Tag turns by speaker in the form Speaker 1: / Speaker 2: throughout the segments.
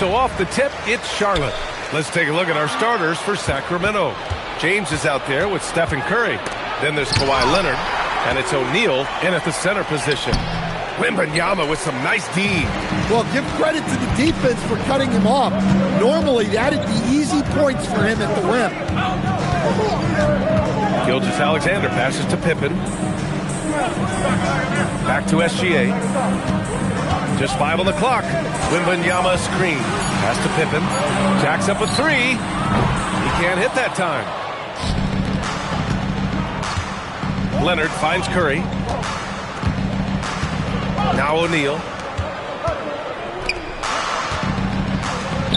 Speaker 1: So off the tip, it's Charlotte. Let's take a look at our starters for Sacramento. James is out there with Stephen Curry. Then there's Kawhi Leonard, and it's O'Neal in at the center position. Wembanyama with some nice D.
Speaker 2: Well, give credit to the defense for cutting him off. Normally, that'd be easy points for him at the rim.
Speaker 1: Gilgeous-Alexander passes to Pippen. Back to SGA. Just 5 on the clock. Wembanyama screen. Pass to Pippen. Jacks up a 3. He can't hit that time. Leonard finds Curry. Now O'Neal.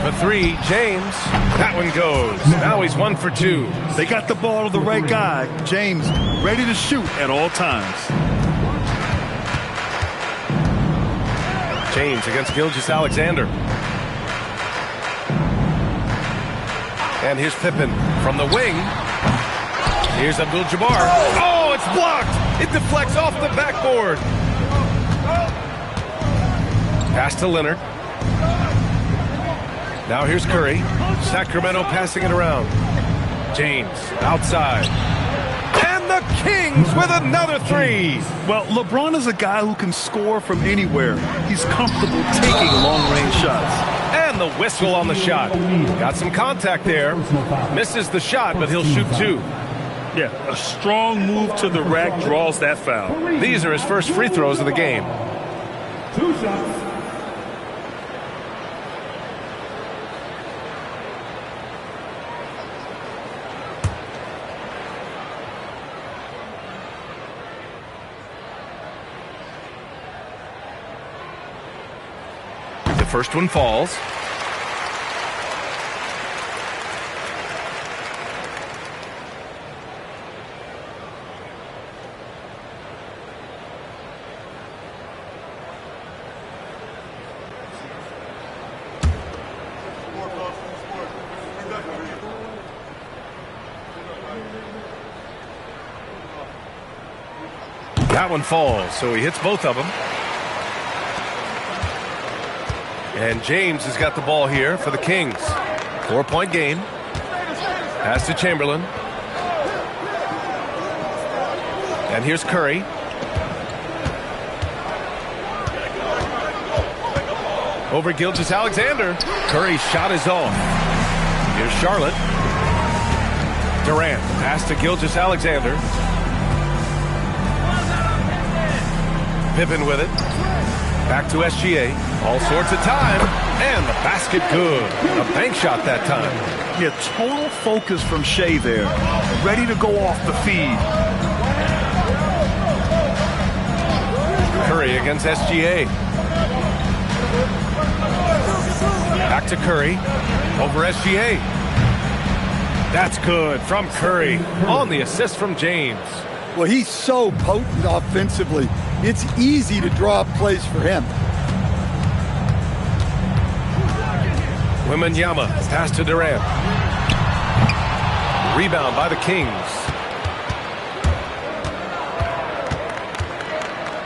Speaker 1: For 3, James. That one goes. Now he's 1 for 2.
Speaker 3: They got the ball to the right guy. James ready to shoot at all times.
Speaker 1: James against Gilgeous-Alexander. And here's Pippen from the wing. Here's Abdul-Jabbar. Oh, it's blocked. It deflects off the backboard. Pass to Leonard. Now here's Curry. Sacramento passing it around. James outside. And the Kings with another 3.
Speaker 3: Well, LeBron is a guy who can score from anywhere. He's comfortable taking long-range shots.
Speaker 1: And the whistle on the shot. Got some contact there. Misses the shot, but he'll shoot 2.
Speaker 3: Yeah, a strong move to the rack draws that foul.
Speaker 1: These are his first free throws of the game.
Speaker 4: 2 shots.
Speaker 1: The first one falls. That one falls, so he hits both of them. And James has got the ball here for the Kings. 4-point game. Pass to Chamberlain. And here's Curry. Over Gilgeous-Alexander. Curry's shot is off. Here's Charlotte. Durant. Pass to Gilgeous-Alexander. Pippen with it. Back to SGA. All sorts of time. And the basket good. A bank shot that time.
Speaker 3: Yeah, total focus from Shea there. Ready to go off the feed.
Speaker 1: Curry against SGA. Back to Curry. Over SGA. That's good from Curry. On the assist from James.
Speaker 2: Well, he's so potent offensively. It's easy to draw up plays for him.
Speaker 1: Wembanyama, pass to Durant. Rebound by the Kings.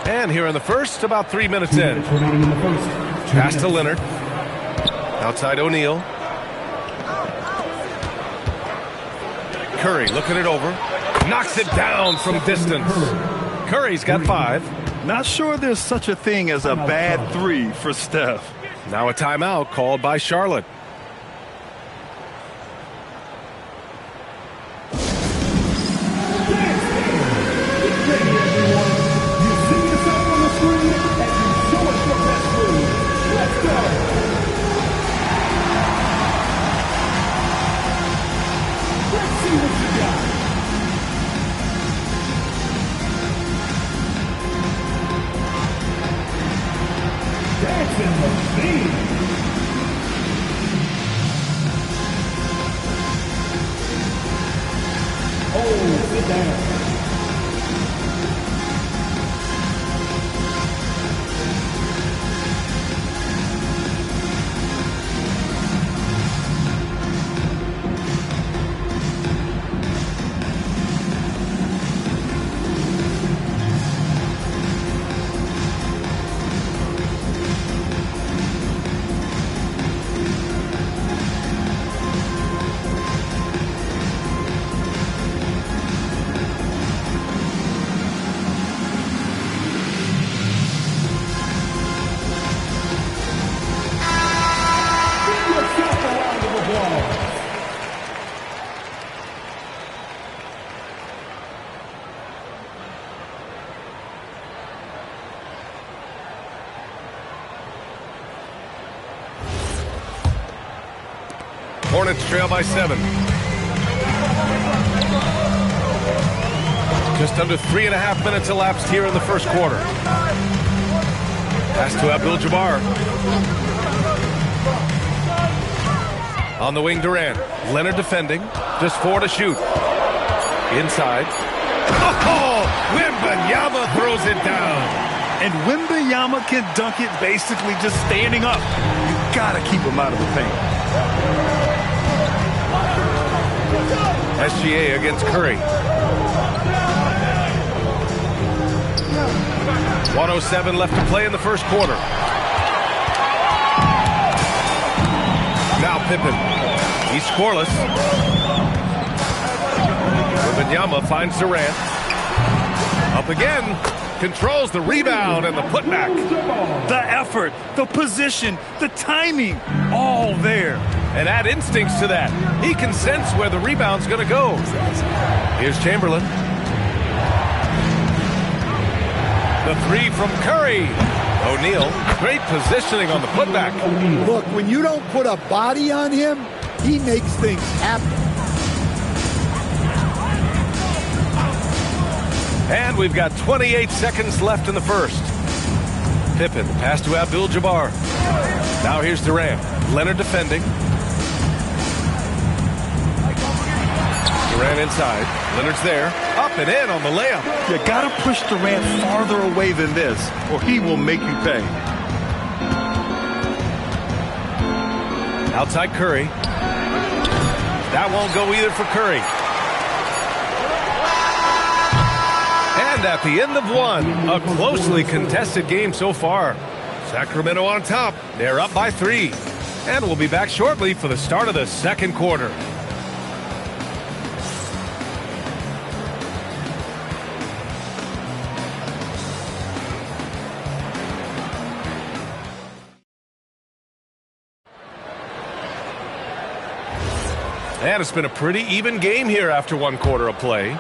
Speaker 1: And here in the first, about 3 minutes in. Pass to Leonard. Outside O'Neal. Curry looking it over. Knocks it down from distance. Curry's got 5.
Speaker 3: Not sure there's such a thing as a bad 3 for Steph.
Speaker 1: Now a timeout called by Charlotte. Hornets trail by 7. Just under 3.5 minutes elapsed here in the first quarter. Pass to Abdul-Jabbar. On the wing, Durant. Leonard defending. Just 4 to shoot. Inside. Oh! Wembanyama throws it down.
Speaker 3: And Wembanyama can dunk it basically just standing up. You gotta keep him out of the paint.
Speaker 1: SGA against Curry. 1:07 left to play in the first quarter. Now Pippen. He's scoreless. Wembanyama finds Durant. Up again. Controls the rebound and the putback.
Speaker 3: The effort, the position, the timing, all there.
Speaker 1: And add instincts to that. He can sense where the rebound's going to go. Here's Chamberlain. The 3 from Curry. O'Neal, great positioning on the putback.
Speaker 2: Look, when you don't put a body on him, he makes things happen.
Speaker 1: And we've got 28 seconds left in the first. Pippen, pass to Abdul-Jabbar. Now here's Durant. Leonard defending. Durant inside. Leonard's there. Up and in on the layup.
Speaker 3: You gotta push Durant farther away than this, or he will make you pay.
Speaker 1: Outside Curry. That won't go either for Curry. And at the end of one, a closely contested game so far. Sacramento on top. They're up by 3. And we'll be back shortly for the start of the second quarter. And it's been a pretty even game here after one quarter of play.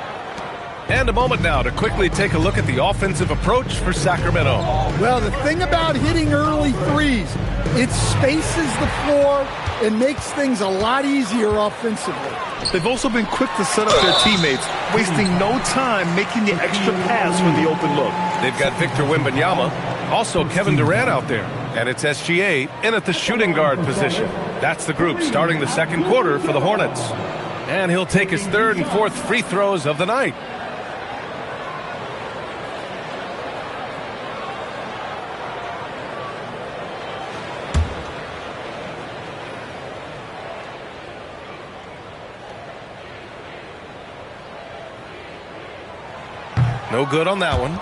Speaker 1: And a moment now to quickly take a look at the offensive approach for Sacramento.
Speaker 2: Well, the thing about hitting early threes, it spaces the floor and makes things a lot easier offensively.
Speaker 3: They've also been quick to set up their teammates, wasting no time making the extra pass for the open look.
Speaker 1: They've got Victor Wembanyama, also Kevin Durant out there. And it's SGA in at the shooting guard position. That's the group starting the second quarter for the Hornets. And he'll take his 3rd and 4th free throws of the night. No good on that one.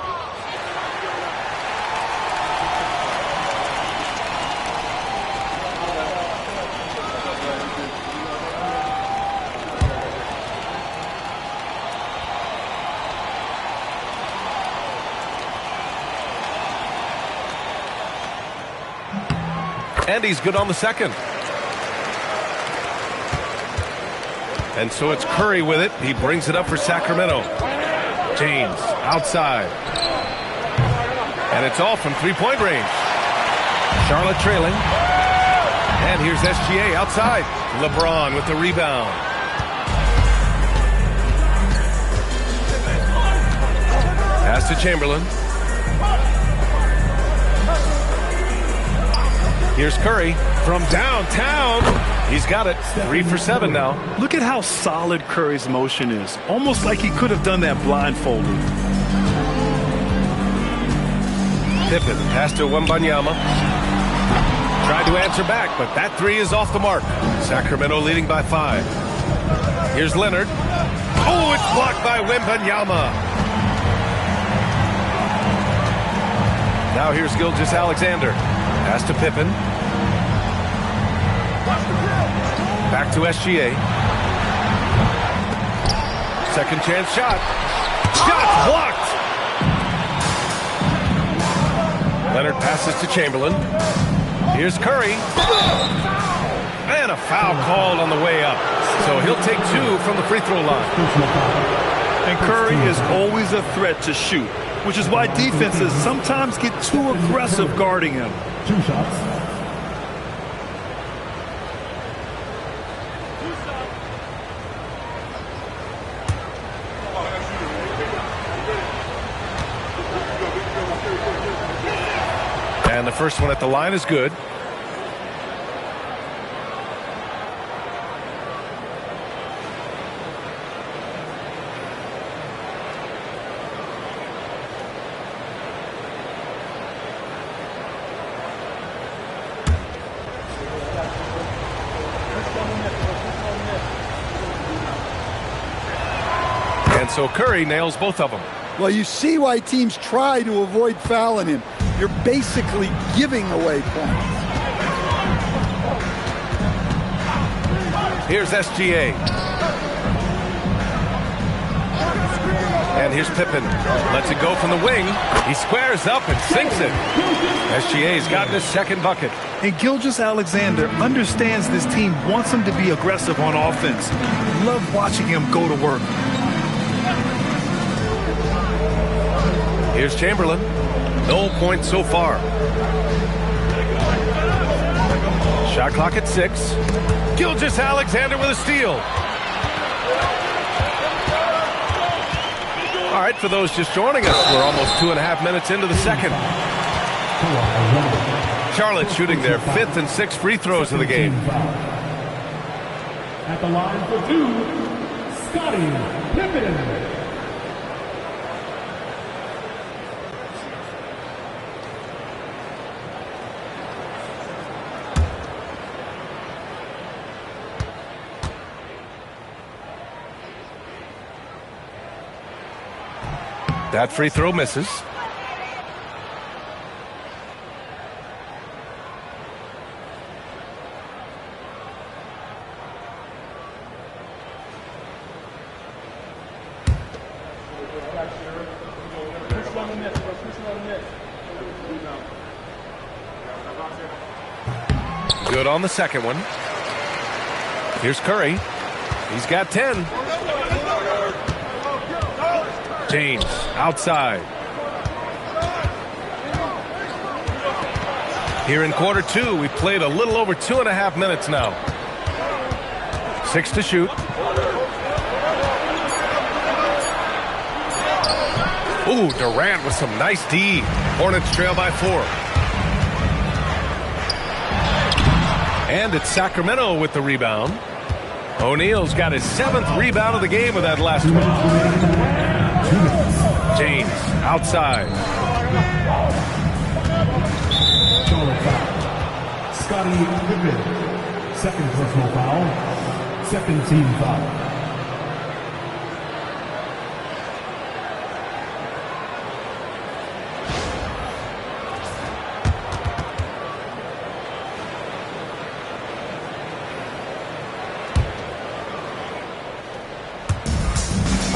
Speaker 1: And he's good on the second. And so it's Curry with it. He brings it up for Sacramento. James outside. And it's all from three-point range. Charlotte trailing. And here's SGA outside. LeBron with the rebound. Pass to Chamberlain. Here's Curry from downtown. He's got it. 3 for 7 now.
Speaker 3: Look at how solid Curry's motion is. Almost like he could have done that blindfolded.
Speaker 1: Pippen, pass to Wembanyama. Tried to answer back, but that 3 is off the mark. Sacramento leading by 5. Here's Leonard. Oh, it's blocked by Wembanyama. Now here's Gilgeous-Alexander. Pass to Pippen. Back to SGA. Second chance shot. Shot blocked. Leonard passes to Chamberlain. Here's Curry. And a foul called on the way up. So he'll take 2 from the free throw line.
Speaker 3: And Curry is always a threat to shoot, which is why defenses sometimes get too aggressive guarding him.
Speaker 4: 2 shots.
Speaker 1: And the first one at the line is good. And so Curry nails both of them.
Speaker 2: Well, you see why teams try to avoid fouling him. You're basically giving away points.
Speaker 1: Here's SGA. And here's Pippen. Lets it go from the wing. He squares up and sinks it. SGA's gotten his second bucket.
Speaker 3: And Gilgeous-Alexander understands this team wants him to be aggressive on offense. Love watching him go to work.
Speaker 1: Here's Chamberlain. No points so far. Shot clock at 6. Gilgeous-Alexander with a steal. All right, for those just joining us, we're almost 2.5 minutes into the second. Charlotte shooting their 5th and 6th free throws of the game.
Speaker 4: At the line for 2, Scottie Pippen.
Speaker 1: That free throw misses. Good on the second one. Here's Curry. He's got 10. James outside. Here in quarter 2, we played a little over 2.5 minutes now. 6 to shoot. Ooh, Durant with some nice D. Hornets trail by 4. And it's Sacramento with the rebound. O'Neal's got his 7th rebound of the game with that last one. James outside.
Speaker 4: Scottie Pippen, second personal foul, second team foul.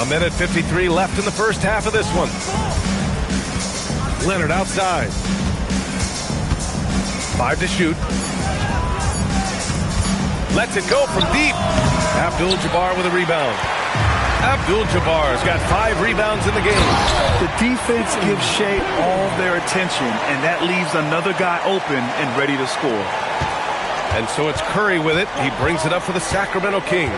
Speaker 1: A minute 53 left in the first half of this one. Leonard outside. 5 to shoot. Lets it go from deep. Abdul-Jabbar with a rebound. Abdul-Jabbar's got 5 rebounds in the game.
Speaker 3: The defense gives Shea all their attention, and that leaves another guy open and ready to score.
Speaker 1: And so it's Curry with it. He brings it up for the Sacramento Kings.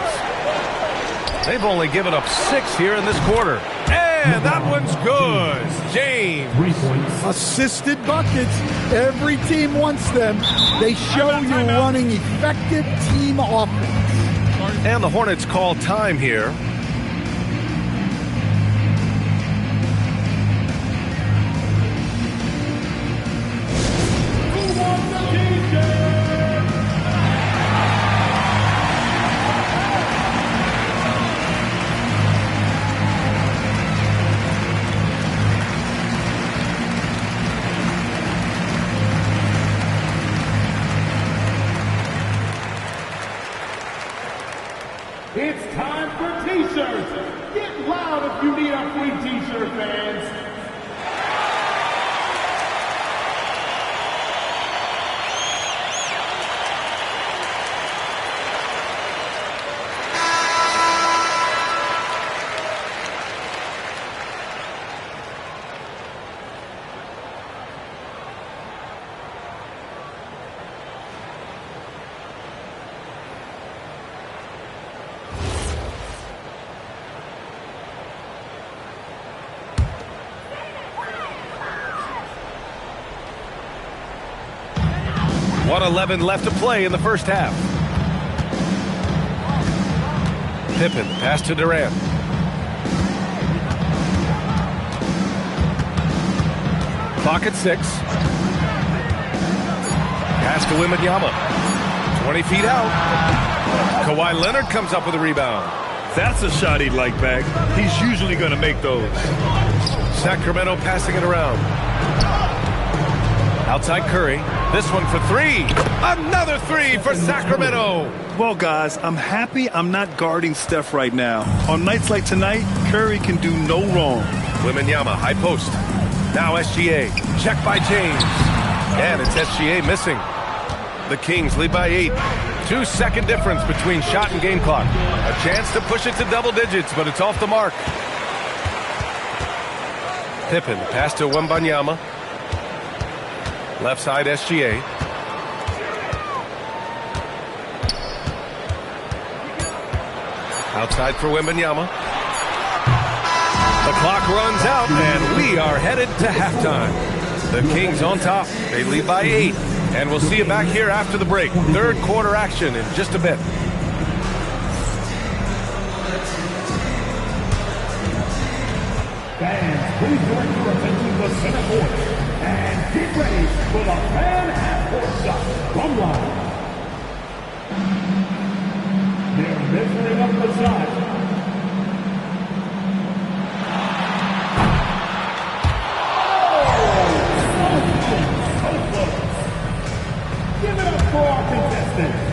Speaker 1: They've only given up 6 here in this quarter. And that one's good. James.
Speaker 4: 3 points.
Speaker 2: Assisted buckets. Every team wants them. They show you running effective team offense.
Speaker 1: And the Hornets call time here.
Speaker 4: It's time for t-shirts. Get loud if you need a free t-shirt, fans.
Speaker 1: 1:11 left to play in the first half. Pippen, pass to Durant. Clock at 6. Pass to Wembanyama. 20 feet out. Kawhi Leonard comes up with a rebound.
Speaker 3: That's a shot he'd like back. He's usually going to make those.
Speaker 1: Sacramento passing it around. Outside Curry. This one for 3. Another 3 for Sacramento.
Speaker 3: Well, guys, I'm happy I'm not guarding Steph right now. On nights like tonight, Curry can do no wrong.
Speaker 1: Wembanyama, high post. Now SGA. Check by James. And it's SGA missing. The Kings lead by 8. 2-second difference between shot and game clock. A chance to push it to double digits, but it's off the mark. Pippen, pass to Wembanyama. Left side SGA. Outside for Wembanyama. The clock runs out, and we are headed to halftime. The Kings on top. They lead by 8. And we'll see you back here after the break. Third quarter action in just a bit.
Speaker 4: Fans, please direct your attention to the center court and get ready for the fan half-court shot from line. They're measuring up the shot. Give it up for our contestants.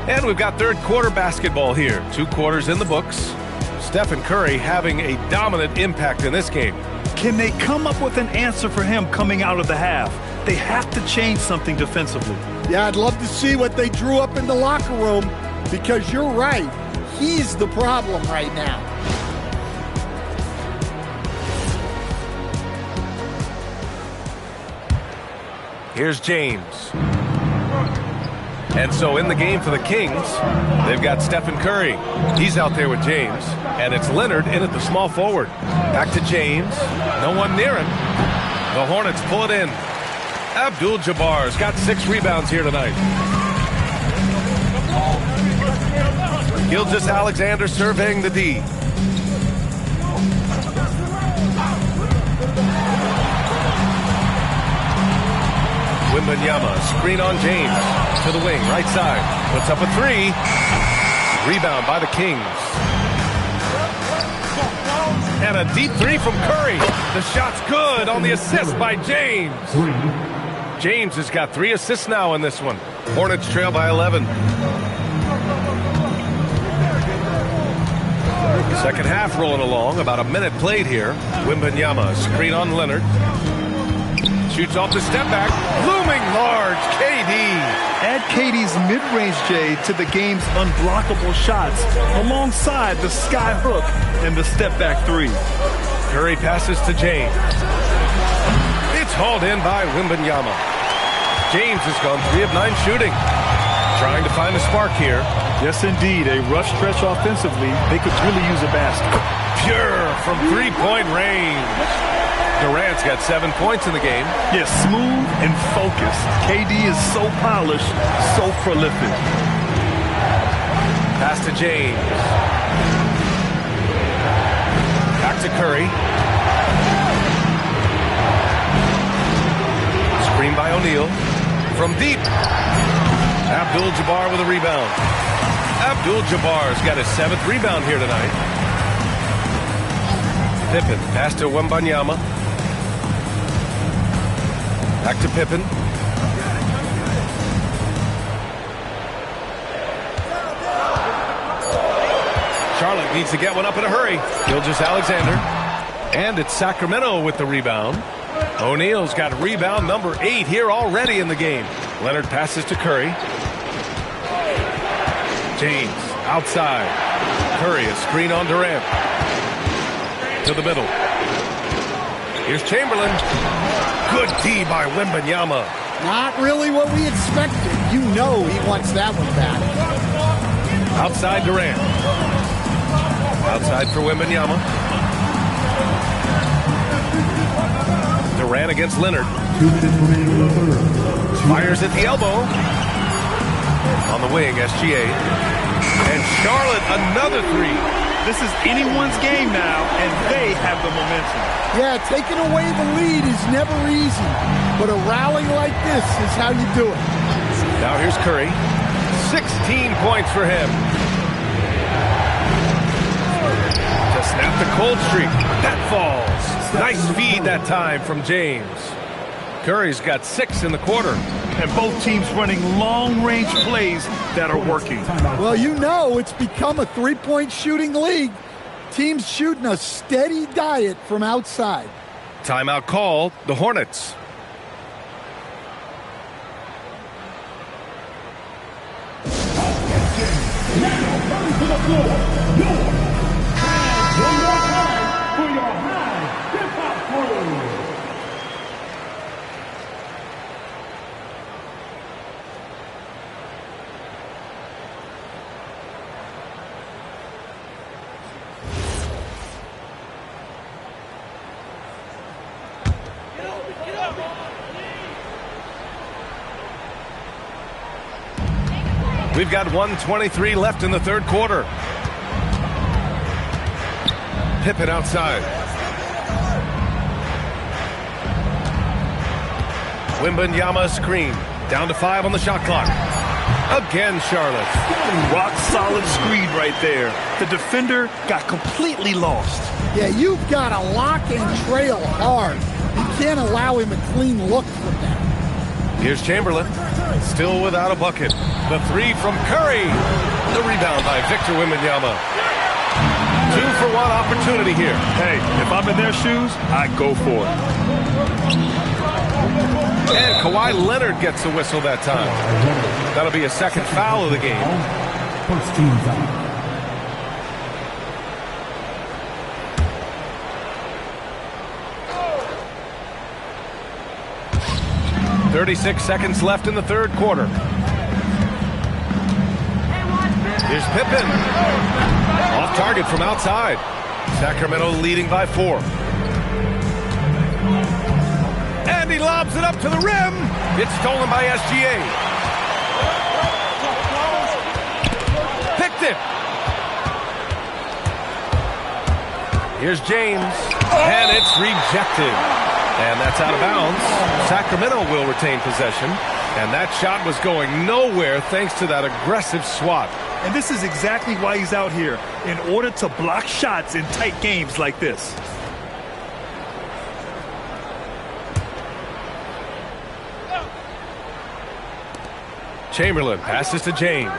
Speaker 1: And we've got third quarter basketball here. 2 quarters in the books. Stephen Curry having a dominant impact in this game.
Speaker 3: Can they come up with an answer for him coming out of the half? They have to change something defensively.
Speaker 2: Yeah, I'd love to see what they drew up in the locker room, because you're right. He's the problem right now.
Speaker 1: Here's James. And so in the game for the Kings, they've got Stephen Curry. He's out there with James. And it's Leonard in at the small forward. Back to James. No one near him. The Hornets pull it in. Abdul-Jabbar's got 6 rebounds here tonight. Gilgeous-Alexander surveying the D. Wembanyama, screen on James. To the wing, right side. Puts up a 3. Rebound by the Kings. And a deep 3 from Curry. The shot's good on the assist by James. James has got 3 assists now in this one. Hornets trail by 11. Second half rolling along. About a minute played here. Wembanyama, screen on Leonard. Shoots off the step back. Looming large, KD.
Speaker 3: Add KD's mid-range J to the game's unblockable shots alongside the sky hook and the step-back 3.
Speaker 1: Curry passes to James. It's hauled in by Wembanyama. James has gone 3 of 9 shooting. Trying to find a spark here.
Speaker 3: Yes, indeed. A rough stretch offensively. They could really use a basket.
Speaker 1: Pure from 3-point range. Durant's got 7 points in the game.
Speaker 3: Yes, smooth and focused. KD is so polished, so prolific.
Speaker 1: Pass to James. Back to Curry. Screen by O'Neal. From deep. Abdul-Jabbar with a rebound. Abdul-Jabbar's got his 7th rebound here tonight. Pippen, pass to Wembanyama. Back to Pippen. Charlotte needs to get one up in a hurry. Gilgeous-Alexander. And it's Sacramento with the rebound. O'Neal's got rebound number 8 here already in the game. Leonard passes to Curry. James outside. Curry, a screen on Durant. To the middle. Here's Chamberlain. Good D by Wembanyama.
Speaker 2: Not really what we expected. You know he wants that one back.
Speaker 1: Outside Durant. Outside for Wembanyama. Durant against Leonard. Fires at the elbow. On the wing, SGA. And Charlotte, another 3.
Speaker 3: This is anyone's game now, and they have the momentum.
Speaker 2: Yeah, taking away the lead is never easy, but a rally like this is how you do it.
Speaker 1: Now here's Curry. 16 points for him. To snap the cold streak. That falls. Nice feed that time from James. Curry's got 6 in the quarter.
Speaker 3: And both teams running long-range plays that are working.
Speaker 2: Well, you know it's become a three-point shooting league. Teams shooting a steady diet from outside.
Speaker 1: Timeout called, the Hornets. We've got 1:23 left in the third quarter. Pippen outside. Wembanyama screen. Down to 5 on the shot clock. Again, Charlotte.
Speaker 3: Rock solid screen right there. The defender got completely lost.
Speaker 2: Yeah, you've got to lock and trail hard. You can't allow him a clean look from that.
Speaker 1: Here's Chamberlain. Still without a bucket. The 3 from Curry. The rebound by Victor Wembanyama. 2-for-1 opportunity here.
Speaker 3: Hey, if I'm in their shoes, I go for it.
Speaker 1: And Kawhi Leonard gets the whistle that time. That'll be a second foul of the game.
Speaker 4: First team foul.
Speaker 1: 36 seconds left in the third quarter. Here's Pippen. Off target from outside. Sacramento leading by 4. And he lobs it up to the rim. It's stolen by SGA. Picked it. Here's James. And it's rejected. And that's out of bounds. Sacramento will retain possession. And that shot was going nowhere thanks to that aggressive swat.
Speaker 3: And this is exactly why he's out here, in order to block shots in tight games like this.
Speaker 1: Chamberlain passes to James.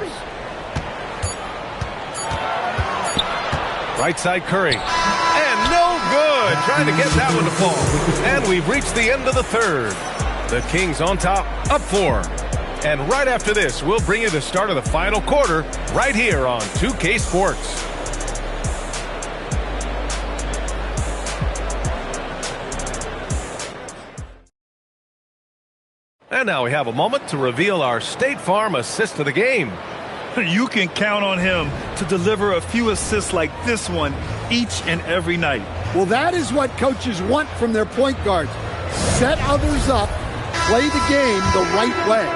Speaker 1: Right side Curry. And no good. Trying to get that one to fall. And we've reached the end of the third. The Kings on top, up 4. And right after this, we'll bring you the start of the final quarter right here on 2K Sports. And now we have a moment to reveal our State Farm assist of the game.
Speaker 3: You can count on him to deliver a few assists like this one each and every night.
Speaker 2: Well, that is what coaches want from their point guards. Set others up, play the game the right way.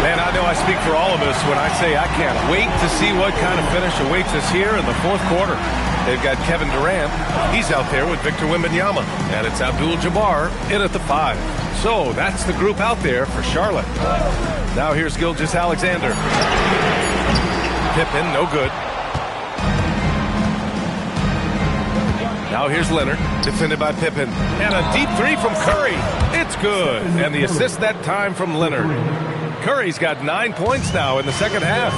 Speaker 1: Man, I know I speak for all of us when I say I can't wait to see what kind of finish awaits us here in the fourth quarter. They've got Kevin Durant. He's out there with Victor Wembanyama. And it's Abdul-Jabbar in at the 5. So that's the group out there for Charlotte. Now here's Gilgeous-Alexander. Pippen, no good. Now here's Leonard, defended by Pippen. And a deep three from Curry. It's good. And the assist that time from Leonard. Curry's got 9 points now in the second half.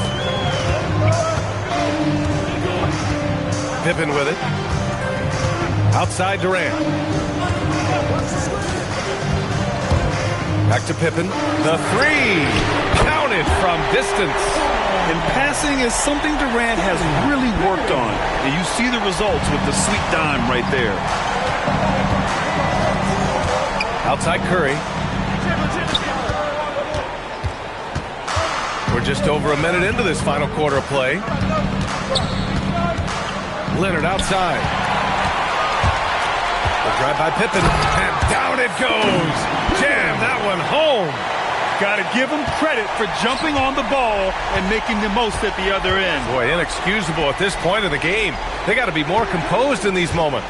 Speaker 1: Pippen with it. Outside Durant. Back to Pippen. The three. Counted from distance.
Speaker 3: And passing is something Durant has really worked on. And you see the results with the sweet dime right there.
Speaker 1: Outside Curry. We're just over a minute into this final quarter of play. Leonard outside. The drive by Pippen. And down it goes. Jam that one home.
Speaker 3: Got to give him credit for jumping on the ball and making the most at the other end.
Speaker 1: Boy, inexcusable at this point in the game. They got to be more composed in these moments.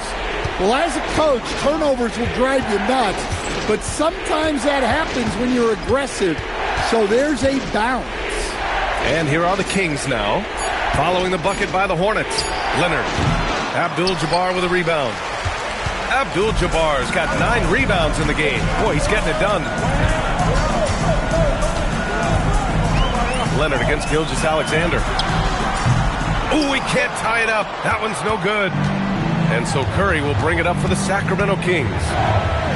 Speaker 2: Well, as a coach, turnovers will drive you nuts, but sometimes that happens when you're aggressive. So there's a balance.
Speaker 1: And here are the Kings now, following the bucket by the Hornets. Leonard. Abdul-Jabbar with a rebound. Abdul-Jabbar's got 9 rebounds in the game. Boy, he's getting it done. Leonard against Gilgeous-Alexander. Ooh, he can't tie it up. That one's no good. And so Curry will bring it up for the Sacramento Kings.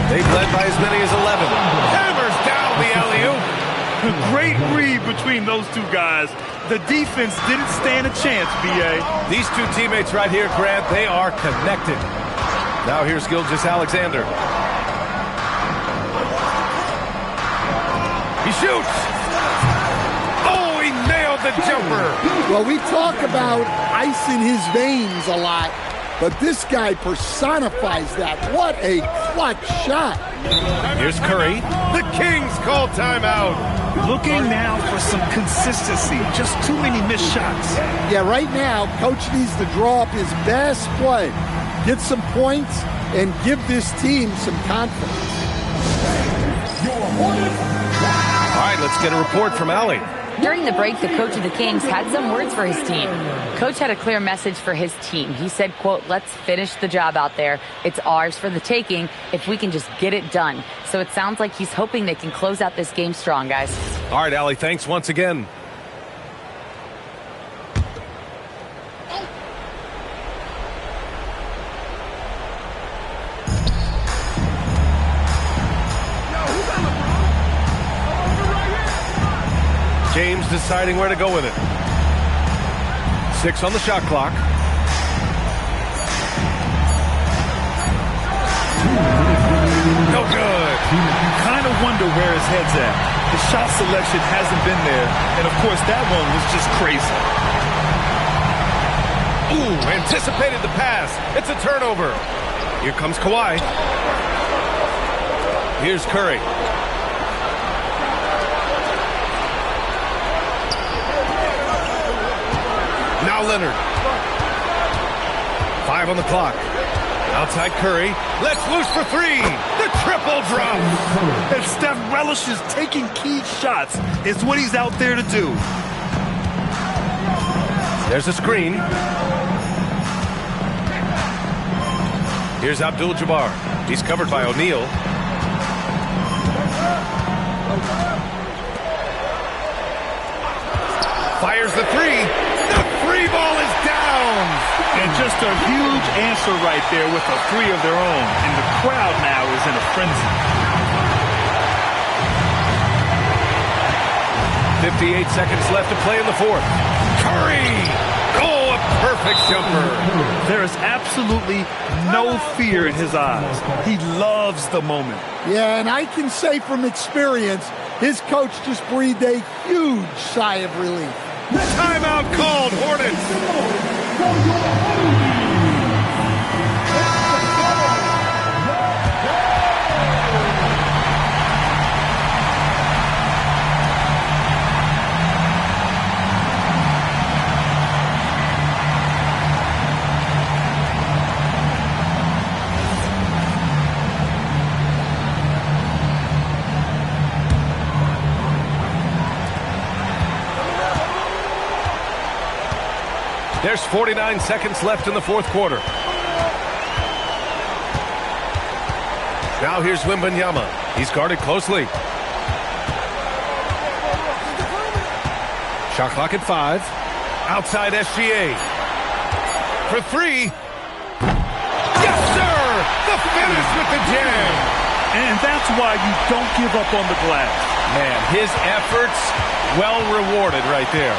Speaker 1: They've led by as many as 11. Hammers down the alley-oop.
Speaker 3: Great read between those two guys. The defense didn't stand a chance, B.A.
Speaker 1: These two teammates right here, Grant, they are connected. Now here's Gilgeous-Alexander. He shoots. Oh, he nailed the jumper.
Speaker 2: Well, we talk about ice in his veins a lot, but this guy personifies that. What a clutch shot.
Speaker 1: Here's Curry. The Kings call timeout.
Speaker 3: Looking now for some consistency. Just too many missed shots.
Speaker 2: Yeah, right now, coach needs to draw up his best play, get some points, and give this team some confidence.
Speaker 1: All right, let's get a report from Allie.
Speaker 5: During the break, the coach of the Kings had some words for his team. Coach had a clear message for his team. He said, quote, "Let's finish the job out there. It's ours for the taking if we can just get it done." So it sounds like he's hoping they can close out this game strong, guys.
Speaker 1: All right, Allie, thanks once again. James deciding where to go with it. 6 on the shot clock. No good.
Speaker 3: You kind of wonder where his head's at. His shot selection hasn't been there. And, of course, that one was just crazy.
Speaker 1: Ooh, anticipated the pass. It's a turnover. Here comes Kawhi. Here's Curry. Now Leonard. 5 on the clock. Outside Curry. Let's loose for 3. The triple drop.
Speaker 3: And Steph relishes taking key shots. It's what he's out there to do.
Speaker 1: There's a screen. Here's Abdul-Jabbar. He's covered by O'Neal. Fires the 3. The 3 ball is down.
Speaker 3: And just a huge answer right there with a 3 of their own. And the crowd now is in a frenzy.
Speaker 1: 58 seconds left to play in the fourth. Curry! Oh, a perfect jumper.
Speaker 3: There is absolutely no fear in his eyes. He loves the moment.
Speaker 2: Yeah, and I can say from experience, his coach just breathed a huge sigh of relief.
Speaker 1: Timeout called, Hornets. There's 49 seconds left in the fourth quarter. Now here's Wembanyama. He's guarded closely. Shot clock at 5. Outside SGA. For 3. Yes, sir! The finish with the jam.
Speaker 3: And that's why you don't give up on the glass.
Speaker 1: Man, his efforts well rewarded right there.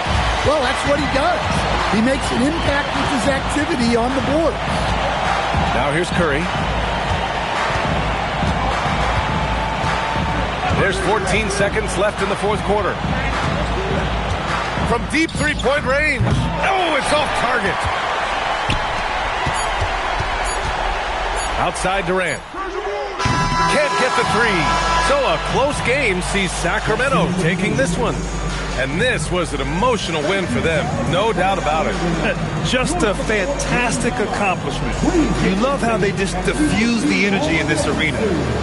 Speaker 2: Well, that's what he does. He makes an impact with his activity on the board.
Speaker 1: Now here's Curry. There's 14 seconds left in the fourth quarter. From deep three-point range. Oh, it's off target. Outside Durant. Can't get the 3. So a close game sees Sacramento taking this one. And this was an emotional win for them, no doubt about it.
Speaker 3: Just a fantastic accomplishment. You love how they just diffuse the energy in this arena.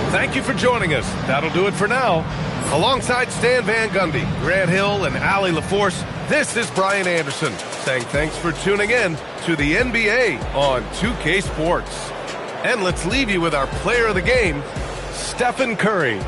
Speaker 1: Thank you for joining us. That'll do it for now. Alongside Stan Van Gundy, Grant Hill, and Allie LaForce, this is Brian Anderson saying thanks for tuning in to the NBA on 2K Sports. And let's leave you with our player of the game, Stephen Curry.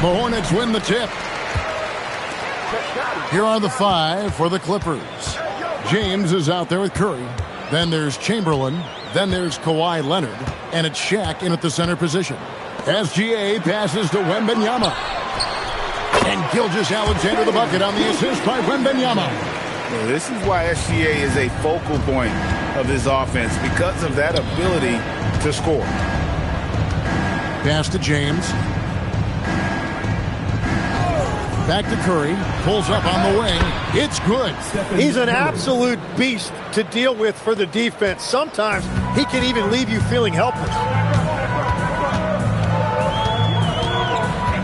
Speaker 6: The Hornets win the tip. Here are the 5 for the Clippers. James is out there with Curry. Then there's Chamberlain. Then there's Kawhi Leonard. And it's Shaq in at the center position. SGA passes to Wembanyama. And Gilgeous-Alexander the bucket on the assist by Wembanyama.
Speaker 7: Well, this is why SGA is a focal point of this offense, because of that ability to score.
Speaker 6: Pass to James. Back to Curry. Pulls up on the wing. It's good.
Speaker 8: He's an absolute beast to deal with for the defense. Sometimes he can even leave you feeling helpless.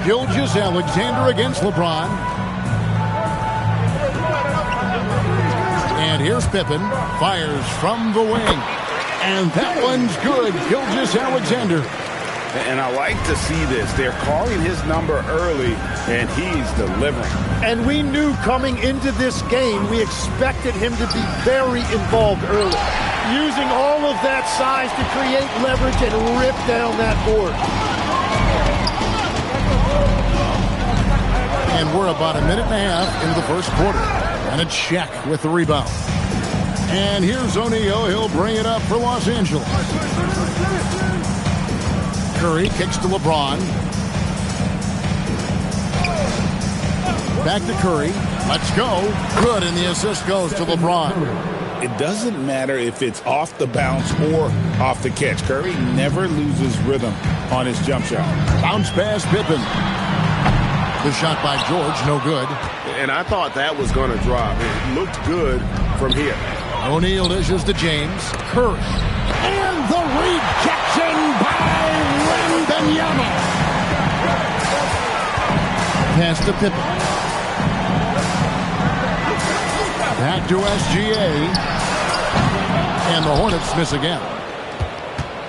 Speaker 6: Gilgeous-Alexander against LeBron. And here's Pippen. Fires from the wing. And that one's good. Gilgeous-Alexander.
Speaker 7: And I like to see this. They're calling his number early, and he's delivering.
Speaker 8: And we knew coming into this game, we expected him to be very involved early, using all of that size to create leverage and rip down that board.
Speaker 6: And we're about a minute and a half into the first quarter. And it's Shaq with the rebound. And here's O'Neal. He'll bring it up for Los Angeles. Curry kicks to LeBron. Back to Curry. Let's go. Good, and the assist goes to LeBron.
Speaker 7: It doesn't matter if it's off the bounce or off the catch. Curry never loses rhythm on his jump shot.
Speaker 6: Bounce pass, Pippen. The shot by George, no good.
Speaker 1: And I thought that was going to drop. It looked good from here.
Speaker 6: O'Neal dishes to James. Curry. And the rejection by Wembanyama. Pass to Pippen. Back to SGA. And the Hornets miss again.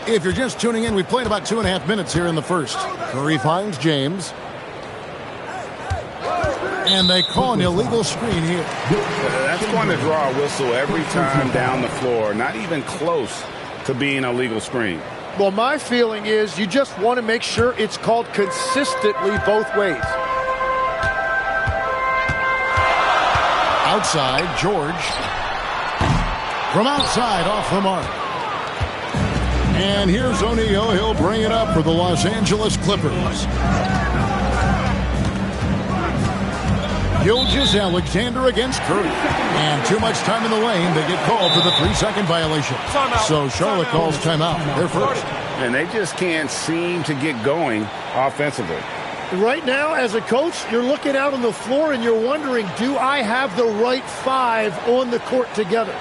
Speaker 6: If you're just tuning in, we played about 2.5 minutes here in the first. Curry finds James. And they call an illegal screen here.
Speaker 7: That's going to draw a whistle every time down the floor. Not even close to being a legal screen.
Speaker 8: Well, my feeling is you just want to make sure it's called consistently both ways.
Speaker 6: Outside, George. From outside, off the mark. And here's O'Neal. He'll bring it up for the Los Angeles Clippers. Gilgeous-Alexander against Curry. And too much time in the lane. They get called for the 3-second violation. So Charlotte calls timeout. They're first.
Speaker 7: And they just can't seem to get going offensively.
Speaker 8: Right now, as a coach, you're looking out on the floor and you're wondering, do I have the right 5 on the court together?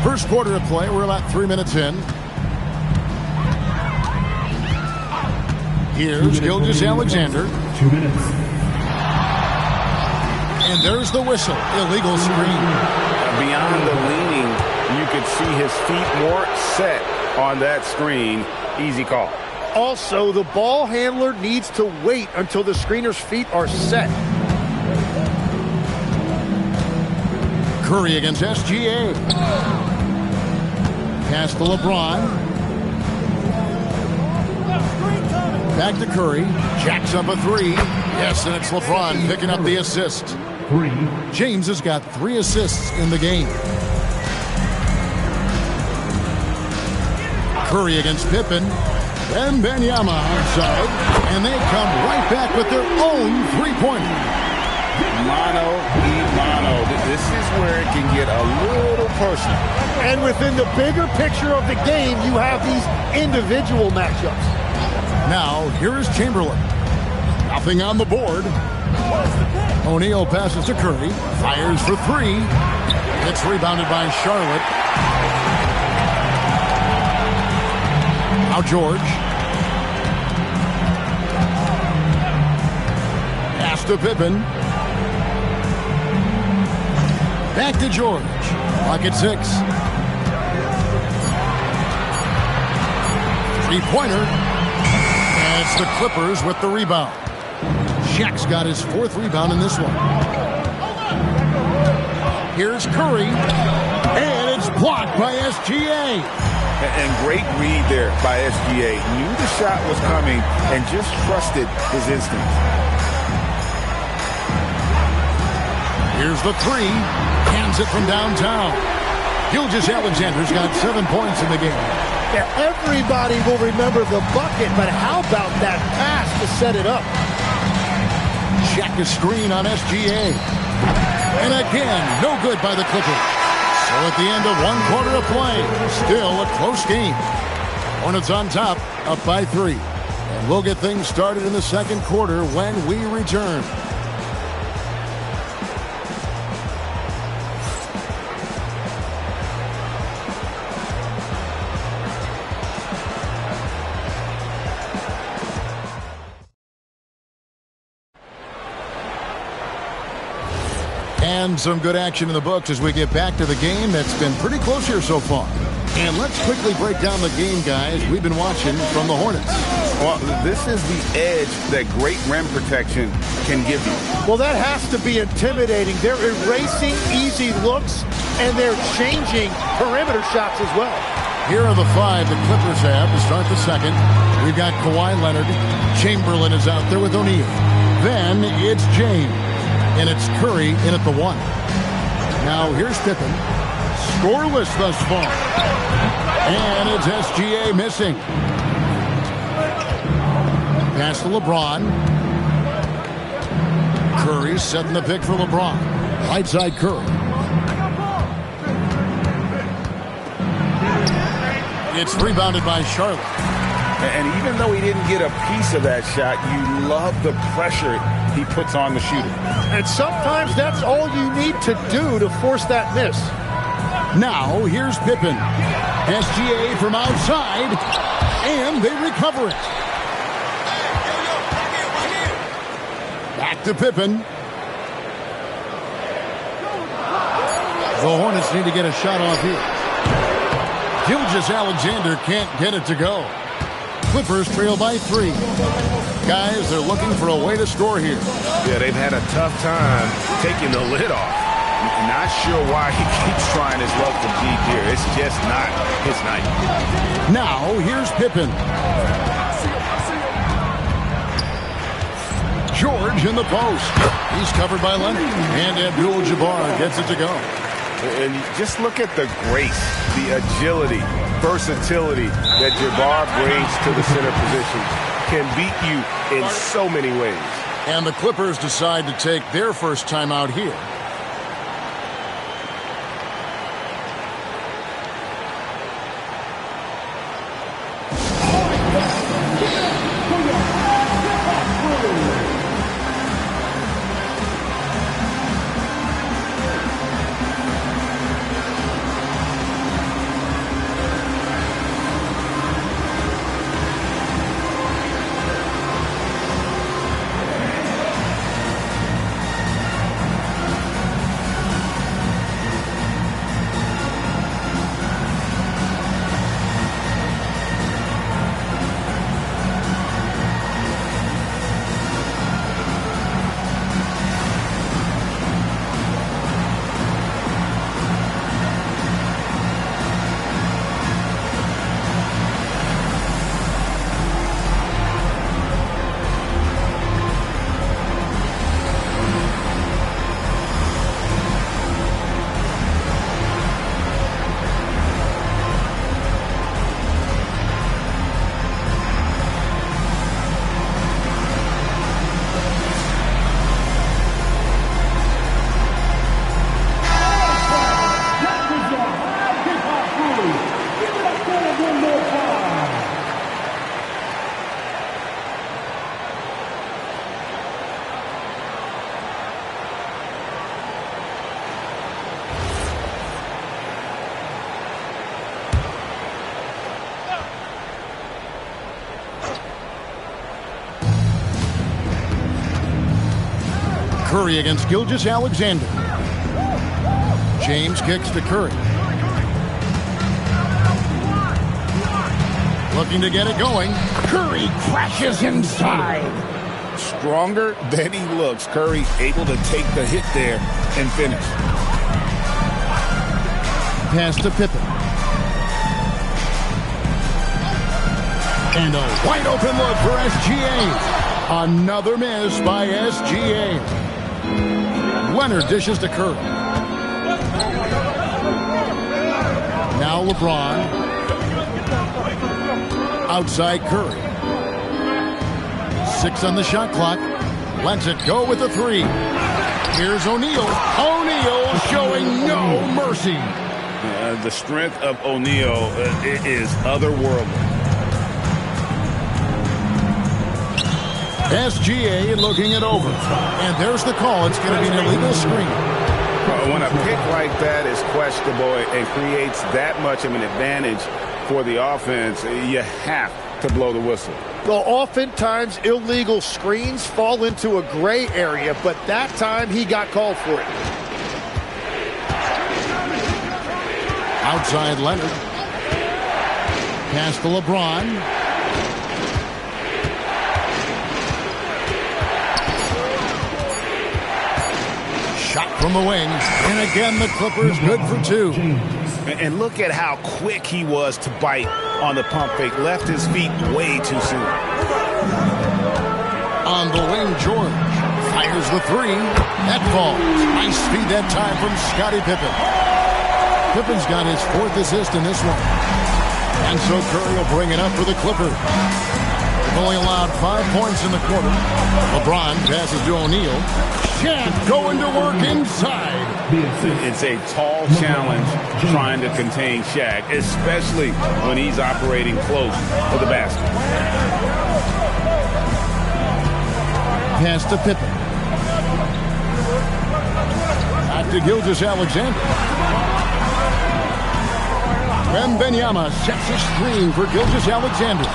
Speaker 6: First quarter of play. We're about 3 minutes in. Here's Gilgeous-Alexander.
Speaker 4: 2 minutes.
Speaker 6: And there's the whistle. Illegal screen.
Speaker 7: Beyond the leaning, you could see his feet more set on that screen. Easy call.
Speaker 8: Also, the ball handler needs to wait until the screener's feet are set.
Speaker 6: Curry against SGA. Pass to LeBron. Back to Curry. Jacks up a three. Yes, and it's LeBron picking up the assist.
Speaker 4: 3.
Speaker 6: James has got 3 assists in the game. Curry against Pippen. And Benyama outside. And they come right back with their own three-pointer.
Speaker 7: Mano y mano. This is where it can get a little personal.
Speaker 8: And within the bigger picture of the game, you have these individual matchups.
Speaker 6: Now, here is Chamberlain. Nothing on the board. O'Neal passes to Curry. Fires for 3. It's rebounded by Charlotte. Now George. Pass to Pippen. Back to George. Clock at 6. Three-pointer. And it's the Clippers with the rebound. Shaq's got his 4th rebound in this one. Here's Curry. And it's blocked by SGA.
Speaker 7: And great read there by SGA. Knew the shot was coming and just trusted his instincts.
Speaker 6: Here's the 3. Hands it from downtown. Gilgeous-Alexander's got 7 points in the game.
Speaker 8: Yeah, everybody will remember the bucket, but how about that pass to set it up?
Speaker 6: Shaq a screen on SGA. And again, no good by the Clippers. So at the end of 1 quarter of play, still a close game. Hornets on top, up by 3. And we'll get things started in the second quarter when we return. And some good action in the books as we get back to the game that's been pretty close here so far. And let's quickly break down the game, guys, we've been watching from the Hornets.
Speaker 7: Well, this is the edge that great rim protection can give you.
Speaker 8: Well, that has to be intimidating. They're erasing easy looks, and they're changing perimeter shots as well.
Speaker 6: Here are the 5 the Clippers have to start the second. We've got Kawhi Leonard. Chamberlain is out there with O'Neal. Then it's James. And it's Curry in at the 1. Now here's Pippen. Scoreless thus far. And it's SGA missing. Pass to LeBron. Curry setting the pick for LeBron. Right side Curry. It's rebounded by Charlotte.
Speaker 7: And even though he didn't get a piece of that shot, you love the pressure he puts on the shooter.
Speaker 8: And sometimes that's all you need to do to force that miss.
Speaker 6: Now, here's Pippen. SGA from outside, and they recover it. Back to Pippen. The Hornets need to get a shot off here. Gilgeous-Alexander can't get it to go. Clippers trail by 3. Guys, they're looking for a way to score here.
Speaker 1: Yeah, they've had a tough time taking the lid off.
Speaker 7: Not sure why he keeps trying his luck from deep here. It's just not his night.
Speaker 6: Now, here's Pippen. George in the post. He's covered by Leonard. And Abdul-Jabbar gets it to go.
Speaker 7: And just look at the grace, the agility, versatility that Jabbar brings to the center position. Can beat you in so many ways.
Speaker 6: And the Clippers decide to take their first timeout here. Curry against Gilgeous-Alexander. James kicks to Curry. Looking to get it going. Curry crashes inside.
Speaker 7: Stronger than he looks. Curry able to take the hit there and finish.
Speaker 6: Pass to Pippen. And a wide open look for SGA. Another miss by SGA. Leonard dishes to Curry. Now LeBron. Outside Curry. 6 on the shot clock. Lets it go with the 3. Here's O'Neal. O'Neal showing no mercy.
Speaker 7: The strength of O'Neal is otherworldly.
Speaker 6: SGA looking it over. And there's the call. It's going to be an illegal screen.
Speaker 7: When a pick like that is questionable and creates that much of an advantage for the offense, you have to blow the whistle.
Speaker 8: Well, oftentimes illegal screens fall into a gray area, but that time he got called for it.
Speaker 6: Outside Leonard. Pass to LeBron. Shot from the wing. And again, the Clippers good for 2.
Speaker 7: And look at how quick he was to bite on the pump fake. Left his feet way too soon.
Speaker 6: On the wing, George fires the 3. That falls. Nice speed that time from Scottie Pippen. Pippen's got his 4th assist in this one. And so Curry will bring it up for the Clippers. They've only allowed 5 points in the quarter. LeBron passes to O'Neal. Shaq going to work inside.
Speaker 7: It's a tall challenge trying to contain Shaq, especially when he's operating close to the basket.
Speaker 6: Pass to Pippen. Back to Gilgeous-Alexander. Wembanyama sets a screen for Gilgeous-Alexander.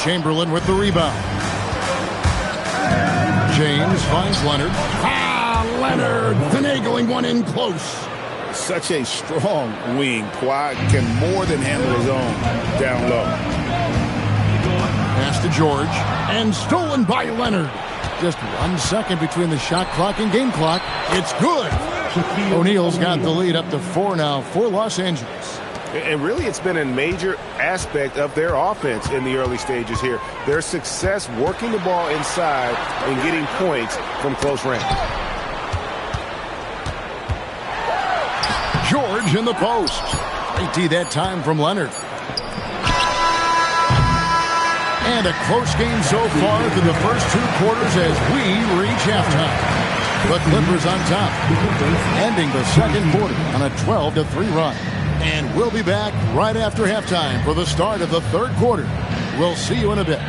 Speaker 6: Chamberlain with the rebound. James finds Leonard. Leonard finagling one in close.
Speaker 7: Such a strong wing. Kawhi can more than handle his own down low.
Speaker 6: Pass to George. And stolen by Leonard. Just 1 second between the shot clock and game clock. It's good. O'Neal's got the lead up to 4 now for Los Angeles.
Speaker 7: And really, it's been a major aspect of their offense in the early stages here. Their success working the ball inside and getting points from close range.
Speaker 6: George in the post. Great D that time from Leonard. And a close game so far through the first 2 quarters as we reach halftime. The Clippers on top, ending the second quarter on a 12-3 run. And we'll be back right after halftime for the start of the 3rd quarter. We'll see you in a bit.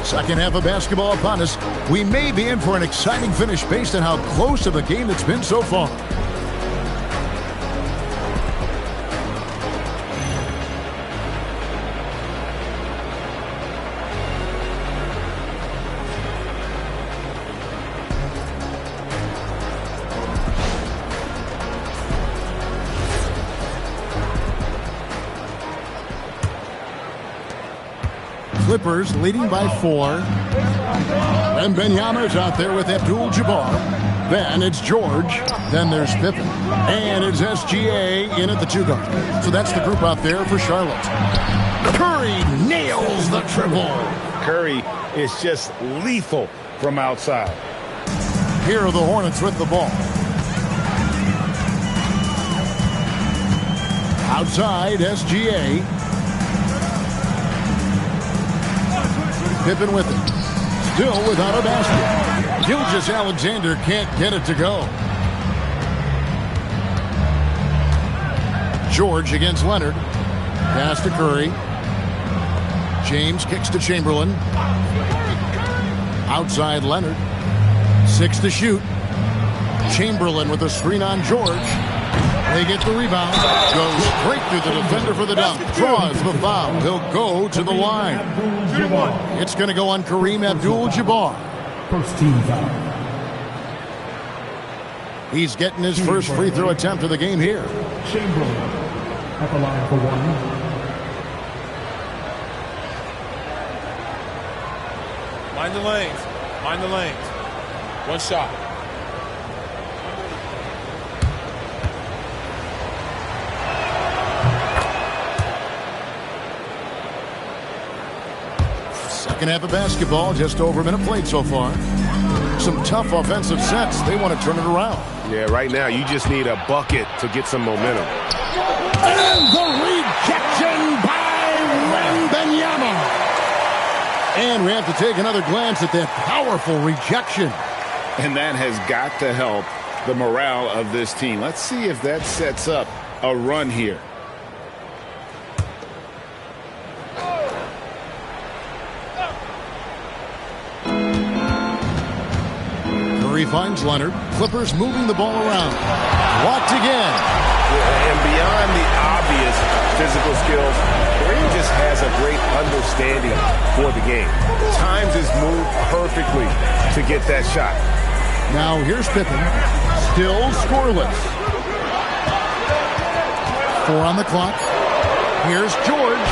Speaker 6: Second half of basketball upon us. We may be in for an exciting finish based on how close of a game it's been so far. Clippers leading by 4. And Wembanyama's out there with Abdul-Jabbar. Then it's George. Then there's Pippen. And it's SGA in at the 2 guard. So that's the group out there for Charlotte. Curry nails the triple.
Speaker 9: Curry is just lethal from outside.
Speaker 6: Here are the Hornets with the ball. Outside, SGA. Pippen with it. Still without a basket. Gilgeous-Alexander can't get it to go. George against Leonard. Pass to Curry. James kicks to Chamberlain. Outside Leonard. 6 to shoot. Chamberlain with a screen on George. They get the rebound. Goes straight through the defender for the dunk. Draws the foul. He'll go to the line. It's going to go on Kareem Abdul-Jabbar.
Speaker 4: First team foul.
Speaker 6: He's getting his first free throw attempt of the game here.
Speaker 4: Chamberlain at the line for 1.
Speaker 10: Mind the lanes. Mind the lanes. 1 shot.
Speaker 6: Second half of basketball, just over a minute played so far. Some tough offensive sets. They want to turn it around.
Speaker 7: Yeah, right now you just need a bucket to get some momentum.
Speaker 6: And the rejection by Wembanyama. And we have to take another glance at that powerful rejection.
Speaker 9: And that has got to help the morale of this team. Let's see if that sets up a run here.
Speaker 6: Curry finds Leonard. Clippers moving the ball around. Blocked again.
Speaker 7: Yeah, and beyond the obvious physical skills, Kareem just has a great understanding for the game. Times his move perfectly to get that shot.
Speaker 6: Now here's Pippen. Still scoreless. 4 on the clock. Here's George.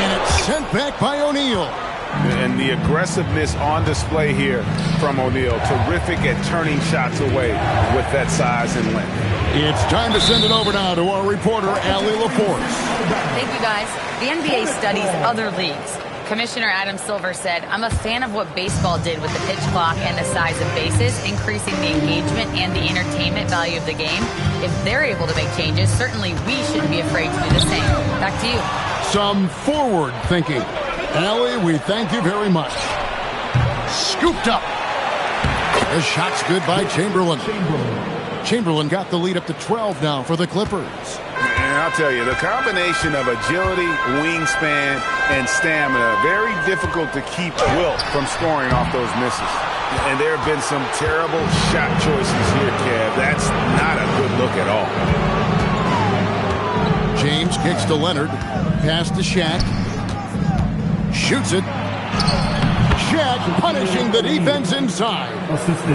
Speaker 6: And it's sent back by O'Neal.
Speaker 9: And the aggressiveness on display here from O'Neal. Terrific at turning shots away with that size and length.
Speaker 6: It's time to send it over now to our reporter, Allie LaForce.
Speaker 5: Thank you, guys. The NBA studies other leagues. Commissioner Adam Silver said, "I'm a fan of what baseball did with the pitch clock and the size of bases, increasing the engagement and the entertainment value of the game. If they're able to make changes, certainly we shouldn't be afraid to do the same." Back to you.
Speaker 6: Some forward thinking. Allie, we thank you very much. Scooped up. The shot's good by Chamberlain. Chamberlain got the lead up to 12 now for the Clippers.
Speaker 9: And I'll tell you, the combination of agility, wingspan, and stamina, very difficult to keep Wilt from scoring off those misses. And there have been some terrible shot choices here, Kev. That's not a good look at all.
Speaker 6: James kicks to Leonard. Pass to Shaq. Shoots it. Shaq punishing the defense inside.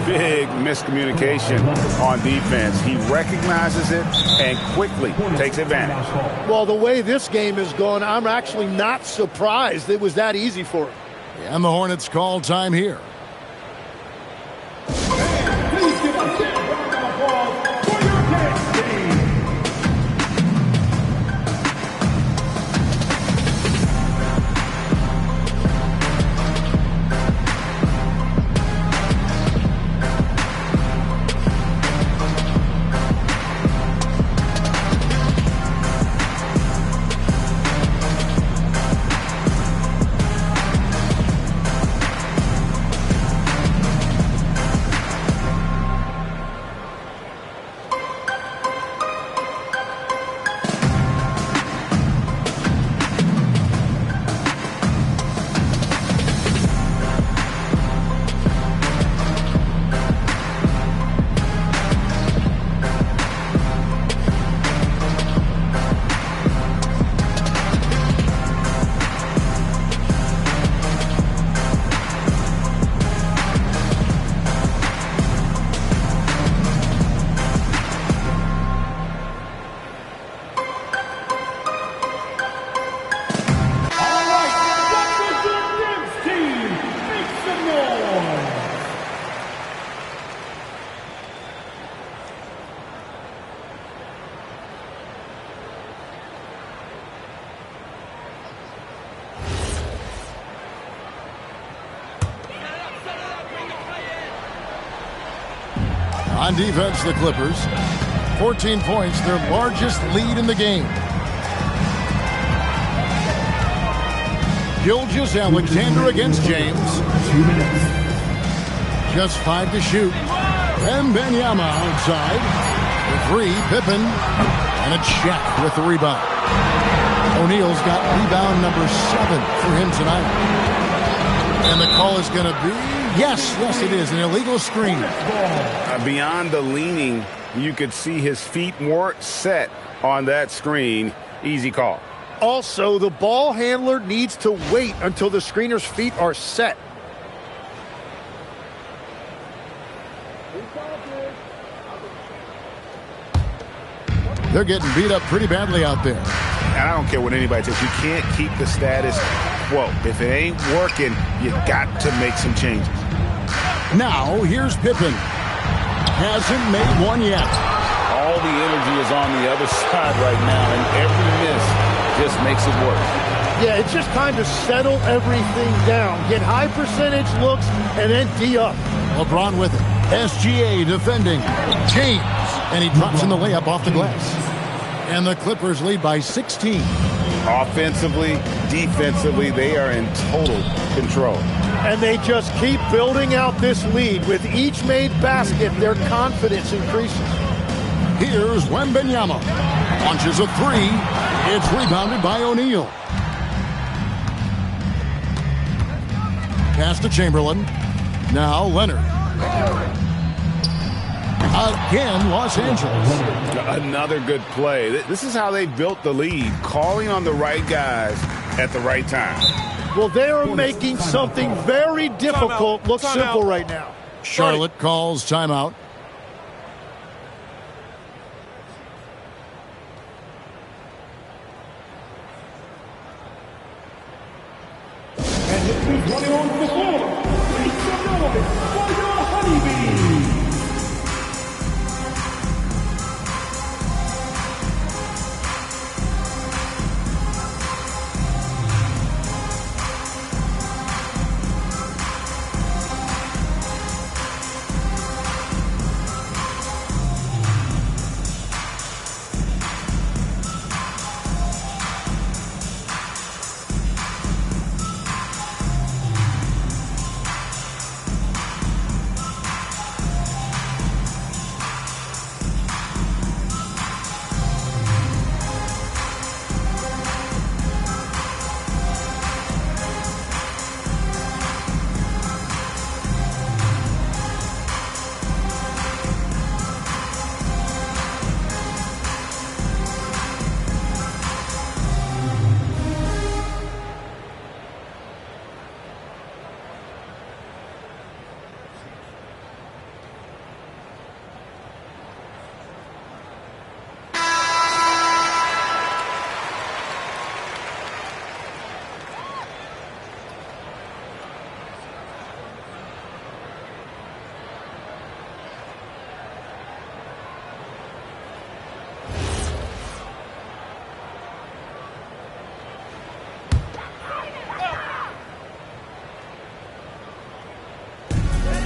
Speaker 9: Big miscommunication on defense. He recognizes it and quickly takes advantage.
Speaker 8: Well, the way this game has gone, I'm actually not surprised it was that easy for him.
Speaker 6: And the Hornets call time here.
Speaker 4: Please give a big round of applause for your next team.
Speaker 6: On defense, the Clippers. 14 points, their largest lead in the game. Gilgeous-Alexander against James.
Speaker 4: 2 minutes.
Speaker 6: Just 5 to shoot. Wembanyama outside. The 3, Pippen. And it's Shaq with the rebound. O'Neal's got rebound number 7 for him tonight. And the call is going to be, yes, it is, an illegal screen.
Speaker 9: Beyond the leaning, you could see his feet weren't set on that screen. Easy call.
Speaker 8: Also, the ball handler needs to wait until the screener's feet are set.
Speaker 6: They're getting beat up pretty badly out there.
Speaker 9: And I don't care what anybody says. You can't keep the status quo. If it ain't working, you got to make some changes.
Speaker 6: Now, here's Pippen. Hasn't made one yet.
Speaker 9: All the energy is on the other side right now, and every miss just makes it work.
Speaker 8: Yeah, it's just time to settle everything down. Get high percentage looks and then D up.
Speaker 6: LeBron with it. SGA defending. James. And he drops in the layup off the glass. And the Clippers lead by 16.
Speaker 9: Offensively, defensively, they are in total control.
Speaker 8: And they just keep building out this lead. With each made basket, their confidence increases.
Speaker 6: Here's Wembanyama. Launches a 3. It's rebounded by O'Neal. Pass to Chamberlain. Now Leonard. Again, Los Angeles.
Speaker 9: Another good play. This is how they built the lead, calling on the right guys at the right time.
Speaker 8: Well, they are making something very difficult look simple right now.
Speaker 6: Charlotte calls timeout.
Speaker 4: And this is running on the floor. Make some noise for your honeybees.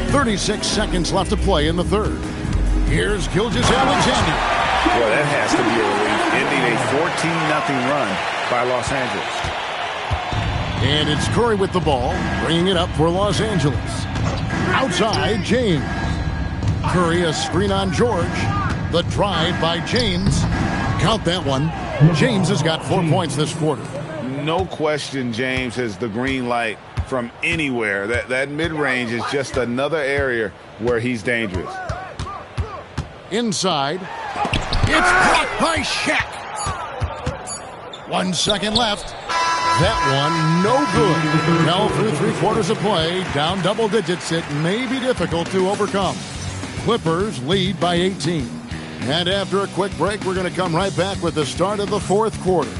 Speaker 6: .36 seconds left to play in the third. Here's Gilgeous-Alexander.
Speaker 9: Well, that has to be a relief, ending a 14-0 run by Los Angeles.
Speaker 6: And it's Curry with the ball, bringing it up for Los Angeles. Outside, James. Curry, a screen on George. The drive by James. Count that one. James has got 4 points this quarter.
Speaker 9: No question James has the green light from anywhere. That mid-range is just another area where he's dangerous.
Speaker 6: Inside. It's blocked by Shaq. 1 second left. That one, no good. Now through 3/4 of play, down double digits. It may be difficult to overcome. Clippers lead by 18. And after a quick break, we're going to come right back with the start of the fourth quarter.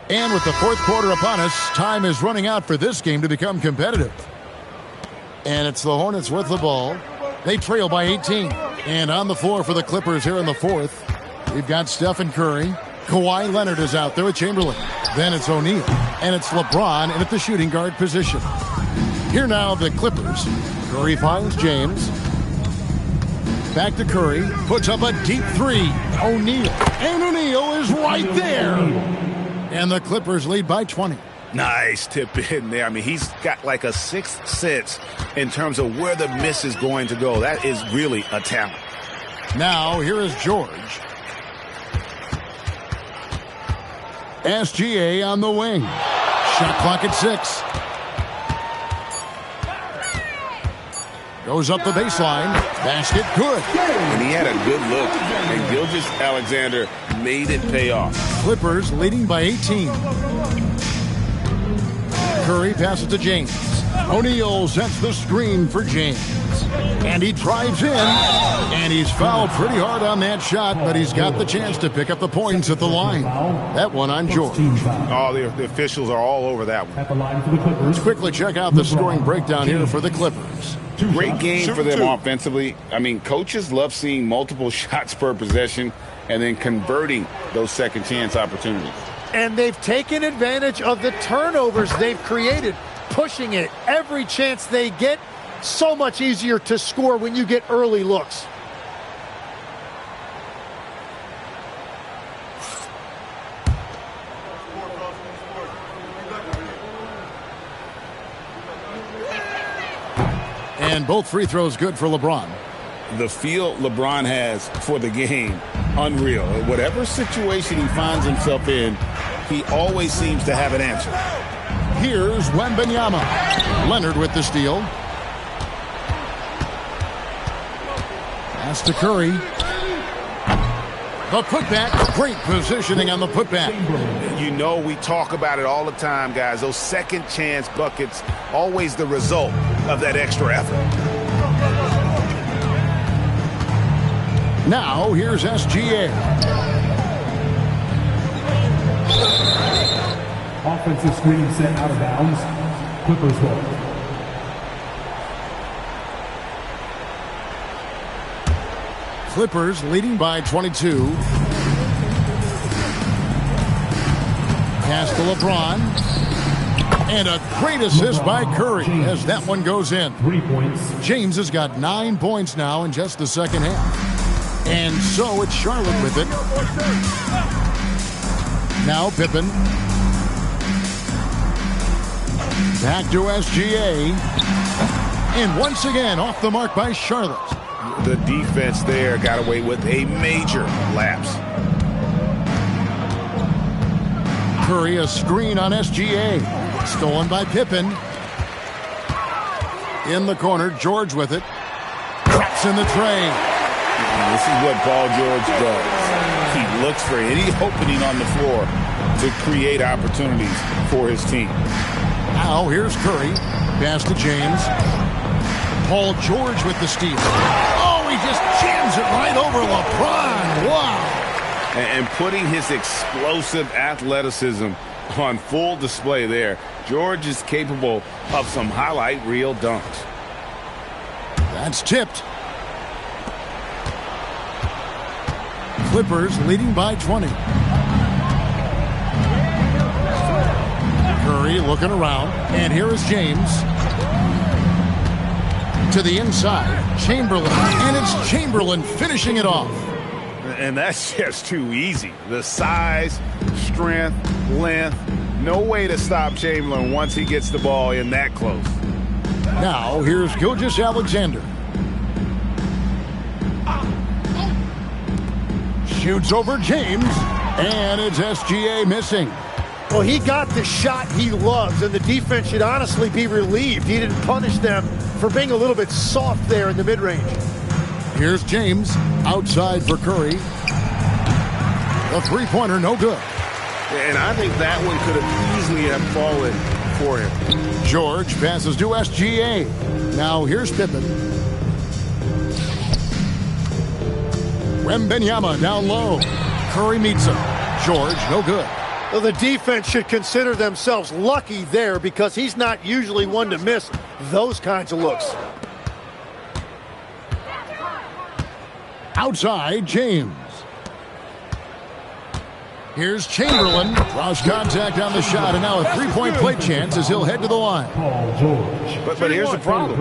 Speaker 6: And with the fourth quarter upon us, time is running out for this game to become competitive. And it's the Hornets with the ball. They trail by 18. And on the floor for the Clippers here in the fourth, we've got Stephen Curry, Kawhi Leonard is out there with Chamberlain. Then it's O'Neal. And it's LeBron in at the shooting guard position. Here now the Clippers. Curry finds James. Back to Curry. Puts up a deep three. O'Neal. And O'Neal is right there. And the Clippers lead by 20.
Speaker 9: Nice tip in there. I mean, he's got like a sixth sense in terms of where the miss is going to go. That is really a talent.
Speaker 6: Now, here is George. SGA on the wing. Shot clock at 6. Goes up the baseline. Basket good.
Speaker 9: And he had a good look. And Gilgeous-Alexander made it pay off.
Speaker 6: Clippers leading by 18. Curry passes to James. O'Neal sets the screen for James. And he drives in. And he's fouled pretty hard on that shot, but he's got the chance to pick up the points at the line. That one on George.
Speaker 9: Oh, the officials are all over that one.
Speaker 6: Let's quickly check out the scoring breakdown here for the Clippers.
Speaker 9: Great game for them offensively. I mean, coaches love seeing multiple shots per possession and then converting those second chance opportunities.
Speaker 8: And they've taken advantage of the turnovers they've created, pushing it every chance they get. So much easier to score when you get early looks.
Speaker 6: And both free throws good for LeBron.
Speaker 9: The feel LeBron has for the game, unreal. Whatever situation he finds himself in, he always seems to have an answer.
Speaker 6: Here's Wembanyama. Leonard with the steal. Pass to Curry. The putback. Great positioning on the putback.
Speaker 9: You know, we talk about it all the time, guys. Those second chance buckets, always the result of that extra effort.
Speaker 6: Now, here's SGA.
Speaker 4: Offensive screen set out of bounds. Clippers ball.
Speaker 6: Clippers leading by 22. Pass to LeBron. And a great assist by Curry as that one goes in.
Speaker 4: 3 points.
Speaker 6: James has got 9 points now in just the second half. And so it's Charlotte with it. Now Pippen. Back to SGA. And once again off the mark by Charlotte.
Speaker 9: The defense there got away with a major lapse.
Speaker 6: Curry a screen on SGA. Stolen by Pippen. In the corner, George with it. Drops in the tray.
Speaker 9: This is what Paul George does. He looks for any opening on the floor to create opportunities for his team.
Speaker 6: Now here's Curry. Pass to James. Paul George with the steal. Oh, he just jams it right over LeBron. Wow.
Speaker 9: And putting his explosive athleticism on full display there. George is capable of some highlight reel dunks.
Speaker 6: That's tipped. Clippers leading by 20. Curry looking around. And here is James. To the inside. Chamberlain. And it's Chamberlain finishing it off.
Speaker 9: And that's just too easy. The size, strength, length. No way to stop Chamberlain once he gets the ball in that close.
Speaker 6: Now, here's Gilgeous-Alexander. Shoots over James. And it's SGA missing.
Speaker 8: Well, he got the shot he loves, and the defense should honestly be relieved. He didn't punish them for being a little bit soft there in the mid-range.
Speaker 6: Here's James. Outside for Curry. The three-pointer, no good.
Speaker 9: And I think that one could have easily have fallen for him.
Speaker 6: George passes to SGA. Now here's Pippen. Wembanyama down low. Curry meets him. George, no good.
Speaker 8: Well, the defense should consider themselves lucky there because he's not usually one to miss those kinds of looks.
Speaker 6: Outside, James. Here's Chamberlain. Cross contact on the shot, and now a three-point play chance as he'll head to the line.
Speaker 9: But here's the problem.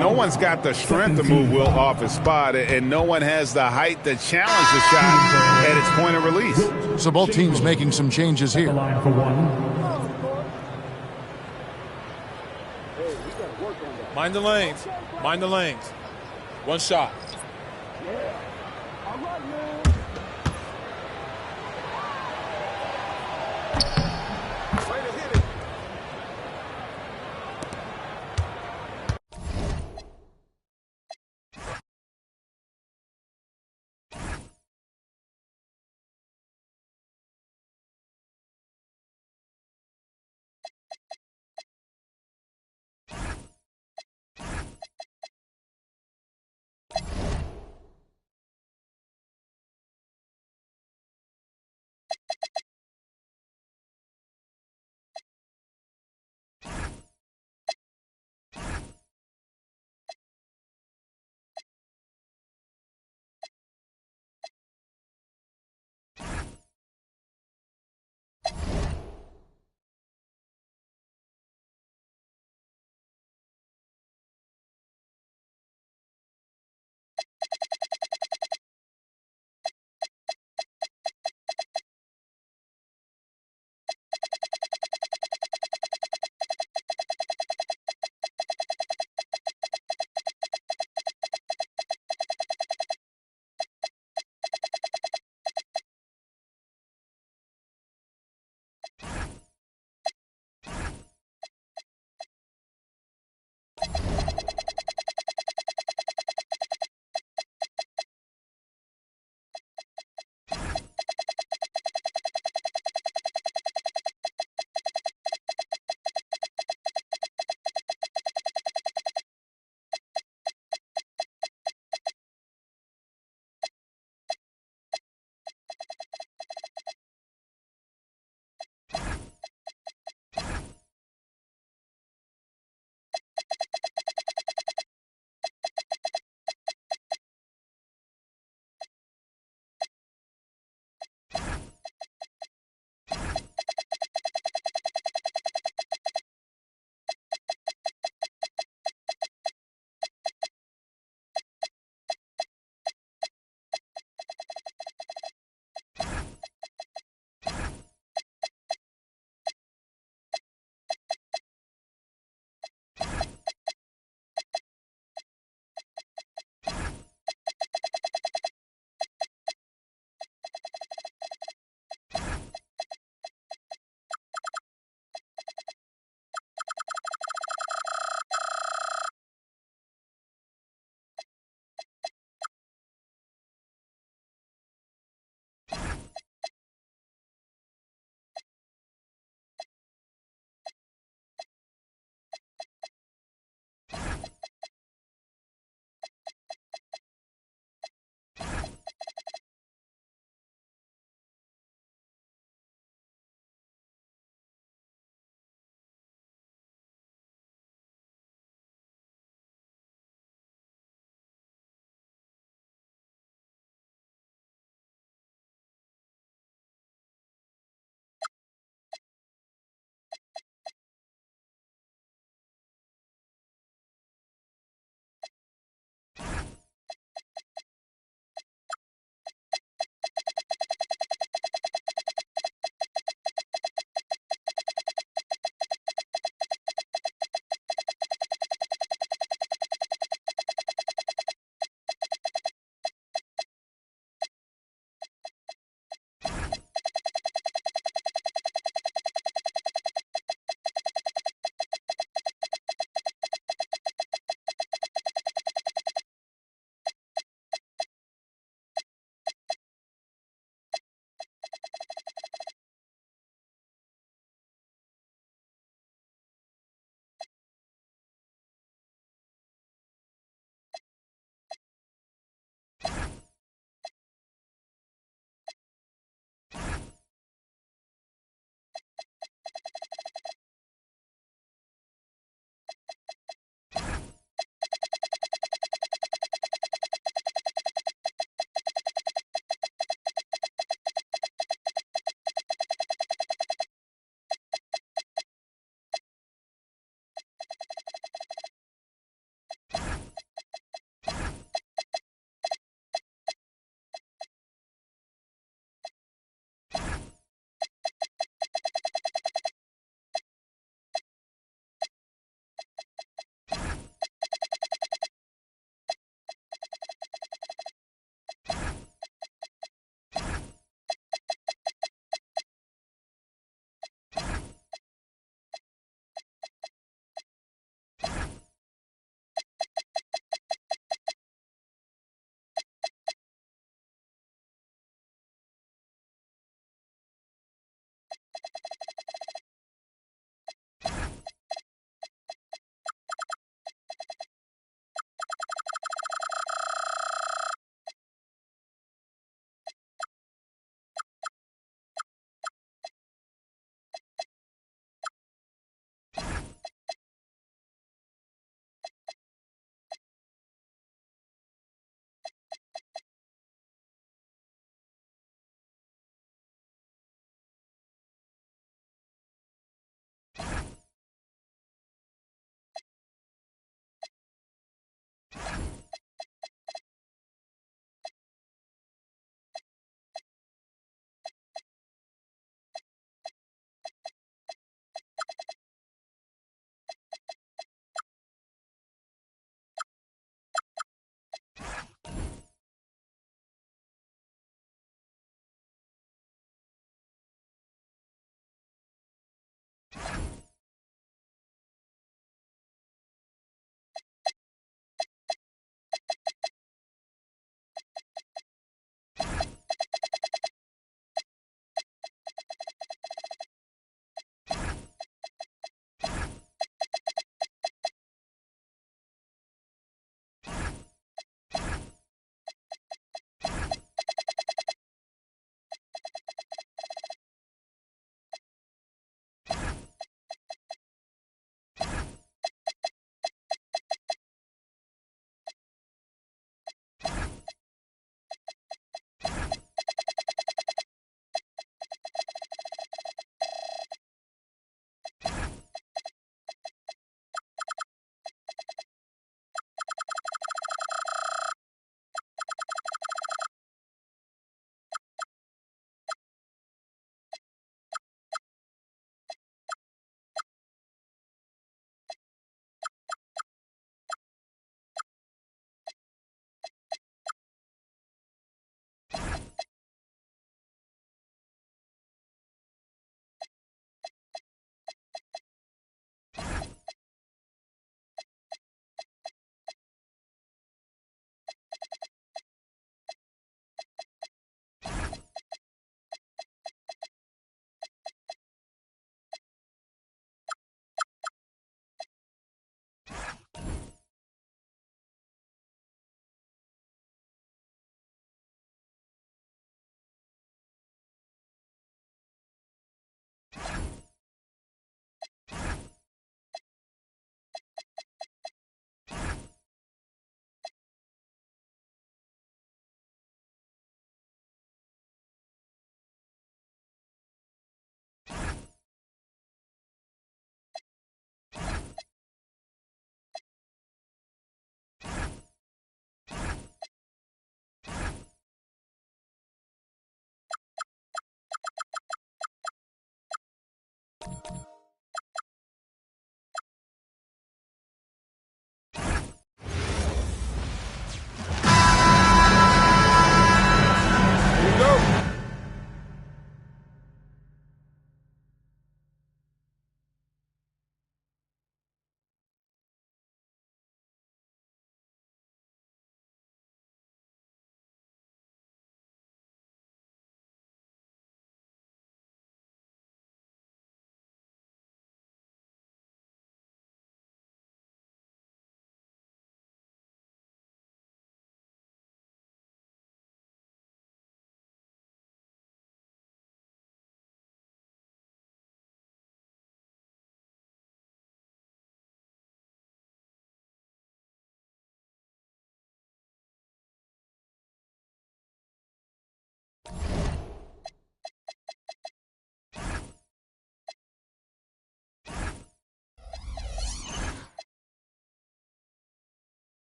Speaker 9: No one's got the strength to move Wilt off his spot, and no one has the height to challenge the shot at its point of release.
Speaker 6: So both teams making some changes here.
Speaker 10: Mind the lanes. Mind the lanes. One shot.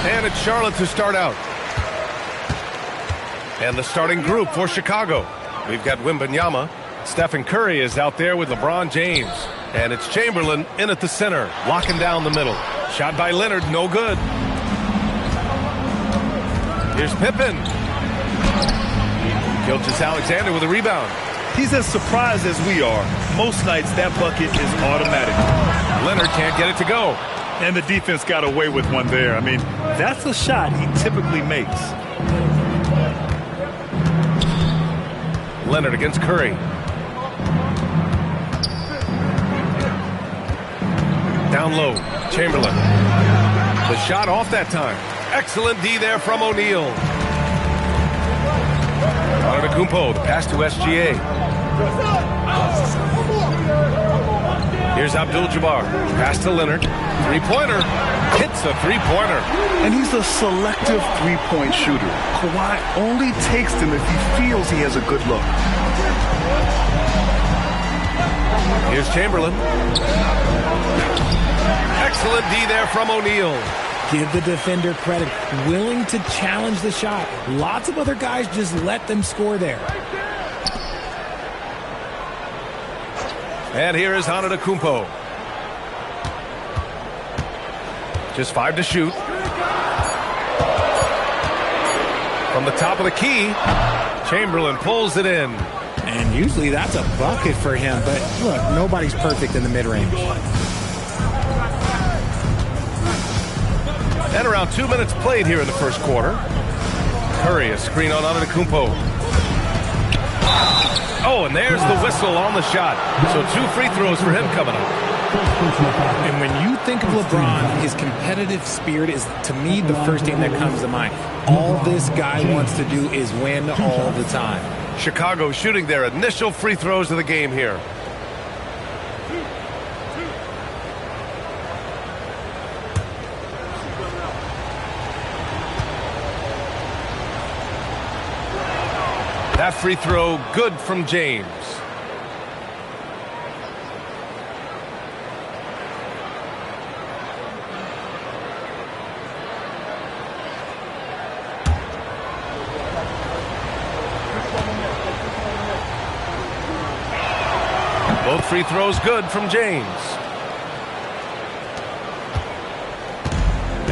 Speaker 1: And it's Charlotte to start out. And the starting group for Chicago. We've got Wembanyama. Stephen Curry is out there with LeBron James. And it's Chamberlain in at the center, locking down the middle. Shot by Leonard, no good. Here's Pippen. Gilgeous-Alexander with a rebound.
Speaker 3: He's as surprised as we are. Most nights, that bucket is automatic.
Speaker 1: Leonard can't get it to go.
Speaker 3: And the defense got away with one there. I mean, that's a shot he typically makes.
Speaker 1: Leonard against Curry. Down low, Chamberlain. The shot off that time. Excellent D there from O'Neal. Antetokounmpo, the pass to SGA. Here's Abdul-Jabbar. Pass to Leonard. Three-pointer. Hits a three-pointer.
Speaker 3: And he's a selective three-point shooter. Kawhi only takes them if he feels he has a good look.
Speaker 1: Here's Chamberlain. Excellent D there from O'Neal.
Speaker 11: Give the defender credit. Willing to challenge the shot. Lots of other guys just let them score there.
Speaker 1: And here is Antetokounmpo. Just 5 to shoot. From the top of the key, Chamberlain pulls it in.
Speaker 11: And usually that's a bucket for him, but look, nobody's perfect in the mid-range.
Speaker 1: And around 2 minutes played here in the first quarter. Curry, a screen on Antetokounmpo. Oh, and there's the whistle on the shot. So 2 free throws for him coming up.
Speaker 11: And when you think of LeBron, his competitive spirit is, to me, the first thing that comes to mind. All this guy wants to do is win all the time.
Speaker 1: Chicago shooting their initial free throws of the game here. That free throw good from James. Both free throws good from James.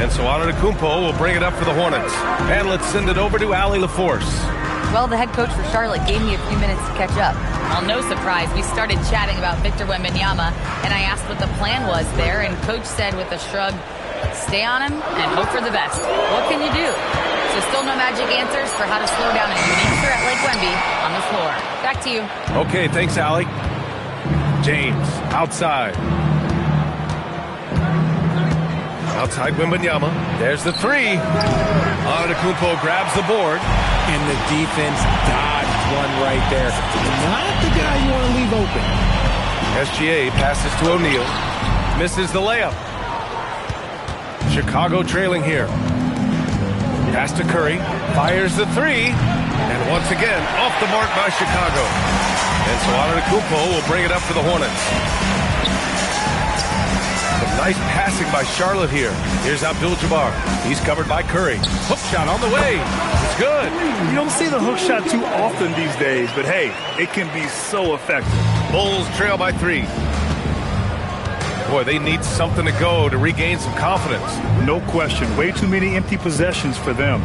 Speaker 1: And so Antetokounmpo will bring it up for the Hornets. And let's send it over to Allie LaForce.
Speaker 5: Well, the head coach for Charlotte gave me a few minutes to catch up. Well, no surprise, we started chatting about Victor Wembanyama, and I asked what the plan was there, and Coach said with a shrug, stay on him and hope for the best. What can you do? So still no magic answers for how to slow down a unique threat like Wemby on the floor. Back to you.
Speaker 1: Okay, thanks, Allie. James, outside. Outside Wembanyama. There's the three. Antetokounmpo grabs the board.
Speaker 11: And the defense dodged one right there. Not the guy you want to leave open.
Speaker 1: SGA passes to O'Neal. Misses the layup. Chicago trailing here. Pass to Curry. Fires the three. And once again, off the mark by Chicago. And so Antetokounmpo will bring it up for the Hornets. Some nice passing by Charlotte here. Here's Abdul-Jabbar. He's covered by Curry. Hook shot on the way. It's good.
Speaker 3: You don't see the hook shot too often these days, but hey, it can be so effective.
Speaker 1: Bulls trail by 3. Boy, they need something to go to regain some confidence.
Speaker 3: No question. Way too many empty possessions for them.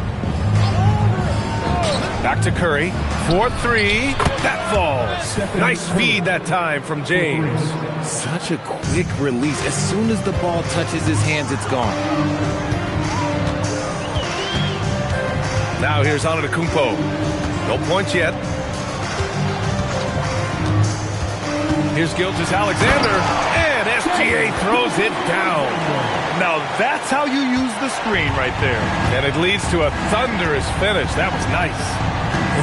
Speaker 1: Back to Curry. 4-3. That falls. Nice feed that time from James.
Speaker 11: Such a quick release. As soon as the ball touches his hands, it's gone.
Speaker 1: Now here's Antetokounmpo. No points yet. Here's Gilgeous-Alexander. And SGA throws it down.
Speaker 3: Now that's how you use the screen right there.
Speaker 1: And it leads to a thunderous finish. That was nice.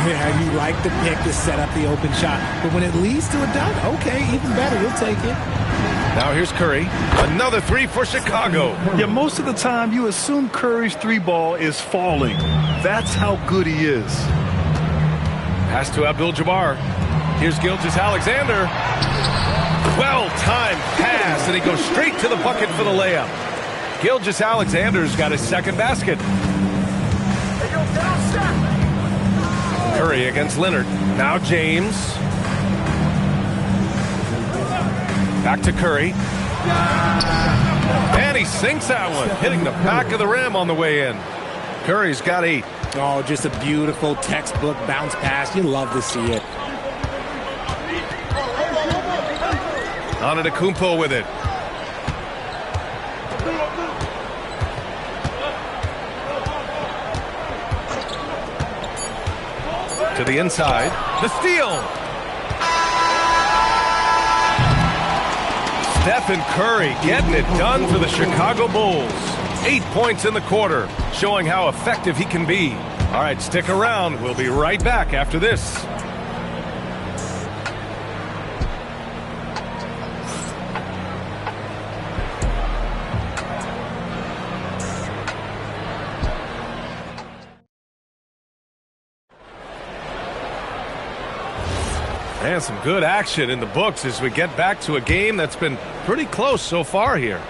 Speaker 11: Yeah, you like the pick to set up the open shot. But when it leads to a dunk, okay, even better. We'll take it.
Speaker 1: Now here's Curry. Another three for Chicago.
Speaker 3: Yeah, most of the time you assume Curry's three ball is falling. That's how good he is.
Speaker 1: Pass to Abdul-Jabbar. Here's Gilgeous-Alexander. Well-timed pass, and he goes straight to the bucket for the layup. Gilgeous-Alexander's got his second basket. Curry against Leonard. Now James. Back to Curry. And he sinks that one, hitting the back of the rim on the way in. Curry's got 8.
Speaker 11: Oh, just a beautiful textbook bounce pass. You love to see it.
Speaker 1: Antetokounmpo with it. To the inside. The steal. Stephen Curry getting it done for the Chicago Bulls. 8 points in the quarter, showing how effective he can be. All right, stick around. We'll be right back after this. And some good action in the books as we get back to a game that's been pretty close so far here.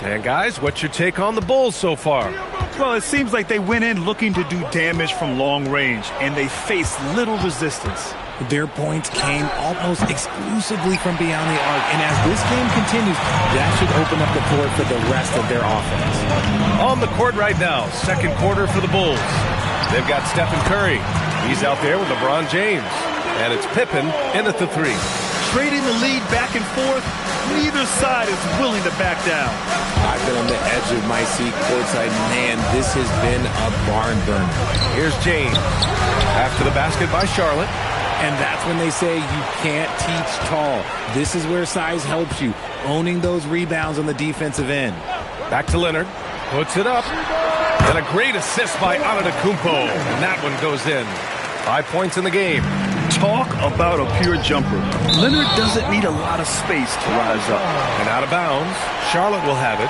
Speaker 1: And guys, what's your take on the Bulls so far?
Speaker 3: Well, it seems like they went in looking to do damage from long range, and they faced little resistance.
Speaker 11: Their points came almost exclusively from beyond the arc, and as this game continues, that should open up the floor for the rest of their offense.
Speaker 1: On the court right now, second quarter for the Bulls. They've got Stephen Curry. He's out there with LeBron James. And it's Pippen in at the 3.
Speaker 3: Trading the lead back and forth, neither side is willing to back down.
Speaker 11: I've been on the edge of my seat courtside. Man, this has been a barn burner.
Speaker 1: Here's James. After the basket by Charlotte.
Speaker 11: And that's when they say you can't teach tall. This is where size helps you, owning those rebounds on the defensive end.
Speaker 1: Back to Leonard. Puts it up. And a great assist by Antetokounmpo. And that one goes in. 5 points in the game.
Speaker 3: Talk about a pure jumper. Leonard doesn't need a lot of space to rise up.
Speaker 1: And out of bounds, Charlotte will have it.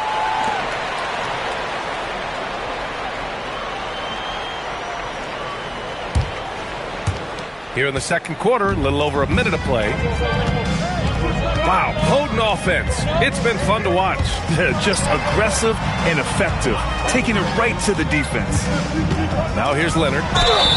Speaker 1: Here in the second quarter, a little over a minute of play. Wow, potent offense. It's been fun to watch.
Speaker 3: Just aggressive and effective, taking it right to the defense.
Speaker 1: Now here's Leonard.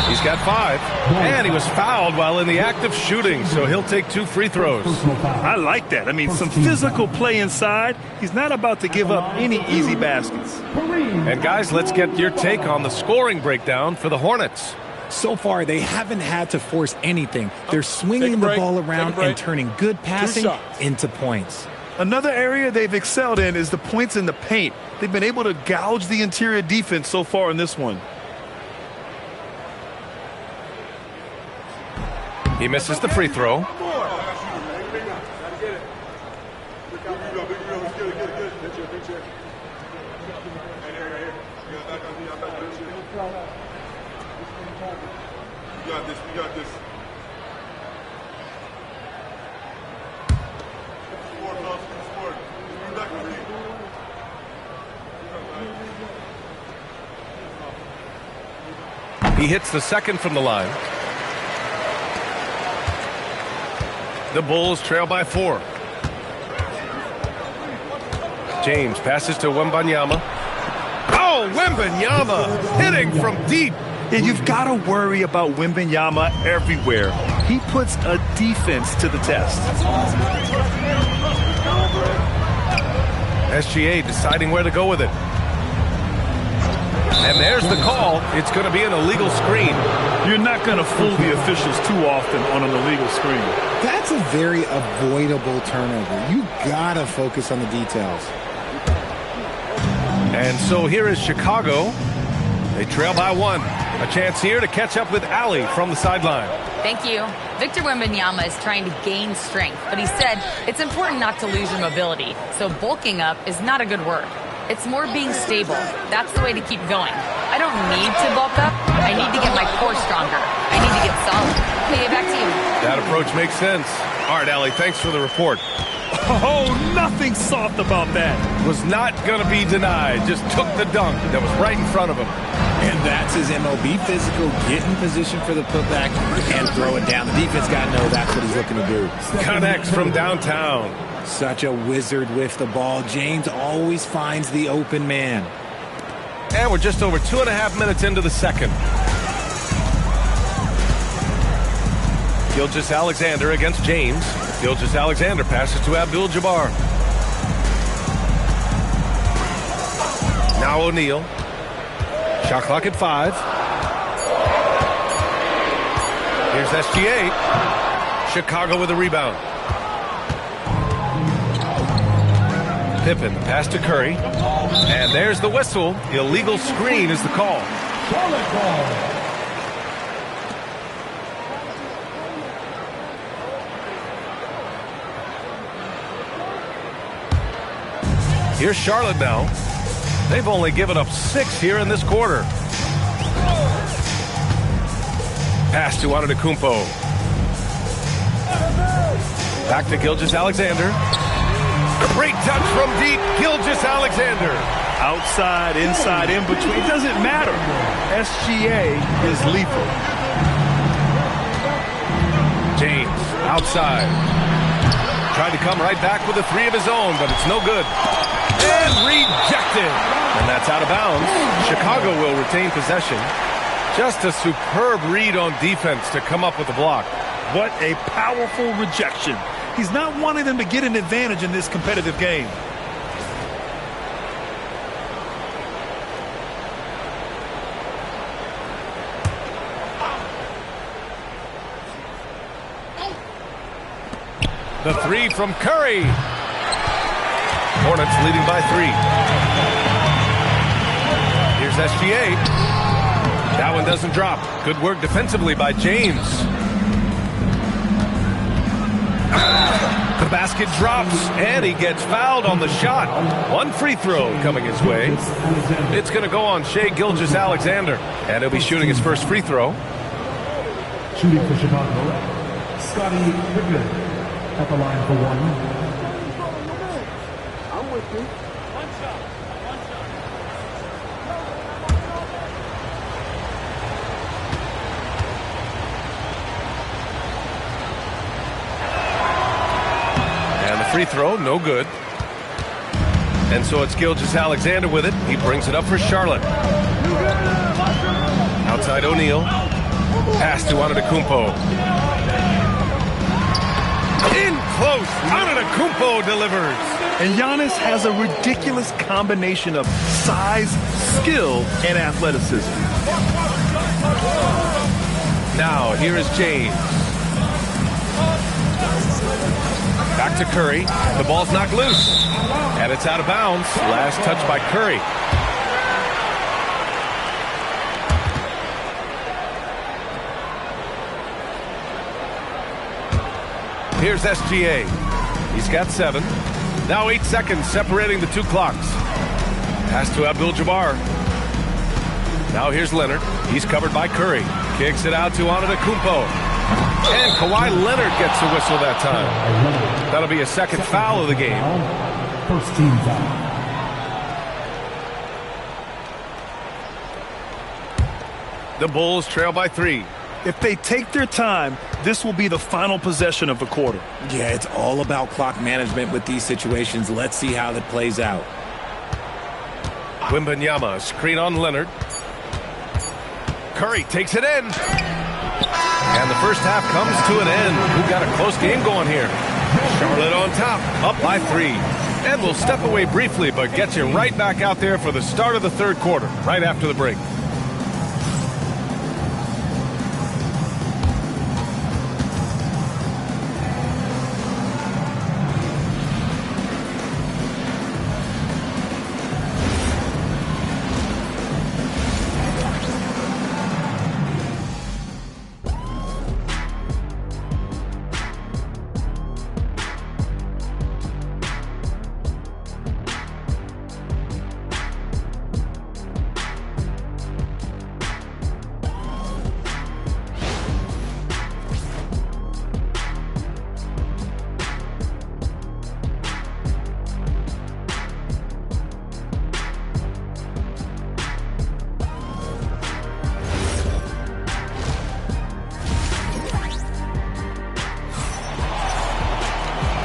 Speaker 1: He's got 5, and he was fouled while in the act of shooting, so he'll take 2 free throws.
Speaker 3: I like that. I mean, some physical play inside. He's not about to give up any easy baskets.
Speaker 1: And guys, let's get your take on the scoring breakdown for the Hornets.
Speaker 11: So far, they haven't had to force anything. They're swinging the ball around and turning good passing into points.
Speaker 3: Another area they've excelled in is the points in the paint. They've been able to gouge the interior defense so far in this one.
Speaker 1: He misses the free throw.
Speaker 10: We got this.
Speaker 1: He hits the second from the line. The Bulls trail by 4. James passes to Wembanyama. Oh, Wembanyama hitting from deep.
Speaker 3: Yeah, you've got to worry about Wembanyama everywhere. He puts a defense to the test.
Speaker 1: SGA deciding where to go with it. And there's the call. It's going to be an illegal screen.
Speaker 3: You're not going to fool the officials too often on an illegal screen.
Speaker 11: That's a very avoidable turnover. You got to focus on the details.
Speaker 1: And so here is Chicago. They trail by 1. A chance here to catch up with Ali from the sideline.
Speaker 5: Thank you. Victor Wembanyama is trying to gain strength, but he said it's important not to lose your mobility. So bulking up is not a good word. It's more being stable. That's the way to keep going. I don't need to bulk up. I need to get my core stronger. I need to get solid. Okay, back to you.
Speaker 1: That approach makes sense. All right, Ali, thanks for the report.
Speaker 3: Oh, nothing soft about that.
Speaker 1: Was not going to be denied. Just took the dunk that was right in front of him.
Speaker 11: And that's his MLB physical. Get in position for the putback and throw it down. The defense got to know that's what he's looking to do.
Speaker 1: Connects from downtown.
Speaker 11: Such a wizard with the ball. James always finds the open man.
Speaker 1: And we're just over 2.5 minutes into the second. Gilgeous-Alexander against James. Gilgeous-Alexander passes to Abdul-Jabbar. Now O'Neal. Shot clock at 5. Here's SGA. Chicago with a rebound. Pippen pass to Curry. And there's the whistle. Illegal screen is the call. Here's Charlotte now. They've only given up 6 here in this quarter. Pass to Antetokounmpo. Back to Gilgeous-Alexander. Great touch from deep. Gilgeous-Alexander.
Speaker 3: Outside, inside, in between. It doesn't matter. SGA is lethal.
Speaker 1: James outside. Tried to come right back with a 3 of his own, but it's no good. And rejected. And that's out of bounds. Chicago will retain possession. Just a superb read on defense to come up with the block.
Speaker 3: What a powerful rejection. He's not wanting them to get an advantage in this competitive game.
Speaker 1: The 3 from Curry. Hornets leading by 3. Here's SGA. That one doesn't drop. Good work defensively by James. The basket drops, and he gets fouled on the shot. 1 free throw coming his way. It's going to go on Shai Gilgeous-Alexander, and he'll be shooting his first free throw.
Speaker 4: Shooting for Chicago, Scottie Pippen at the line for 1. I'm with you. One shot.
Speaker 1: free throw, no good. And so it's Gilgeous-Alexander with it. He brings it up for Charlotte. Outside O'Neal. Pass to Antetokounmpo. In close. Antetokounmpo delivers.
Speaker 3: And Giannis has a ridiculous combination of size, skill, and athleticism.
Speaker 1: Now, here is James. Back to Curry. The ball's knocked loose. And it's out of bounds. Last touch by Curry. Here's SGA. He's got 7. Now 8 seconds separating the two clocks. Pass to Abdul-Jabbar. Now here's Leonard. He's covered by Curry. Kicks it out to Antetokounmpo. And Kawhi Leonard gets a whistle that time. That'll be a second foul of the game.
Speaker 4: First team foul.
Speaker 1: The Bulls trail by 3.
Speaker 3: If they take their time, this will be the final possession of the quarter.
Speaker 11: Yeah, it's all about clock management with these situations. Let's see how that plays out.
Speaker 1: Wembanyama, screen on Leonard. Curry takes it in. And the first half comes to an end. We've got a close game going here. Charlotte on top, up by 3. And we'll step away briefly, but get you right back out there for the start of the third quarter, right after the break.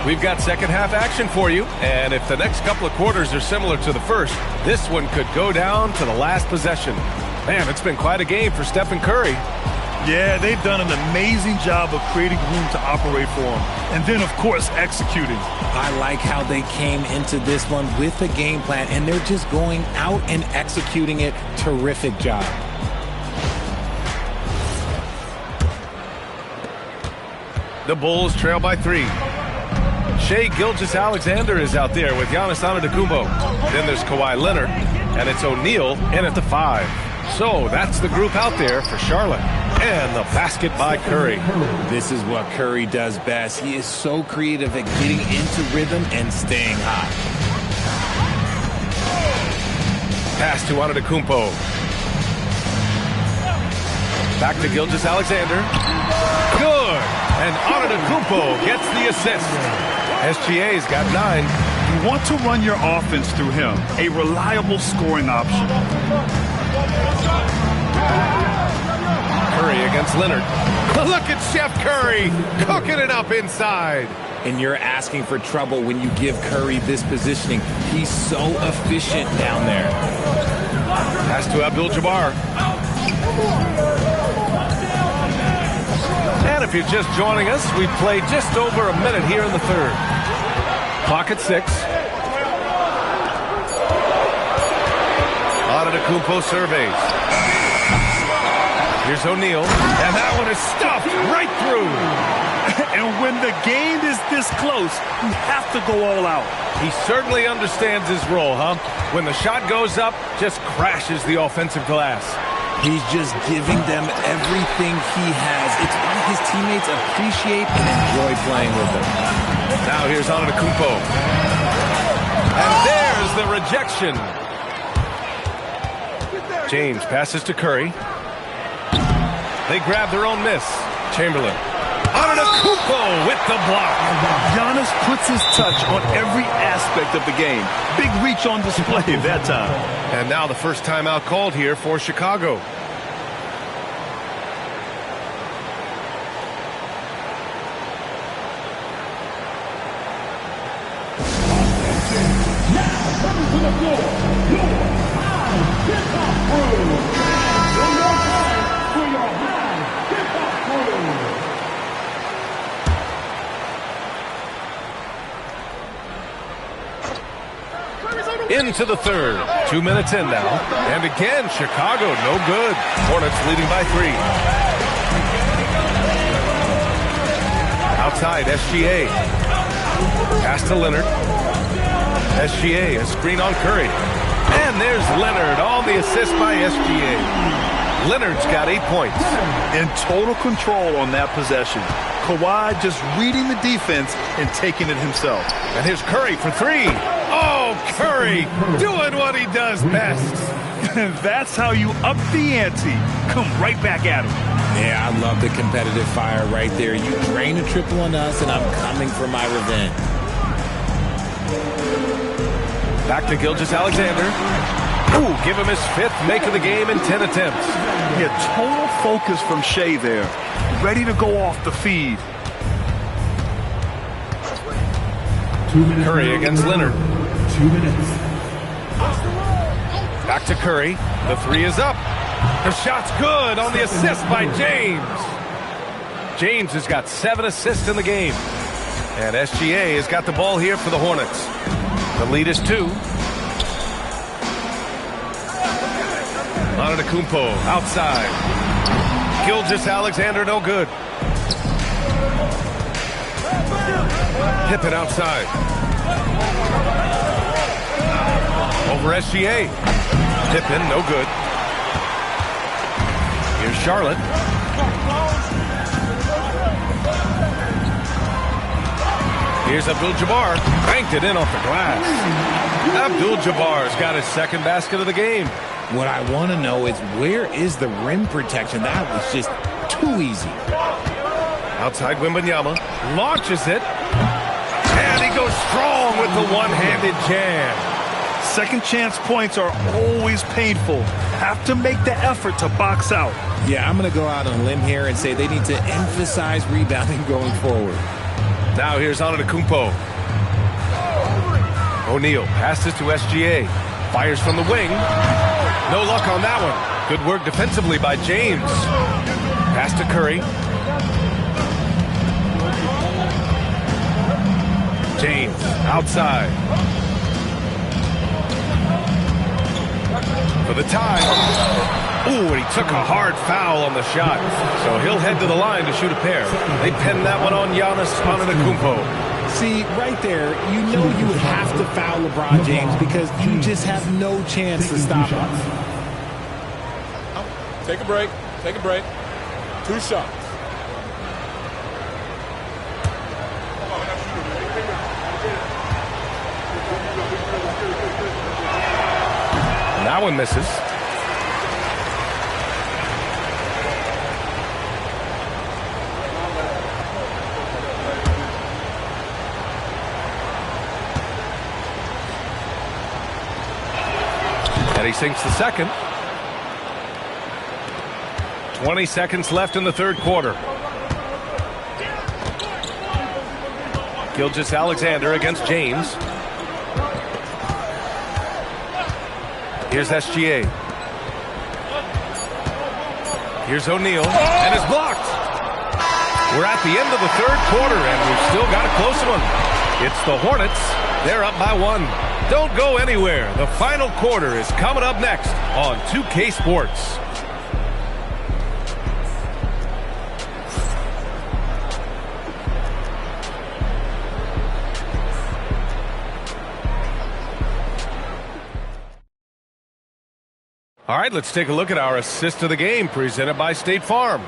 Speaker 1: We've got second half action for you, and if the next couple of quarters are similar to the first, this one could go down to the last possession. Man, it's been quite a game for Stephen Curry.
Speaker 3: Yeah, they've done an amazing job of creating room to operate for him. And then, of course, executing.
Speaker 11: I like how they came into this one with a game plan, and they're just going out and executing it. Terrific job.
Speaker 1: The Bulls trail by 3. Shai Gilgeous-Alexander is out there with Giannis Antetokounmpo. Then there's Kawhi Leonard, and it's O'Neal in at the 5. So that's the group out there for Charlotte. And the basket by Curry.
Speaker 11: This is what Curry does best. He is so creative at getting into rhythm and staying hot.
Speaker 1: Pass to Antetokounmpo. Back to Gilgeous-Alexander. Good. And Antetokounmpo gets the assist. SGA's got 9.
Speaker 3: You want to run your offense through him, a reliable scoring option.
Speaker 1: Curry against Leonard. Look at Chef Curry cooking it up inside.
Speaker 11: And you're asking for trouble when you give Curry this positioning. He's so efficient down there.
Speaker 1: Pass to Abdul-Jabbar. And if you're just joining us, we've played just over a minute here in the third. Clock at 6. Antetokounmpo surveys. Here's O'Neal, and that one is stuffed right through.
Speaker 3: And when the game is this close, you have to go all out.
Speaker 1: He certainly understands his role, huh? When the shot goes up, just crashes the offensive glass.
Speaker 11: He's just giving them everything he has. It's why his teammates appreciate and enjoy playing with him.
Speaker 1: Now here's Antetokounmpo. And there's the rejection. James passes to Curry. They grab their own miss. Chamberlain. Antetokounmpo with the block.
Speaker 3: Giannis puts his touch on every aspect of the game. Big reach on display that time.
Speaker 1: And now the first timeout called here for Chicago.
Speaker 4: the floor, your high kickoff crew. And one more time for your high kickoff crew.
Speaker 1: Into the third. 2 minutes in now. And again, Chicago, no good. Hornets leading by 3. Outside, SGA. Pass to Leonard. SGA, a screen on Curry. And there's Leonard, all the assists by SGA. Leonard's got 8 points.
Speaker 3: In total control on that possession. Kawhi just reading the defense and taking it himself.
Speaker 1: And here's Curry for 3. Oh, Curry doing what he does best.
Speaker 3: That's how you up the ante. Come right back at him.
Speaker 11: Yeah, I love the competitive fire right there. You drain a triple on us, and I'm coming for my revenge.
Speaker 1: Back to Gilgeous-Alexander. Ooh, give him his 5th make of the game in 10 attempts.
Speaker 3: Yeah, total focus from Shea there. Ready to go off the feed.
Speaker 1: Curry against Leonard.
Speaker 4: 2 minutes.
Speaker 1: Back to Curry. The 3 is up. The shot's good on the assist by James. James has got 7 assists in the game. And SGA has got the ball here for the Hornets. The lead is 2. Antetokounmpo outside. Gilgeous-Alexander no good. Pippen outside. Over SGA. Pippen no good. Here's Charlotte. Here's Abdul-Jabbar. Banked it in off the glass. Abdul-Jabbar's got his 2nd basket of the game.
Speaker 11: What I want to know is, where is the rim protection? That was just too easy.
Speaker 1: Outside Wembanyama. Launches it. And he goes strong with the one-handed jam.
Speaker 3: Second chance points are always painful. Have to make the effort to box out.
Speaker 11: Yeah, I'm going to go out on a limb here and say they need to emphasize rebounding going forward.
Speaker 1: Now here's Antetokounmpo. O'Neal passes to SGA. Fires from the wing. No luck on that one. Good work defensively by James. Pass to Curry. James outside. For the tie. Ooh, and he took a hard foul on the shot. So he'll head to the line to shoot a pair. They pinned that one on Giannis Antetokounmpo.
Speaker 11: See, right there, you know you have to foul LeBron James because you just have no chance to stop him.
Speaker 10: Take a break. Take a break. 2 shots.
Speaker 1: That one misses. And he sinks the second. 20 seconds left in the 3rd quarter. Gilgeous-Alexander against James. Here's SGA. Here's O'Neal. And it's blocked. We're at the end of the 3rd quarter, and we've still got a close one. It's the Hornets. They're up by 1. Don't go anywhere. The final quarter is coming up next on 2K Sports. All right, let's take a look at our assist of the game presented by State Farm.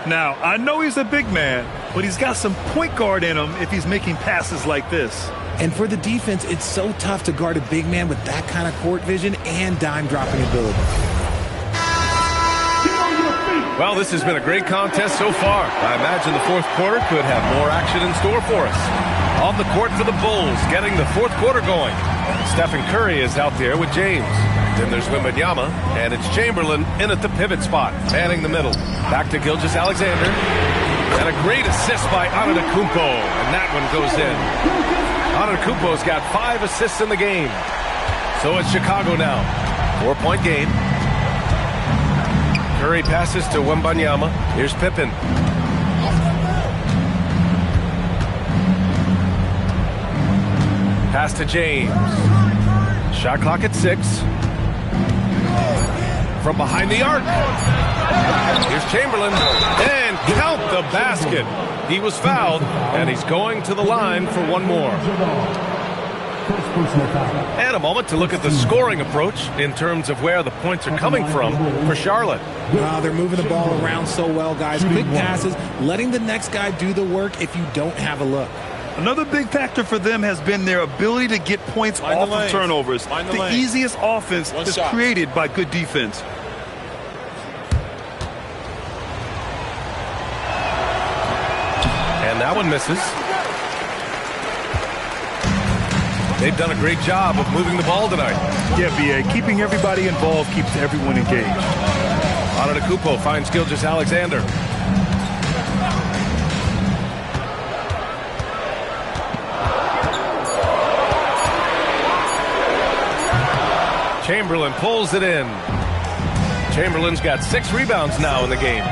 Speaker 3: Now, I know he's a big man, but he's got some point guard in him if he's making passes like this.
Speaker 11: And for the defense, it's so tough to guard a big man with that kind of court vision and dime dropping ability.
Speaker 1: Well, this has been a great contest so far. I imagine the 4th quarter could have more action in store for us. On the court for the Bulls, getting the 4th quarter going. Stephen Curry is out there with James. Then there's Wembanyama, and it's Chamberlain in at the pivot spot, manning the middle. Back to Gilgeous-Alexander. And a great assist by Antetokounmpo, and that one goes in. Antetokounmpo's got 5 assists in the game. So it's Chicago now. 4-point game. Curry passes to Wembanyama. Here's Pippen. Pass to James. Shot clock at 6. From behind the arc. Here's Chamberlain. And count the basket. He was fouled, and he's going to the line for one more. And a moment to look at the scoring approach in terms of where the points are coming from for Charlotte.
Speaker 11: They're moving the ball around so well, guys. Quick passes, letting the next guy do the work if you don't have a look.
Speaker 3: Another big factor for them has been their ability to get points off of turnovers. The easiest offense is created by good defense.
Speaker 1: And that one misses. They've done a great job of moving the ball tonight.
Speaker 3: Yeah, B.A. Keeping everybody involved keeps everyone engaged.
Speaker 1: Antetokounmpo finds Gilgeous-Alexander. Chamberlain pulls it in. Chamberlain's got 6 rebounds now in the game.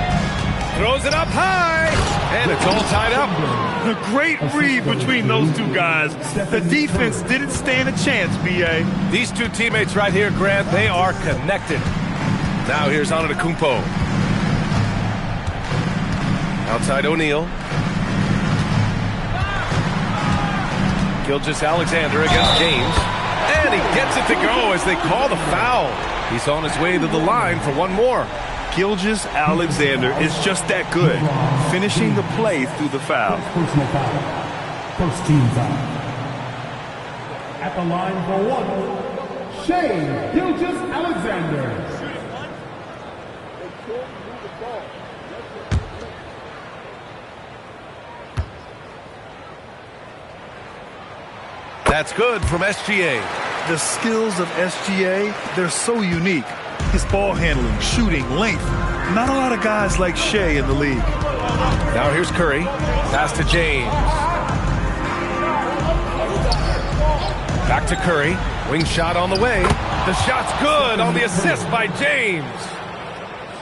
Speaker 1: Throws it up high, and it's all tied up.
Speaker 3: A great read between those two guys. The defense didn't stand a chance, B.A.
Speaker 1: These two teammates right here, Grant, they are connected. Now here's Antetokounmpo. Outside O'Neal. Gilgeous-Alexander against James. And he gets it to go as they call the foul. He's on his way to the line for one more.
Speaker 3: Gilgeous-Alexander is just that good, finishing the play through the foul.
Speaker 4: Personal foul. First team foul. At the line for one, Shai Gilgeous-Alexander.
Speaker 1: That's good from SGA.
Speaker 3: The skills of SGA, they're so unique. His ball handling, shooting, length. Not a lot of guys like Shai in the league.
Speaker 1: Now here's Curry. Pass to James. Back to Curry. Wing shot on the way. The shot's good on the assist by James.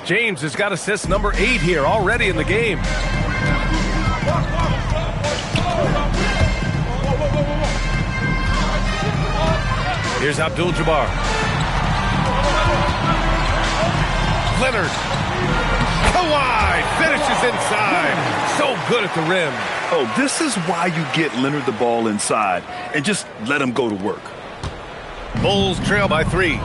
Speaker 1: James has got assist number 8 here already in the game. Here's Abdul-Jabbar. Leonard. Kawhi finishes inside. So good at the rim.
Speaker 3: Oh, this is why you get Leonard the ball inside and just let him go to work.
Speaker 1: Bulls trail by 3.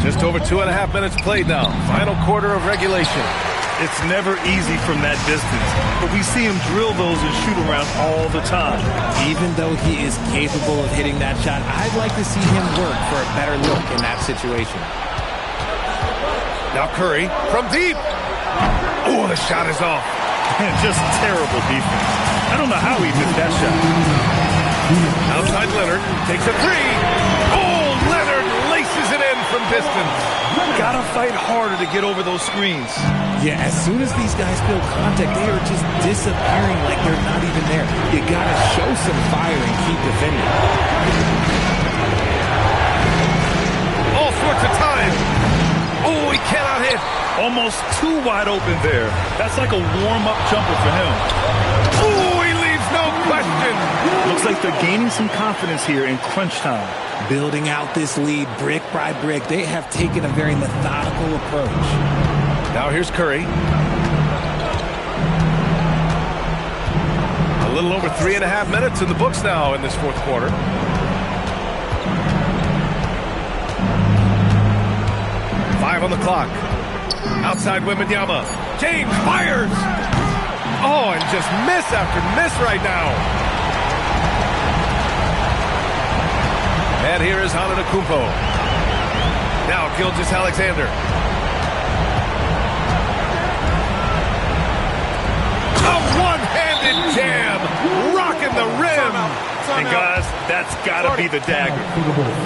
Speaker 1: Just over 2.5 minutes played now. Final quarter of regulation.
Speaker 3: It's never easy from that distance, but we see him drill those and shoot around all the time.
Speaker 11: Even though he is capable of hitting that shot, I'd like to see him work for a better look in that situation.
Speaker 1: Now Curry from deep. Oh, the shot is off.
Speaker 3: And just terrible defense. I don't know how he missed that shot.
Speaker 1: Outside Leonard takes a 3. Oh, Leonard laces it in from distance.
Speaker 3: Gotta fight harder to get over those screens.
Speaker 11: Yeah, as soon as these guys feel contact, they are just disappearing like they're not even there. You gotta show some fire and keep defending.
Speaker 1: All sorts of time. Oh, he cannot hit.
Speaker 3: Almost too wide open there. That's like a warm-up jumper for him.
Speaker 1: Oh, he leaves no question.
Speaker 3: Looks like they're gaining some confidence here in crunch time.
Speaker 11: Building out this lead brick by brick. They have taken a very methodical approach.
Speaker 1: Now here's Curry. A little over 3.5 minutes in the books now in this fourth quarter. Five on the clock. Outside Wembanyama. James fires. Oh, and just miss after miss right now. And here is Antetokounmpo. Now Gilgeous-Alexander. A one-handed jam, rocking the rim.
Speaker 3: And guys, that's got to be the dagger.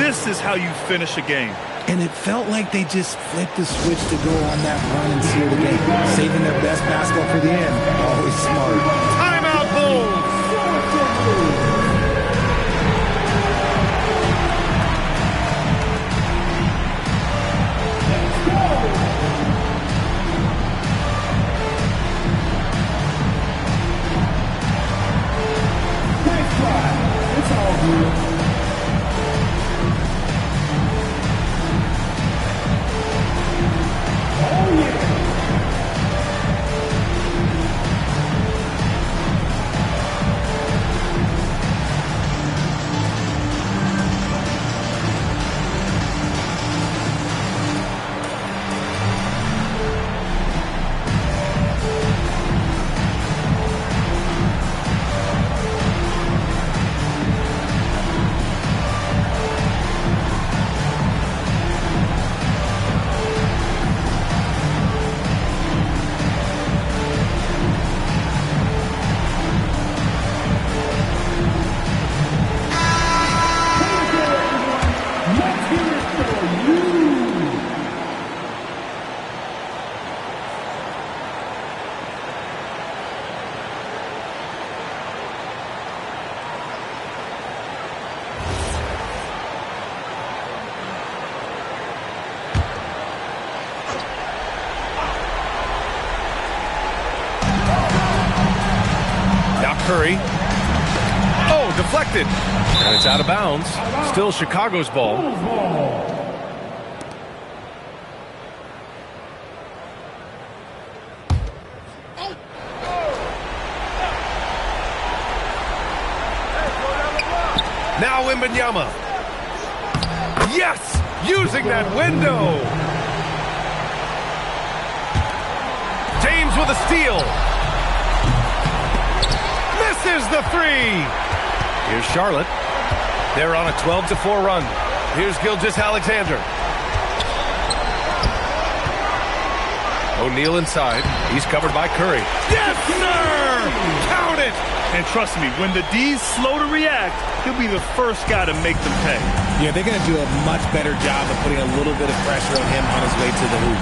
Speaker 3: This is how you finish a game.
Speaker 11: And it felt like they just flipped the switch to go on that run and seal the game. Saving their best basketball for the end. Always smart.
Speaker 1: Timeout, Bulls. Curry. Oh, deflected. And it's out of bounds. Still Chicago's ball. Now Wembanyama. Yes! Using that window. James with a steal. Misses the three. Here's Charlotte. They're on a 12-4 run. Here's Gilgeous-Alexander. O'Neal inside. He's covered by Curry. Yes, sir! Count it!
Speaker 3: And trust me, when the D's slow to react, he'll be the first guy to make them pay.
Speaker 11: Yeah, they're going to do a much better job of putting a little bit of pressure on him on his way to the hoop.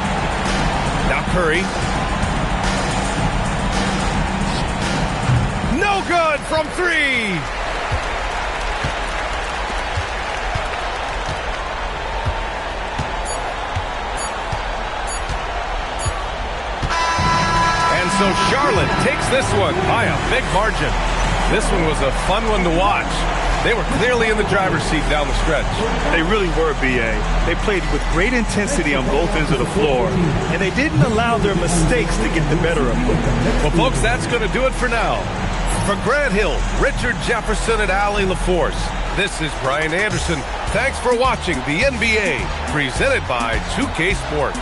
Speaker 1: Now Curry. No good from three. And so Charlotte takes this one by a big margin. This one was a fun one to watch. They were clearly in the driver's seat down the stretch.
Speaker 3: They really were, B.A. They played with great intensity on both ends of the floor, and they didn't allow their mistakes to get the better of them.
Speaker 1: Well, folks, that's going to do it for now. For Grant Hill, Richard Jefferson, and Allie LaForce, this is Brian Anderson. Thanks for watching the NBA, presented by 2K Sports.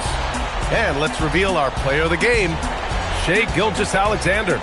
Speaker 1: And let's reveal our player of the game, Shai Gilgeous-Alexander.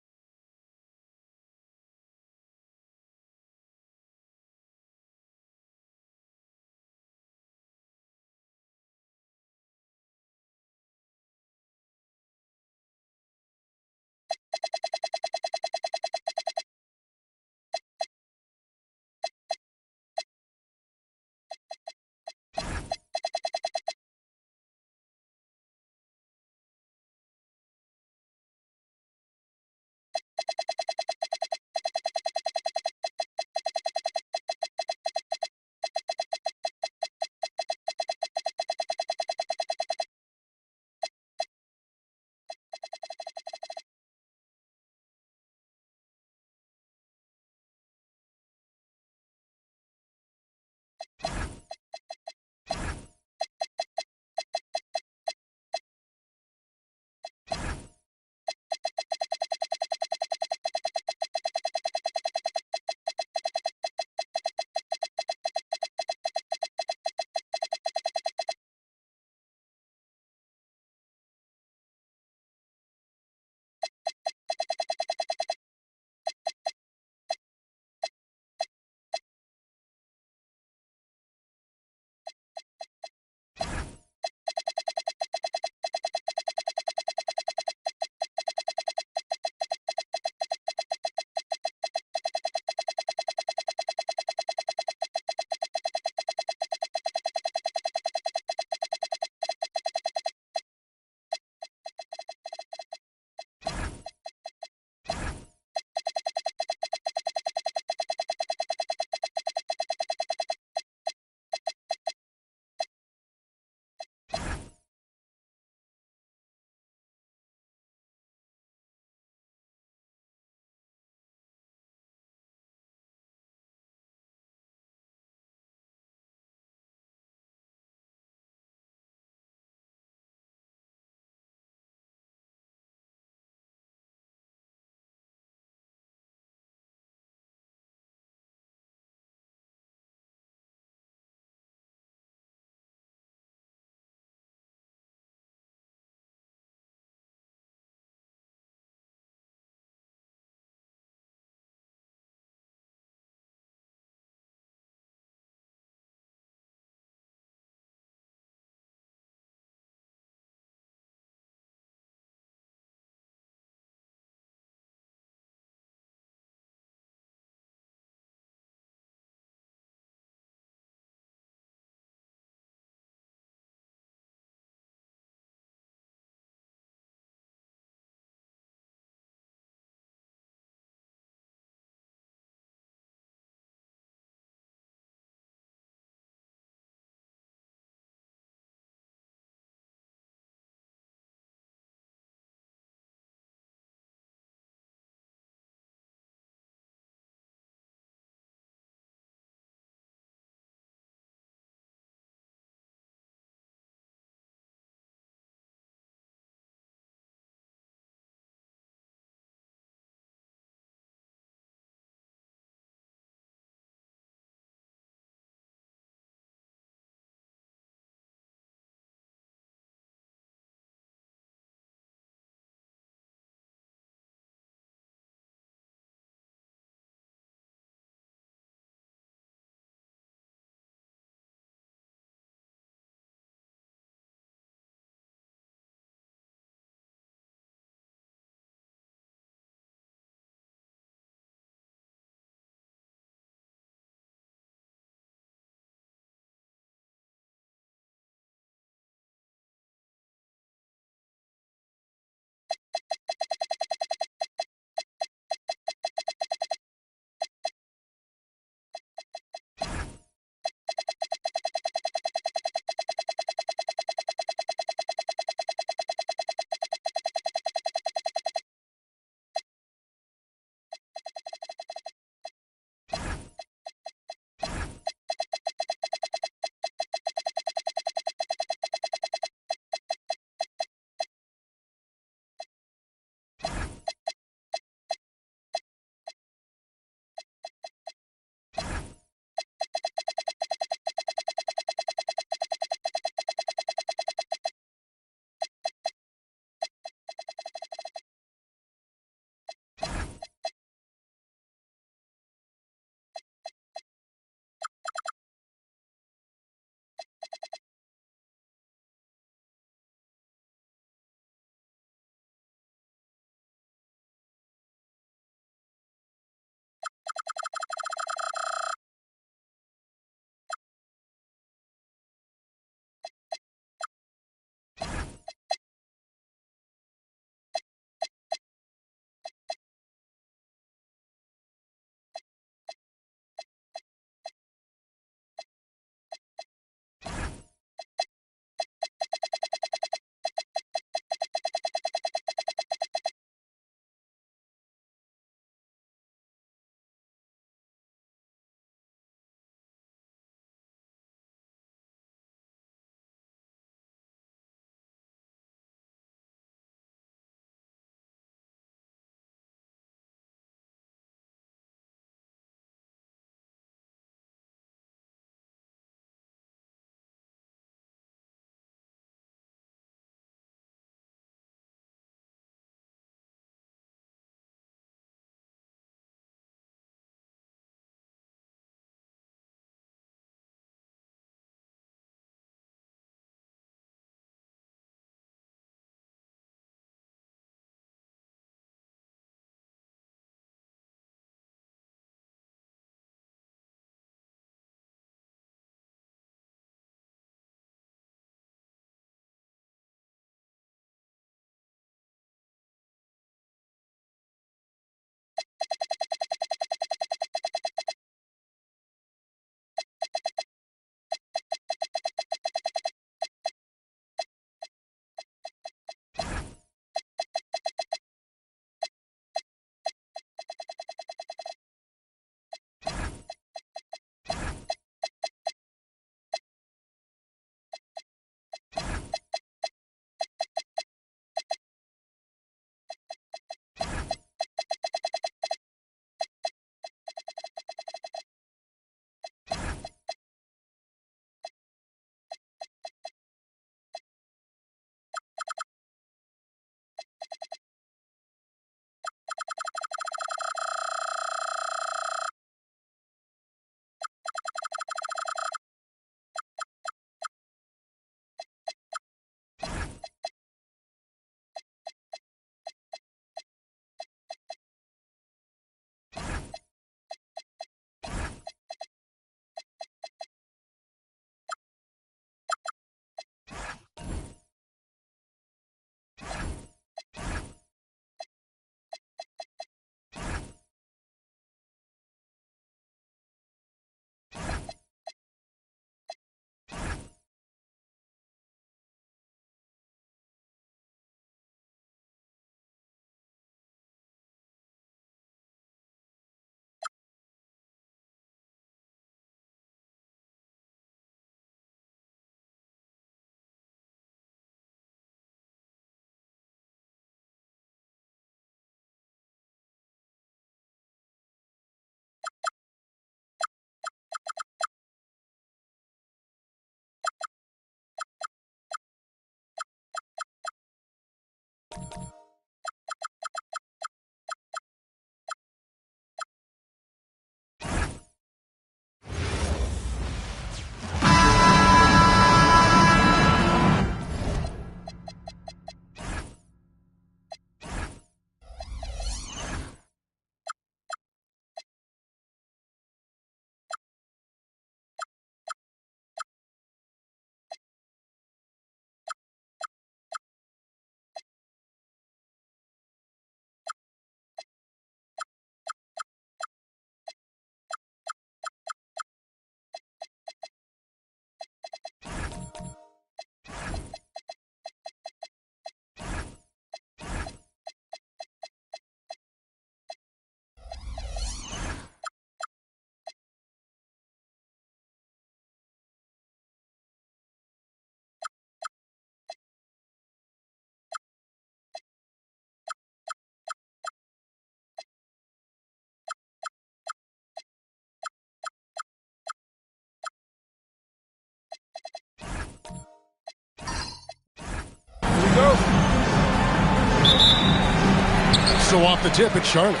Speaker 6: So off the tip, it's Charlotte.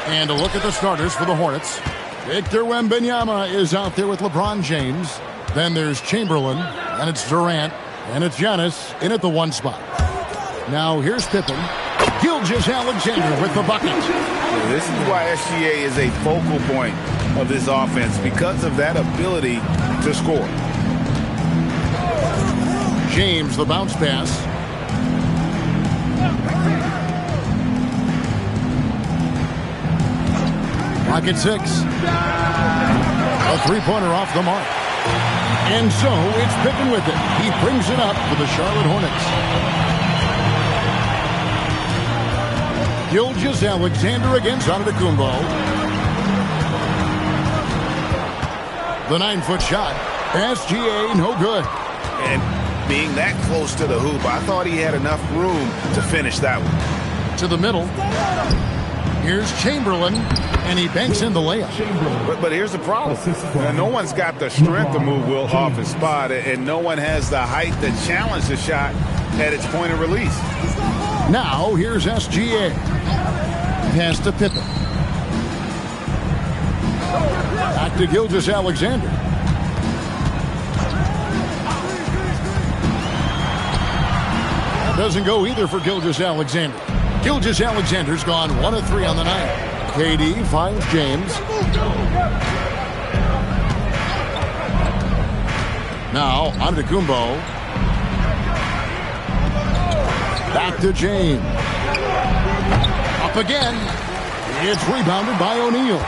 Speaker 6: And a look at the starters for the Hornets. Victor Wembanyama is out there with LeBron James. Then there's Chamberlain, and it's Durant, and it's Giannis in at the 1 spot. Now here's Pippen. Gilgeous-Alexander with the bucket.
Speaker 9: This is why SGA is a focal point of this offense, because of that ability to score.
Speaker 6: James, the bounce pass. Pocket 6. A three-pointer off the mark. And so it's Pippen with it. He brings it up for the Charlotte Hornets. Gilgeous-Alexander against Antetokounmpo. The 9-foot shot. SGA, no good.
Speaker 9: And being that close to the hoop, I thought he had enough room to finish that one.
Speaker 6: To the middle. Here's Chamberlain, and he banks in the layup.
Speaker 9: But here's the problem. No one's got the strength to move Will off his spot, and no one has the height to challenge the shot at its point of release.
Speaker 6: Now, here's SGA. Pass to Pippen. Back to Gilgeous-Alexander. Doesn't go either for Gilgeous-Alexander. Gilgeous-Alexander's gone 1 of 3 on the night. KD finds James. Now, Antetokounmpo. Back to James. Up again. It's rebounded by O'Neal.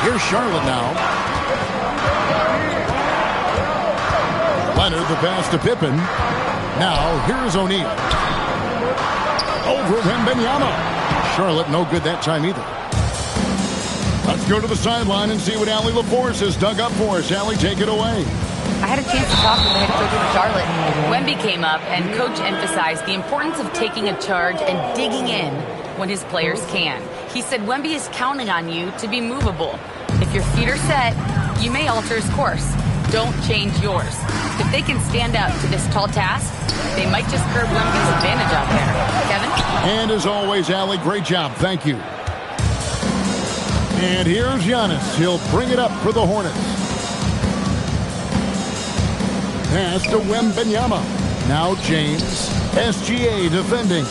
Speaker 6: Here's Charlotte now. Leonard, the pass to Pippen. Now, here's O'Neal. Over Wembanyama. Charlotte, no good that time either. Let's go to the sideline and see what Allie LaForce has dug up for us. Allie, take it away.
Speaker 5: I had a chance to talk with the head coach of Charlotte. Wemby came up, and Coach emphasized the importance of taking a charge and digging in when his players can. He said Wemby is counting on you to be movable. If your feet are set, you may alter his course. Don't change yours. If they can stand up to this tall task, they might just curb Wemby's advantage out there. Kevin?
Speaker 6: And as always, Allie, great job. Thank you. And here's Giannis. He'll bring it up for the Hornets. Pass to Wembanyama. Now James. SGA defending.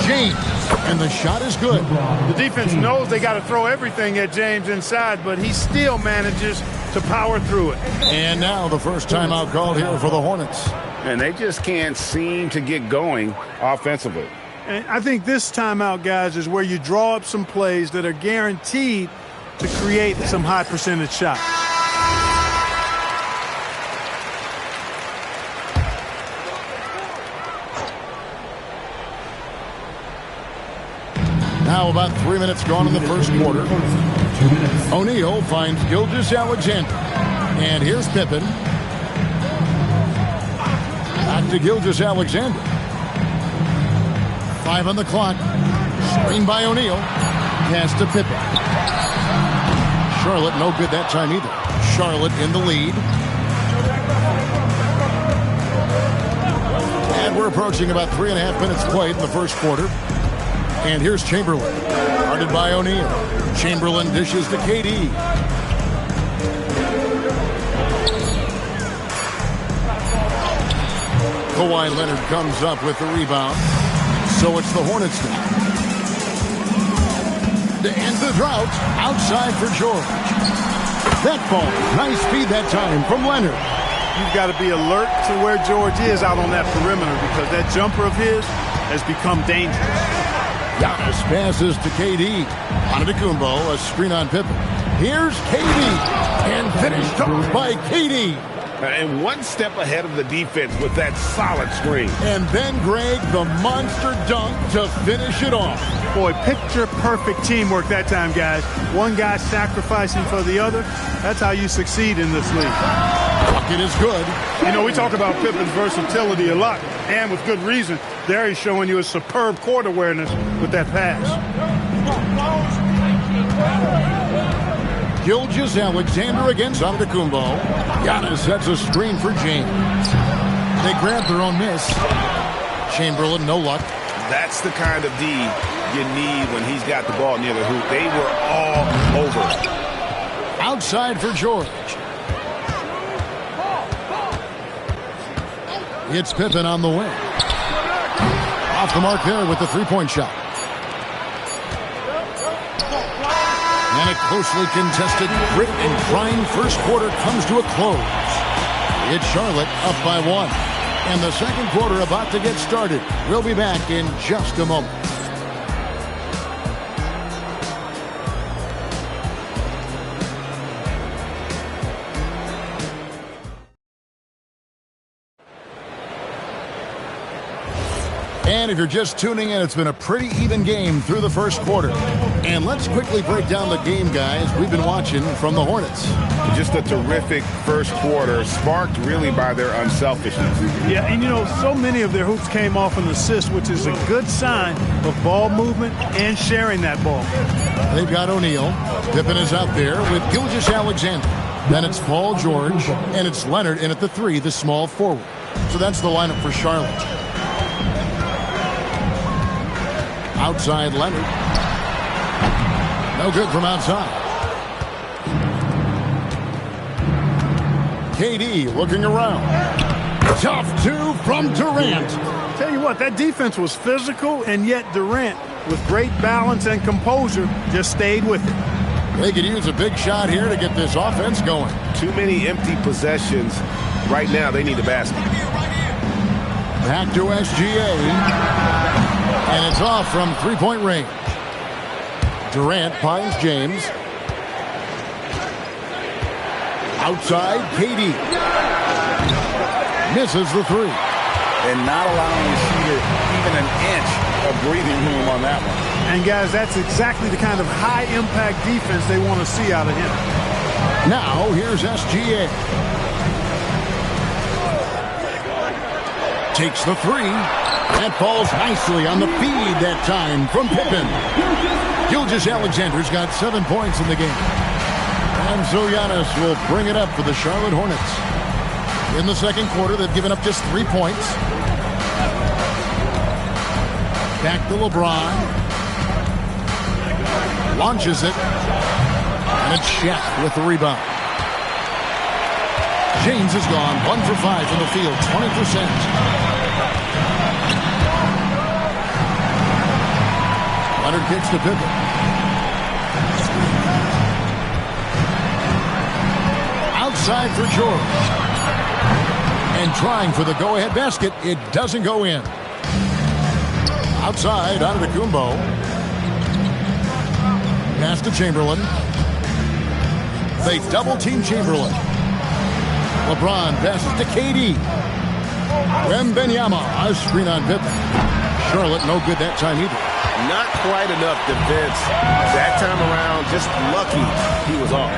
Speaker 6: James. And the shot is good.
Speaker 8: The defense knows they got to throw everything at James inside, but he still manages to power through it.
Speaker 6: And now the first timeout called here for the Hornets.
Speaker 9: And they just can't seem to get going offensively.
Speaker 8: And I think this timeout, guys, is where you draw up some plays that are guaranteed to create some high percentage shots.
Speaker 6: Now about 3 minutes gone in the first quarter. O'Neal finds Gilgeous-Alexander. And here's Pippen. Back to Gilgeous-Alexander. 5 on the clock. Screen by O'Neal. Pass to Pippen. Charlotte no good that time either. Charlotte in the lead. And we're approaching about 3.5 minutes played in the first quarter. And here's Chamberlain. Guarded by O'Neal. Chamberlain dishes to KD. Kawhi Leonard comes up with the rebound. So it's the Hornets now. To end the drought, outside for George. That ball, nice speed that time from Leonard.
Speaker 8: You've got to be alert to where George is out on that perimeter because that jumper of his has become dangerous.
Speaker 6: Giannis passes to KD. Antetokounmpo, a screen on Pippen. Here's KD. And finished off by KD.
Speaker 9: And one step ahead of the defense with that solid screen.
Speaker 6: And then Greg, the monster dunk to finish it off.
Speaker 8: Boy, picture-perfect teamwork that time, guys. One guy sacrificing for the other. That's how you succeed in this league.
Speaker 6: Bucket is good.
Speaker 8: You know, we talk about Pippen's versatility a lot, and with good reason. There he's showing you a superb court awareness with that pass.
Speaker 6: Gilgeous-Alexander against Antetokounmpo. Giannis sets a screen for James. They grab their own miss. Chamberlain, no luck.
Speaker 9: That's the kind of D you need when he's got the ball near the hoop. They were all over it.
Speaker 6: Outside for George. It's Pippen on the wing. Off the mark there with the three-point shot. And a closely contested, grit and grind first quarter comes to a close. It's Charlotte up by 1. And the second quarter about to get started. We'll be back in just a moment. And if you're just tuning in, it's been a pretty even game through the first quarter. And let's quickly break down the game, guys, we've been watching from the Hornets.
Speaker 9: Just a terrific first quarter, sparked really by their unselfishness.
Speaker 8: Yeah, and you know, so many of their hoops came off an assist, which is a good sign of ball movement and sharing that ball.
Speaker 6: They've got O'Neal. Pippen is out there with Gilgeous-Alexander. Then it's Paul George, and it's Leonard in at the 3, the small forward. So that's the lineup for Charlotte. Outside Leonard. No good from outside. KD looking around. Tough two from Durant.
Speaker 8: Tell you what, that defense was physical, and yet Durant, with great balance and composure, just stayed with it.
Speaker 6: They could use a big shot here to get this offense going.
Speaker 9: Too many empty possessions. Right now, they need a basket.
Speaker 6: Back to SGA. And it's off from three-point range. Durant finds James. Outside, KD. Misses the 3.
Speaker 9: And not allowing the shooter even an inch of breathing room on that one.
Speaker 8: And, guys, that's exactly the kind of high-impact defense they want to see out of him.
Speaker 6: Now, here's SGA. Takes the 3. That falls nicely on the feed that time from Pippen. Gilgeous-Alexander's got 7 points in the game. And so Giannis will bring it up for the Charlotte Hornets. In the second quarter, they've given up just 3 points. Back to LeBron. Launches it. And it's Shaq with the rebound. James is gone 1 for 5 from the field, 20%. Leonard kicks to Pippen. Outside for George. And trying for the go-ahead basket. It doesn't go in. Outside, Antetokounmpo. Pass to Chamberlain. They double-team Chamberlain. LeBron passes to KD. Wembanyama, a screen on Pippen. Charlotte, no good that time either.
Speaker 9: Not quite enough defense that time around. Just lucky he was off.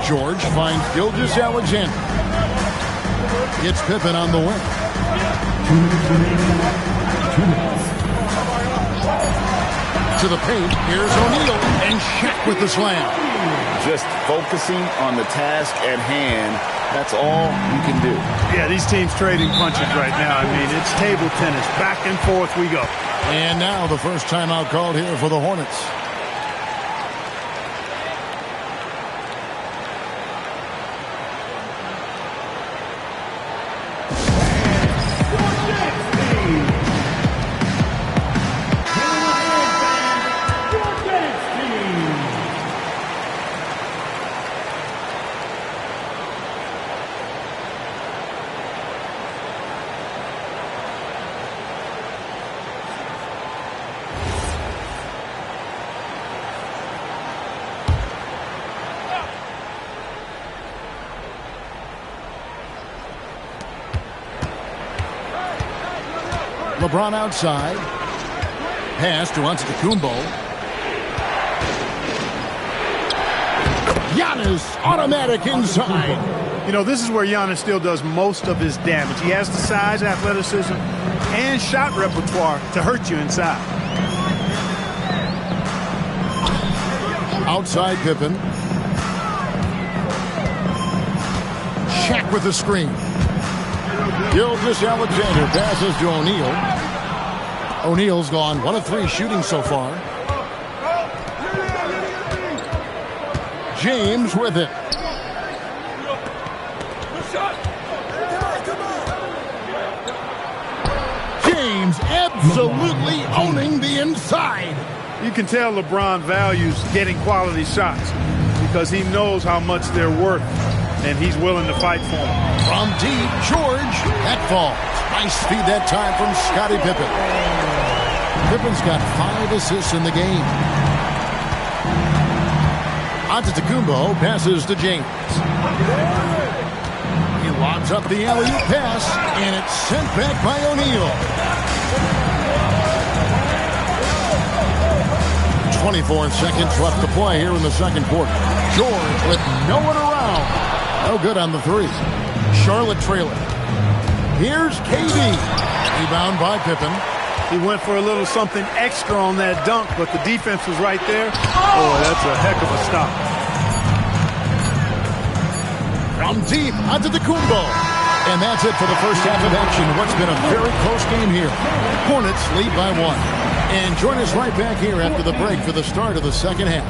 Speaker 6: George finds Gilgeous-Alexander. It's Pippen on the wing. To the paint. Here's O'Neal. And Shaq with the slam.
Speaker 9: Just focusing on the task at hand. That's all you can do.
Speaker 8: Yeah, these teams trading punches right now. I mean, it's table tennis. Back and forth we go.
Speaker 6: And now the first timeout called here for the Hornets. LeBron outside. Pass to Antetokounmpo. Giannis automatic inside.
Speaker 8: You know, this is where Giannis still does most of his damage. He has the size, athleticism, and shot repertoire to hurt you inside.
Speaker 6: Outside Pippen. Shaq with the screen. Gilgeous-Alexander passes to O'Neal. O'Neal's gone 1 of 3 shooting so far. James with it. James absolutely owning the inside.
Speaker 8: You can tell LeBron values getting quality shots because he knows how much they're worth, and he's willing to fight for them.
Speaker 6: From deep, George, that falls. Nice speed that time from Scottie Pippen. Pippen's got 5 assists in the game. Antetokounmpo passes to James. He lobs up the alley-oop pass, and it's sent back by O'Neal. 24 seconds left to play here in the second quarter. George with no one around. No good on the 3. Charlotte trailing. Here's KD. Rebound by Pippen.
Speaker 8: He went for a little something extra on that dunk, but the defense was right there. Oh, that's a heck of a stop.
Speaker 6: From deep, Antetokounmpo. And that's it for the first half of action. What's been a very close game here. Hornets lead by 1. And join us right back here after the break for the start of the second half.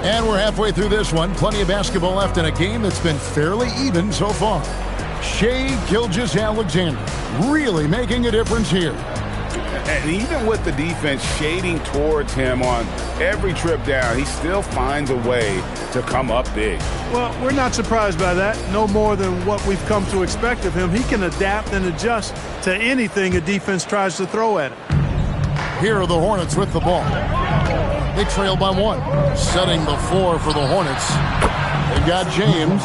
Speaker 6: And we're halfway through this one. Plenty of basketball left in a game that's been fairly even so far. Shai Gilgeous-Alexander really making a difference here.
Speaker 9: And even with the defense shading towards him on every trip down, he still finds a way to come up big.
Speaker 8: Well, we're not surprised by that. No more than what we've come to expect of him. He can adapt and adjust to anything a defense tries to throw at him.
Speaker 6: Here are the Hornets with the ball. They trail by 1. Setting the floor for the Hornets. They've got James.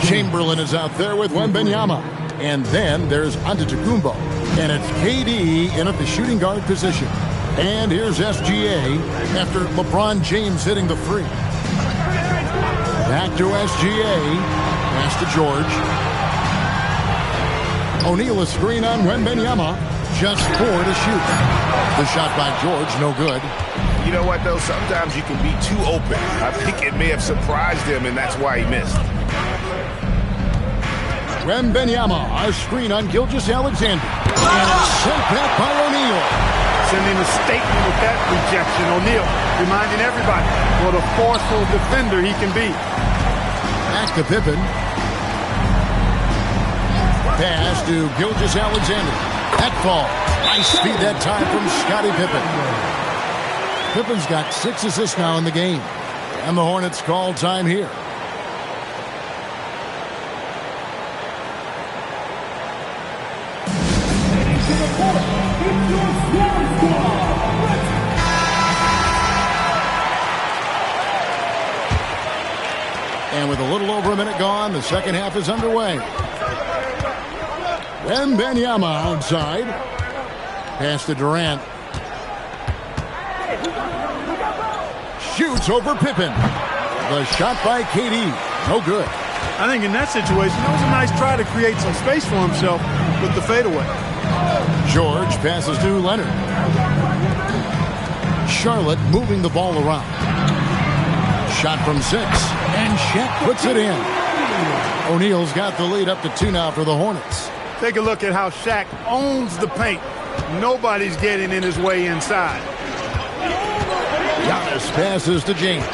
Speaker 6: Chamberlain is out there with Wembanyama. And then there's Antetokounmpo. And it's KD in at the shooting guard position. And here's SGA after LeBron James hitting the 3. Back to SGA. Pass to George. O'Neal a screen on Wembanyama. Just 4 to shoot. The shot by George, no good.
Speaker 9: You know what, though? Sometimes you can be too open. I think it may have surprised him, and that's why he missed.
Speaker 6: Wembanyama, a screen on Gilgeous-Alexander. And it's sent back by O'Neal.
Speaker 8: Sending a statement with that rejection. O'Neal reminding everybody what a forceful defender he can be.
Speaker 6: Back to Pippen. Pass to Gilgeous-Alexander. That fall. Nice speed that time from Scottie Pippen. Pippen's got 6 assists now in the game. And the Hornets call time here. And with a little over a minute gone, the second half is underway. Wembanyama outside. Pass to Durant. Shoots over Pippen. The shot by KD. No good.
Speaker 8: I think in that situation, it was a nice try to create some space for himself with the fadeaway.
Speaker 6: George passes to Leonard. Charlotte moving the ball around. Shot from 6. And Shaq puts it in. O'Neal's got the lead up to 2 now for the Hornets.
Speaker 8: Take a look at how Shaq owns the paint. Nobody's getting in his way inside.
Speaker 6: Giannis passes to James.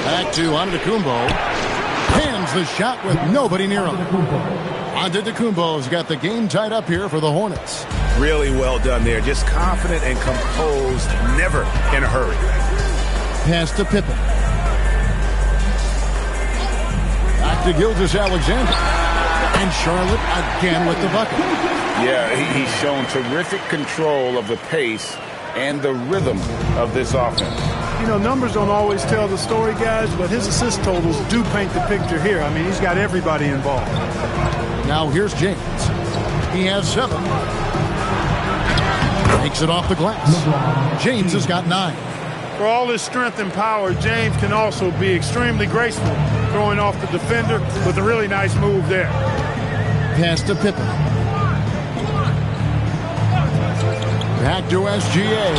Speaker 6: Back to Antetokounmpo. Hands the shot with nobody near him. Antetokounmpo's got the game tied up here for the Hornets.
Speaker 9: Really well done there. Just confident and composed, never in a hurry.
Speaker 6: Pass to Pippen. Back to Gilgeous-Alexander. And Charlotte again with the bucket.
Speaker 9: Yeah, he's shown terrific control of the pace and the rhythm of this offense.
Speaker 8: You know, numbers don't always tell the story, guys, but his assist totals do paint the picture here. I mean, he's got everybody involved.
Speaker 6: Now here's James. He has 7. Takes it off the glass. James has got 9.
Speaker 8: For all his strength and power, James can also be extremely graceful, throwing off the defender with a really nice move there.
Speaker 6: Pass to Pippen. Back to SGA.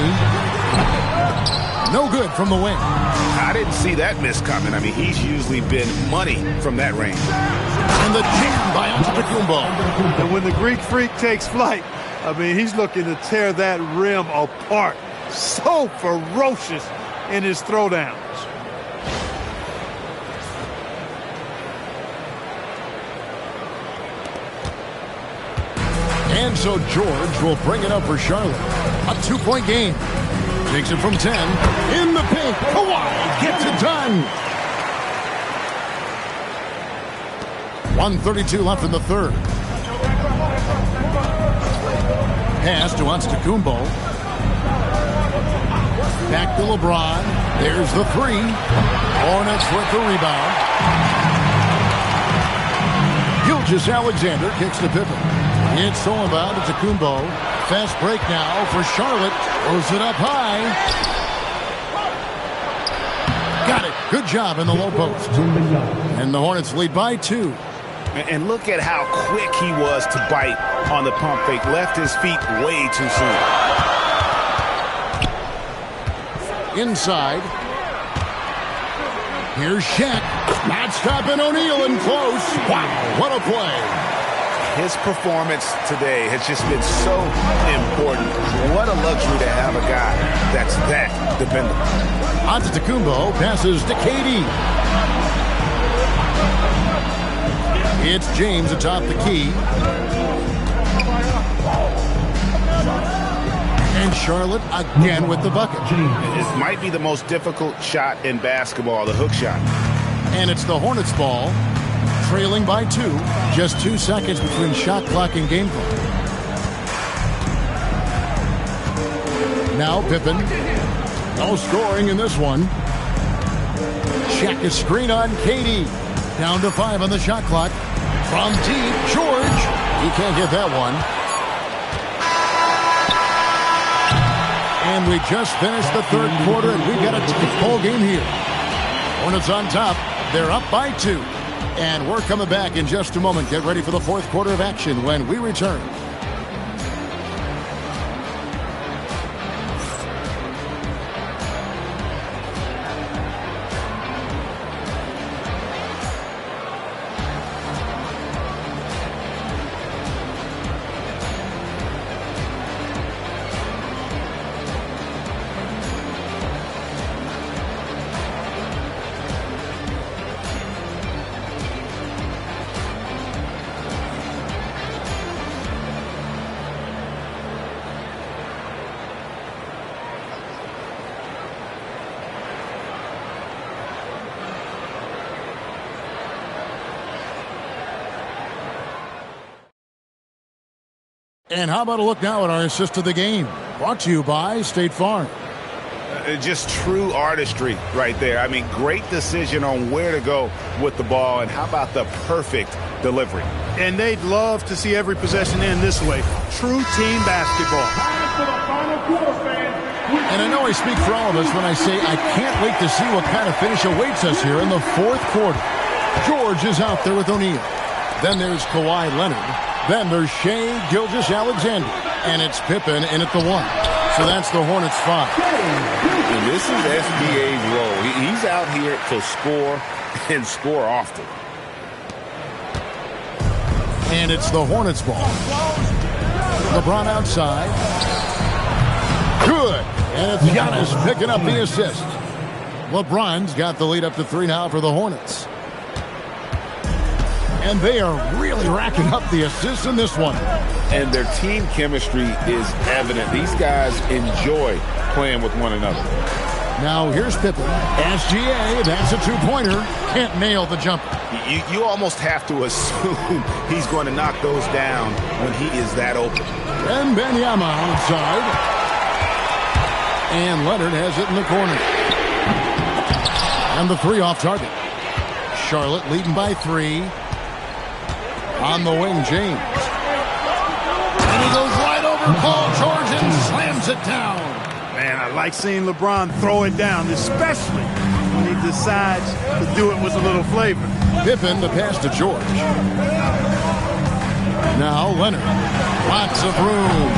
Speaker 6: No good from the wing.
Speaker 9: I didn't see that miss coming. I mean, he's usually been money from that range.
Speaker 6: And the jam by Antetokounmpo.
Speaker 8: And when the Greek Freak takes flight, I mean, he's looking to tear that rim apart. So ferocious in his throwdowns.
Speaker 6: And so George will bring it up for Charlotte. A 2-point game. Takes it from 10. In the paint. Kawhi gets it done. 1:32 left in the third. Pass to Antetokounmpo. Back to LeBron. There's the 3. Hornets with the rebound. Gilgeous-Alexander kicks to Pippen. It's all about Antetokounmpo. Fast break now for Charlotte. Throws it up high. Got it. Good job in the low post. And the Hornets lead by 2.
Speaker 9: And look at how quick he was to bite on the pump fake. Left his feet way too soon.
Speaker 6: Inside. Here's Shaq. Not stopping O'Neal in close. Wow, what a play.
Speaker 9: His performance today has just been so important. What a luxury to have a guy that's that dependable.
Speaker 6: Antetokounmpo passes to KD. It's James atop the key. And Charlotte again with the bucket.
Speaker 9: It might be the most difficult shot in basketball, the hook shot.
Speaker 6: And it's the Hornets ball. Trailing by 2. Just 2 seconds between shot clock and game clock. Now Pippen. No scoring in this one. Check a screen on KD. Down to 5 on the shot clock. From deep, George. He can't get that one. And we just finished the third quarter, and we've got a tight ball game here. Hornets on top. They're up by 2. And we're coming back in just a moment. Get ready for the fourth quarter of action when we return. And how about a look now at our assist of the game? Brought to you by State Farm.
Speaker 9: Just true artistry right there. I mean, great decision on where to go with the ball, and how about the perfect delivery?
Speaker 8: And they'd love to see every possession end this way. True team basketball.
Speaker 6: And I know I speak for all of us when I say I can't wait to see what kind of finish awaits us here in the fourth quarter. George is out there with O'Neal. Then there's Kawhi Leonard. Then there's Shai Gilgeous-Alexander. And it's Pippen in at the 1. So that's the Hornets 5.
Speaker 9: And this is SBA's role. He's out here to score and score often.
Speaker 6: And it's the Hornets ball. LeBron outside. Good. And it's Giannis picking up the assist. LeBron's got the lead up to 3 now for the Hornets. And they are really racking up the assists in this one.
Speaker 9: And their team chemistry is evident. These guys enjoy playing with one another.
Speaker 6: Now here's Pippen. SGA, that's a two-pointer. Can't nail the jumper.
Speaker 9: You almost have to assume he's going to knock those down when he is that open.
Speaker 6: And Benyama outside. And Leonard has it in the corner. And the three off target. Charlotte leading by 3. On the wing, James. And he goes right over Paul George and slams it down.
Speaker 3: Man, I like seeing LeBron throw it down, especially when he decides to do it with a little flavor.
Speaker 6: Pippen, the pass to George. Now Leonard. Lots of room.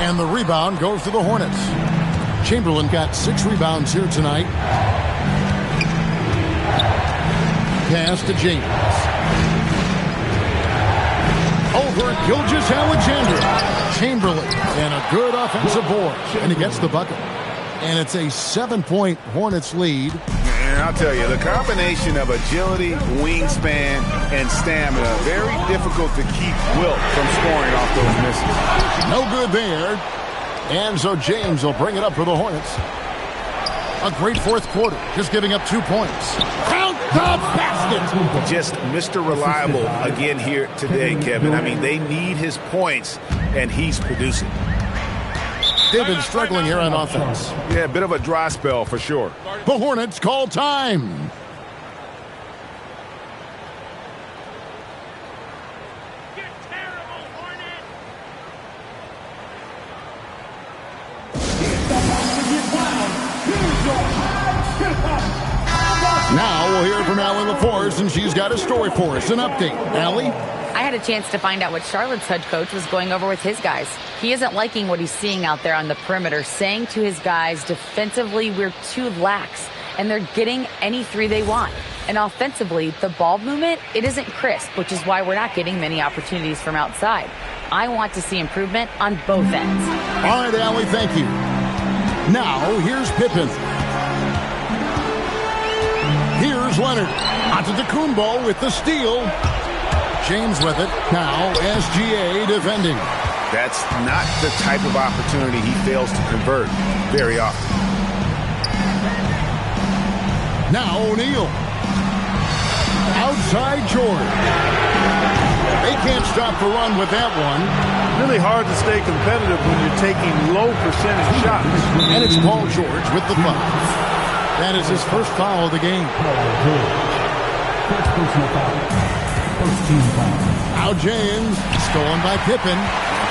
Speaker 6: And the rebound goes to the Hornets. Chamberlain got 6 rebounds here tonight. Pass to James. Over Gilgeous-Alexander. Chamberlain and a good offensive board. And he gets the bucket. And it's a 7-point Hornets lead.
Speaker 9: And I'll tell you, the combination of agility, wingspan, and stamina, very difficult to keep Wilt from scoring off those misses.
Speaker 6: No good there. And so James will bring it up for the Hornets. A great fourth quarter, just giving up 2 points. Count the basket!
Speaker 9: Just Mr. Reliable again here today, Kevin. I mean, they need his points, and he's producing.
Speaker 6: They've been struggling here on offense.
Speaker 9: Yeah, a bit of a dry spell for sure.
Speaker 6: The Hornets call time. Now we'll hear from Allie LaForce, and she's got a story for us. An update. Allie?
Speaker 5: I had a chance to find out what Charlotte's head coach was going over with his guys. He isn't liking what he's seeing out there on the perimeter, saying to his guys, defensively, we're too lax, and they're getting any 3 they want. And offensively, the ball movement, it isn't crisp, which is why we're not getting many opportunities from outside. I want to see improvement on both ends.
Speaker 6: All right, Allie, thank you. Now, here's Pippen. Here's Leonard. Antetokounmpo with the steal. James with it. Now SGA defending.
Speaker 9: That's not the type of opportunity he fails to convert very often.
Speaker 6: Now O'Neal. Outside George. They can't stop the run with that one.
Speaker 3: Really hard to stay competitive when you're taking low percentage shots.
Speaker 6: And it's Paul George with the foul. That is his first foul of the game. Now James, stolen by Pippen.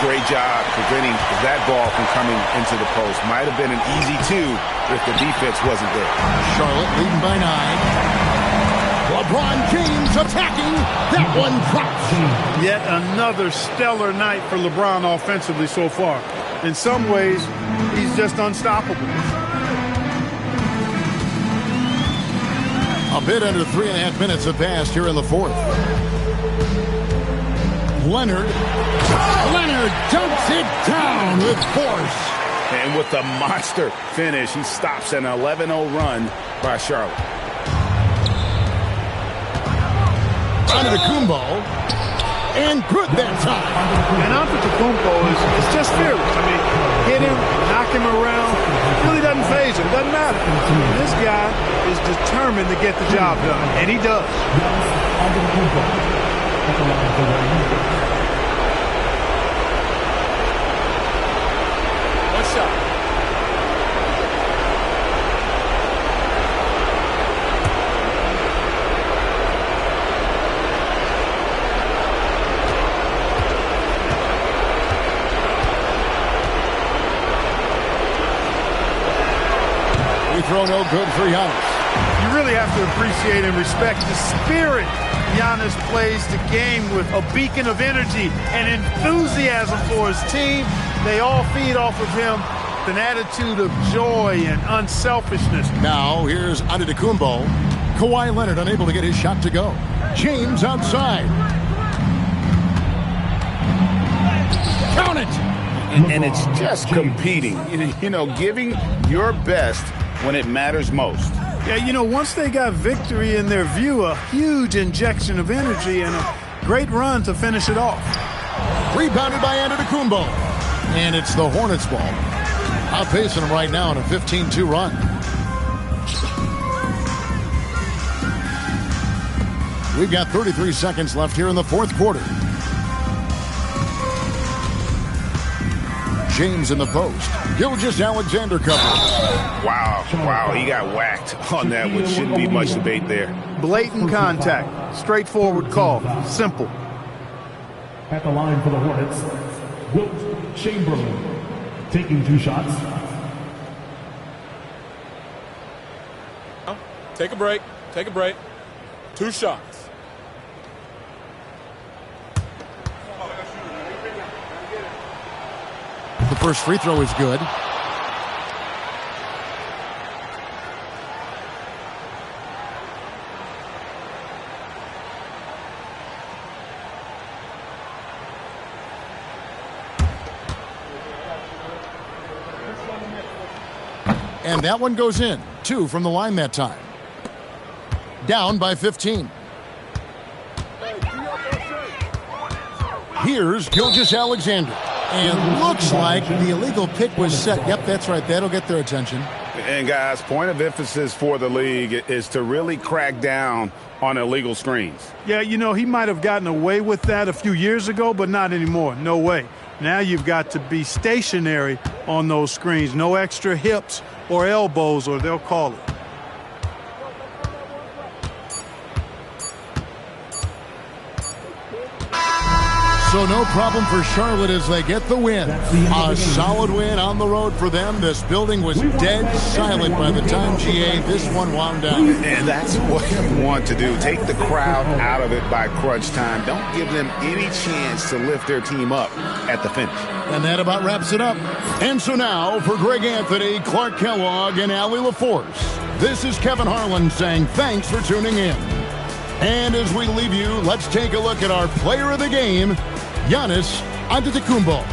Speaker 9: Great job preventing that ball from coming into the post. Might have been an easy 2 if the defense wasn't there.
Speaker 6: Charlotte leading by 9. LeBron James attacking. That one drops.
Speaker 3: Yet another stellar night for LeBron offensively so far. In some ways, he's just unstoppable.
Speaker 6: A bit under 3.5 minutes have passed here in the fourth. Leonard dumps it down with force.
Speaker 9: And with the monster finish, he stops an 11-0 run by Charlotte.
Speaker 6: Antetokounmpo, and good that time.
Speaker 3: And Antetokounmpo is just fearless. I mean, hit him, knock him around, really doesn't faze him, doesn't matter. This guy is determined to get the job done, and he does.
Speaker 10: One shot.
Speaker 6: Throw no good for Giannis.
Speaker 3: You really have to appreciate and respect the spirit Giannis plays the game with, a beacon of energy and enthusiasm for his team. They all feed off of him with an attitude of joy and unselfishness.
Speaker 6: Now here's Antetokounmpo. Kawhi Leonard unable to get his shot to go. James outside. Count it!
Speaker 9: And it's just competing, you know, giving your best when it matters most.
Speaker 3: Yeah, you know, once they got victory in their view, a huge injection of energy and a great run to finish it off.
Speaker 6: Rebounded by Antetokounmpo. And it's the Hornets' ball. Outpacing them right now in a 15-2 run. We've got 33 seconds left here in the fourth quarter. James in the post. Gilgeous-Alexander coverage.
Speaker 9: Wow, he got whacked on that one. Shouldn't be much debate there.
Speaker 3: Blatant contact. Straightforward call. Simple.
Speaker 4: At the line for the Hornets, Wilt Chamberlain taking 2 shots.
Speaker 10: Take a break. Take a break. 2 shots.
Speaker 6: The first free throw is good. And that one goes in. 2 from the line that time. Down by 15. Here's Gilgeous-Alexander. And looks like the illegal pick was set. Yep, that's right. That'll get their attention.
Speaker 9: And, guys, point of emphasis for the league is to really crack down on illegal screens.
Speaker 3: Yeah, you know, he might have gotten away with that a few years ago, but not anymore. No way. Now you've got to be stationary on those screens. No extra hips or elbows, or they'll call it.
Speaker 6: So no problem for Charlotte as they get the win. A solid win on the road for them. This building was dead silent by the time, GA, this one wound down.
Speaker 9: And that's what you want to do. Take the crowd out of it by crunch time. Don't give them any chance to lift their team up at the finish.
Speaker 6: And that about wraps it up. And so now, for Greg Anthony, Clark Kellogg, and Allie LaForce, this is Kevin Harlan saying thanks for tuning in. And as we leave you, let's take a look at our player of the game, Giannis Antetokounmpo.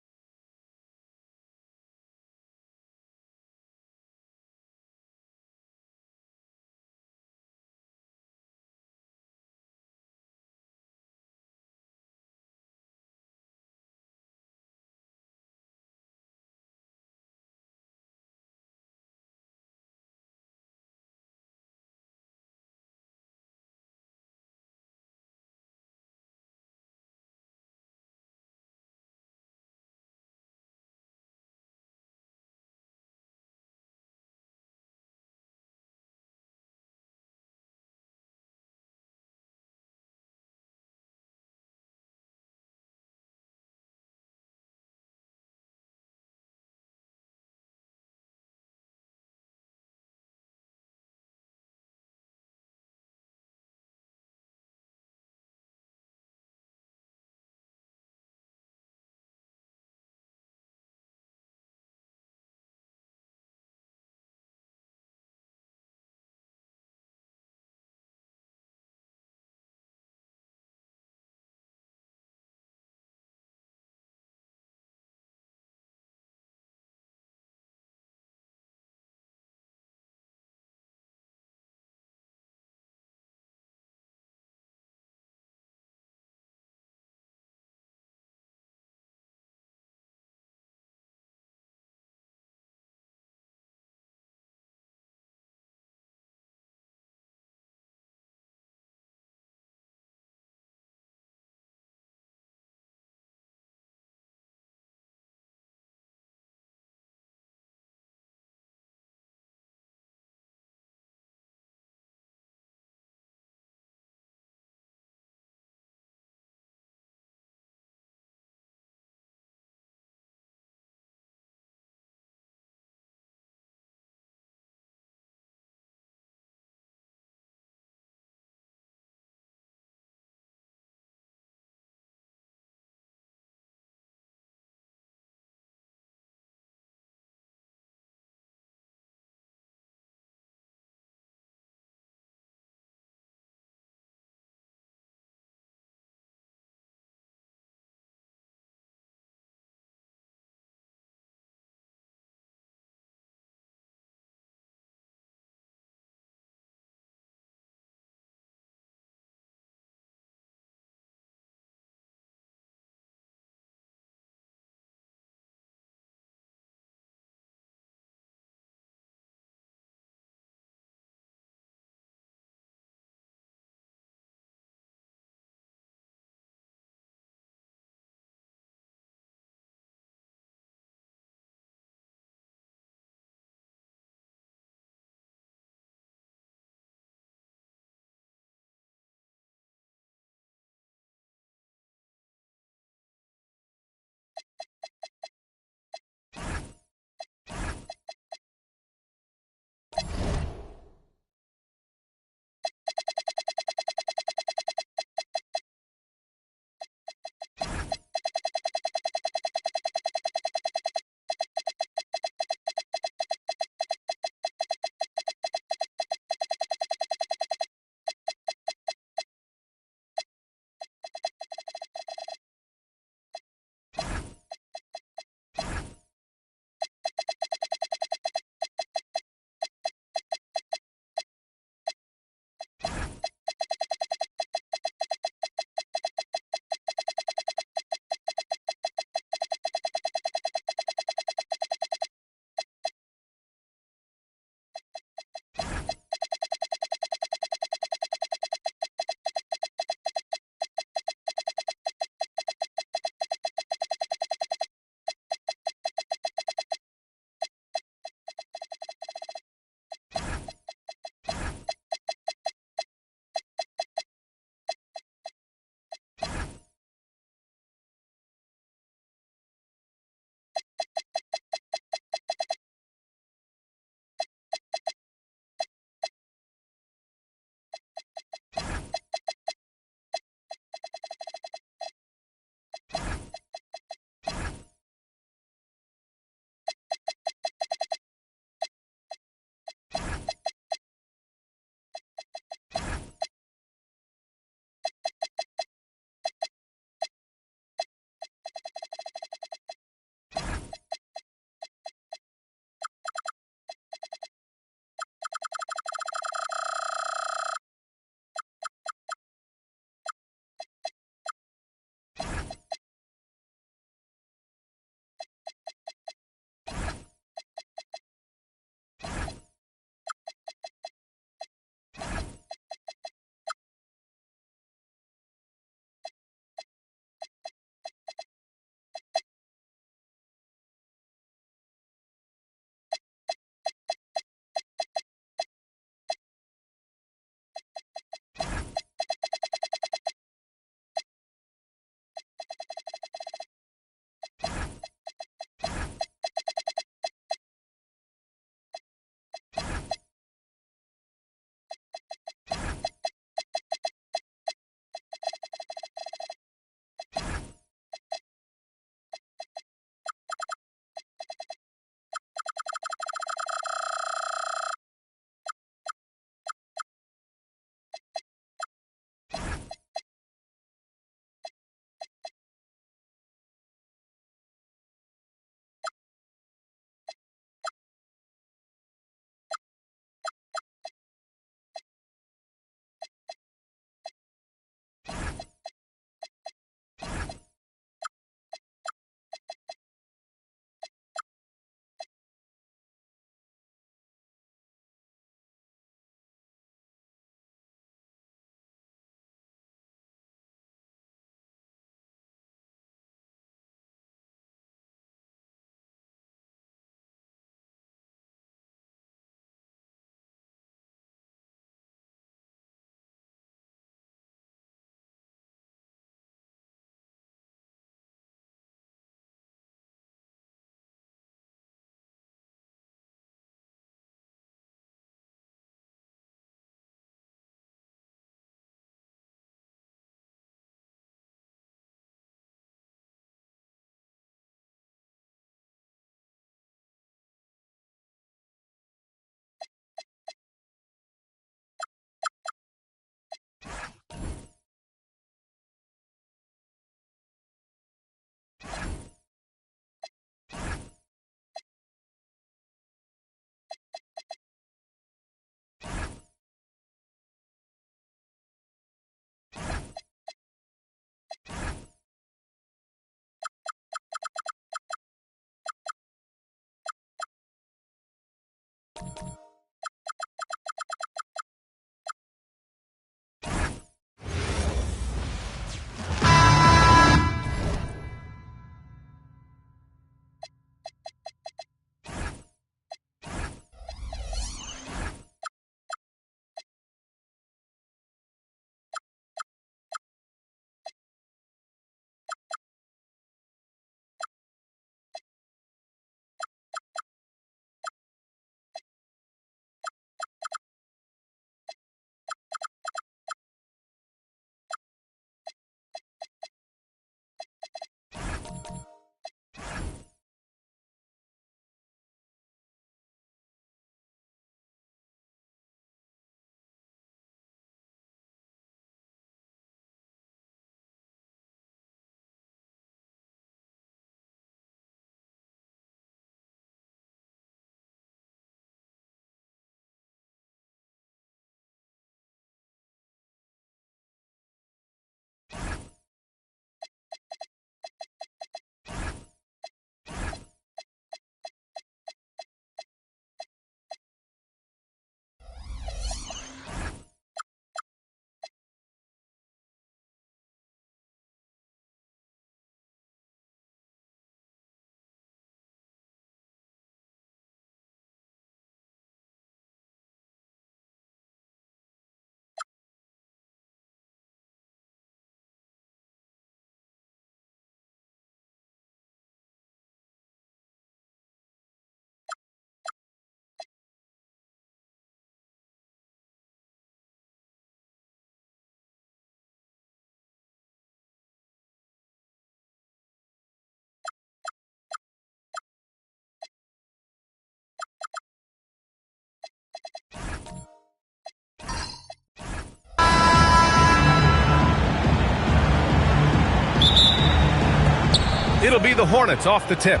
Speaker 1: It'll be the Hornets off the tip.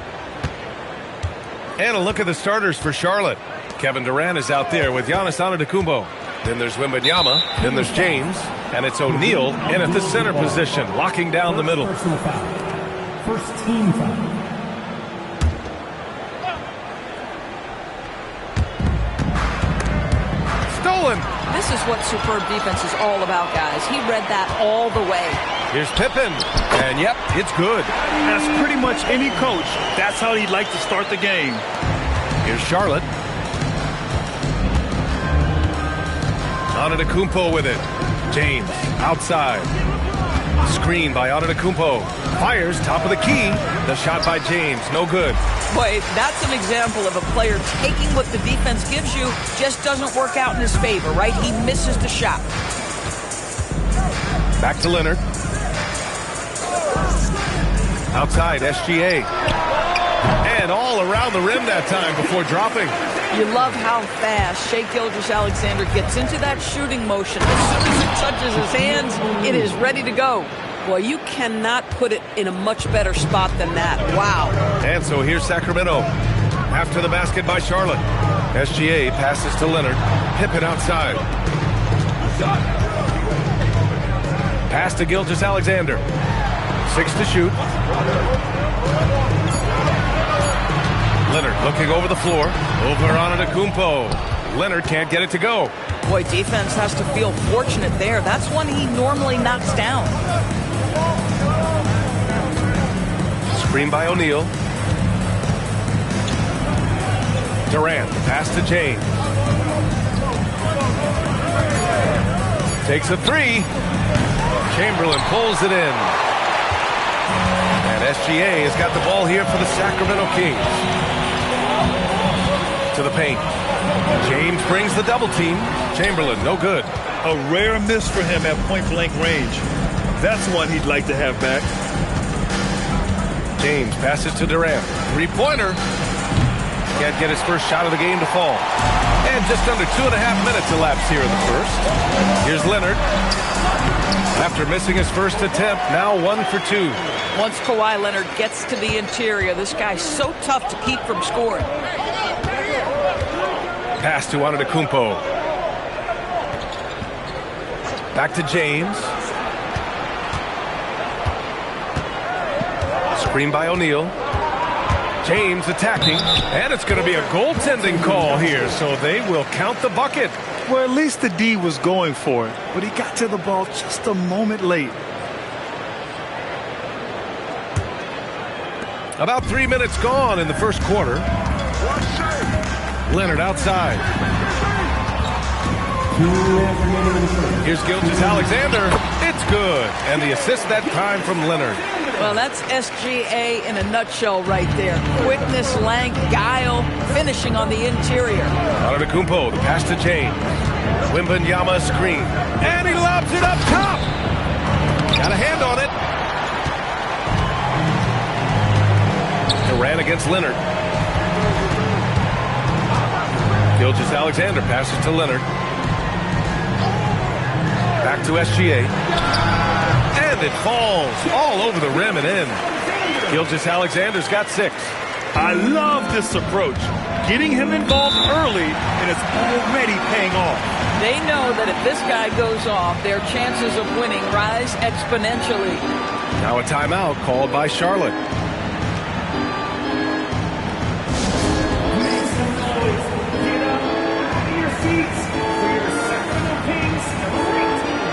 Speaker 1: And a look at the starters for Charlotte. Kevin Durant is out there with Giannis Antetokounmpo. Then there's Wembanyama. Then there's James. And it's O'Neal in at the center position, locking down the middle.
Speaker 4: Personal foul. First team foul.
Speaker 1: Stolen.
Speaker 12: This is what superb defense is all about, guys. He read that all the way.
Speaker 1: Here's Pippen. And yep, it's good.
Speaker 3: As pretty much any coach, that's how he'd like to start the game.
Speaker 1: Here's Charlotte. Antetokounmpo with it. James outside. Screen by Antetokounmpo. Fires top of the key. The shot by James. No good.
Speaker 12: Boy, that's an example of a player taking what the defense gives you, just doesn't work out in his favor, right? He misses the shot.
Speaker 1: Back to Leonard. Outside, SGA. And all around the rim that time before dropping.
Speaker 12: You love how fast Shai Gilgeous-Alexander gets into that shooting motion. As soon as it touches his hands, it is ready to go. Boy, you cannot put it in a much better spot than that. Wow.
Speaker 1: And so here's Sacramento. After the basket by Charlotte. SGA passes to Leonard. Pippen outside. Pass to Gilgeous-Alexander. 6 to shoot. Leonard looking over the floor. Over on Antetokounmpo. Leonard can't get it to go.
Speaker 12: Boy, defense has to feel fortunate there. That's one he normally knocks down.
Speaker 1: Screen by O'Neal. Durant, pass to James. Takes a three. Chamberlain pulls it in. And SGA has got the ball here for the Sacramento Kings. To the paint. James brings the double team. Chamberlain, no good.
Speaker 3: A rare miss for him at point-blank range. That's one he'd like to have back.
Speaker 1: James passes to Durant. Three-pointer. Can't get his first shot of the game to fall. And just under 2.5 minutes elapsed here in the first. Here's Leonard. After missing his first attempt, now 1 for 2.
Speaker 12: Once Kawhi Leonard gets to the interior, this guy's so tough to keep from scoring.
Speaker 1: Pass to Antetokounmpo. Back to James. Screen by O'Neal. James attacking, and it's going to be a goaltending call here, so they will count the bucket.
Speaker 3: Well, at least the D was going for it, but he got to the ball just a moment late.
Speaker 1: About 3 minutes gone in the first quarter. Leonard outside. Here's Gilgeous-Alexander. It's good. And the assist that time from Leonard.
Speaker 12: Well, that's SGA in a nutshell right there. Quickness, length, guile, finishing on the interior.
Speaker 1: Antetokounmpo, the pass to James. Wembanyama screen. And he lobs it up top. Got a hand on it. Durant against Leonard. Gilgeous-Alexander passes to Leonard. Back to SGA. And it falls all over the rim and in. Gilgeous-Alexander's got 6.
Speaker 3: I love this approach. Getting him involved early, and it's already paying off.
Speaker 12: They know that if this guy goes off, their chances of winning rise exponentially.
Speaker 1: Now a timeout called by Charlotte.
Speaker 4: Make some noise. Get up out of your seats for your Sacramento Kings great team.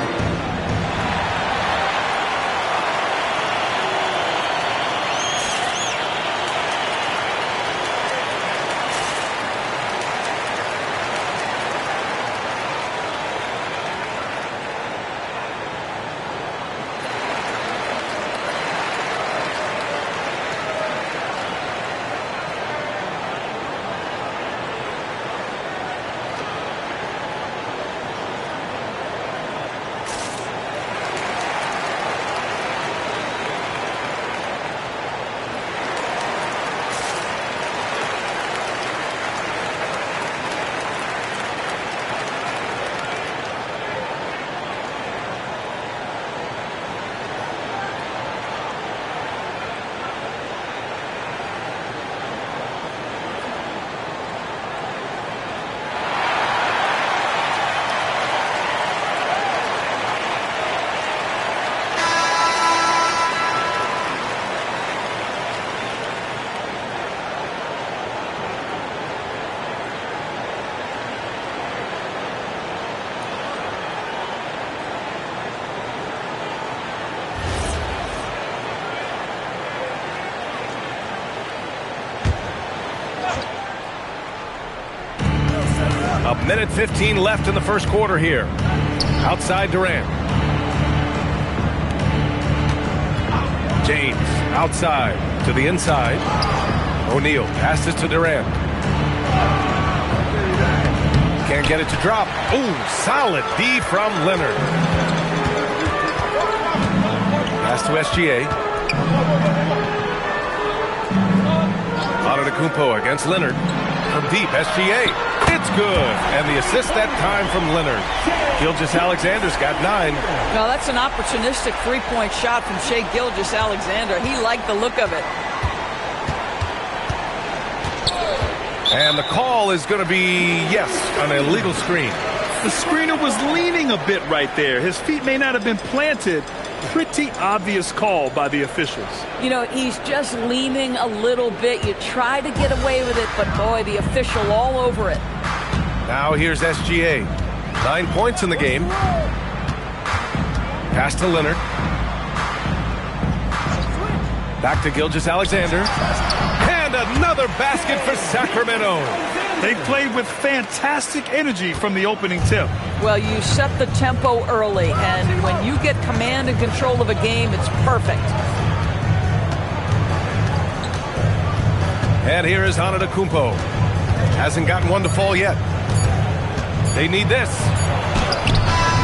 Speaker 1: A minute 15 left in the first quarter here. Outside Durant. James outside to the inside. O'Neal passes to Durant. Can't get it to drop. Ooh, solid D from Leonard. Pass to SGA. Antetokounmpo against Leonard. From deep, SGA. It's good. And the assist that time from Leonard. Gilgeous-Alexander's got 9.
Speaker 12: Now, that's an opportunistic three-point shot from Shai Gilgeous-Alexander. He liked the look of it.
Speaker 1: And the call is going to be, yes, an illegal screen.
Speaker 3: The screener was leaning a bit right there. His feet may not have been planted. Pretty obvious call by the officials.
Speaker 12: You know, he's just leaning a little bit. You try to get away with it, but boy, the official all over it.
Speaker 1: Now here's SGA. 9 points in the game. Pass to Leonard. Back to Gilgeous-Alexander. And another basket for Sacramento.
Speaker 3: They played with fantastic energy from the opening tip.
Speaker 12: Well, you set the tempo early, and when you get command and control of a game, it's perfect.
Speaker 1: And here is Antetokounmpo. Hasn't gotten one to fall yet. They need this.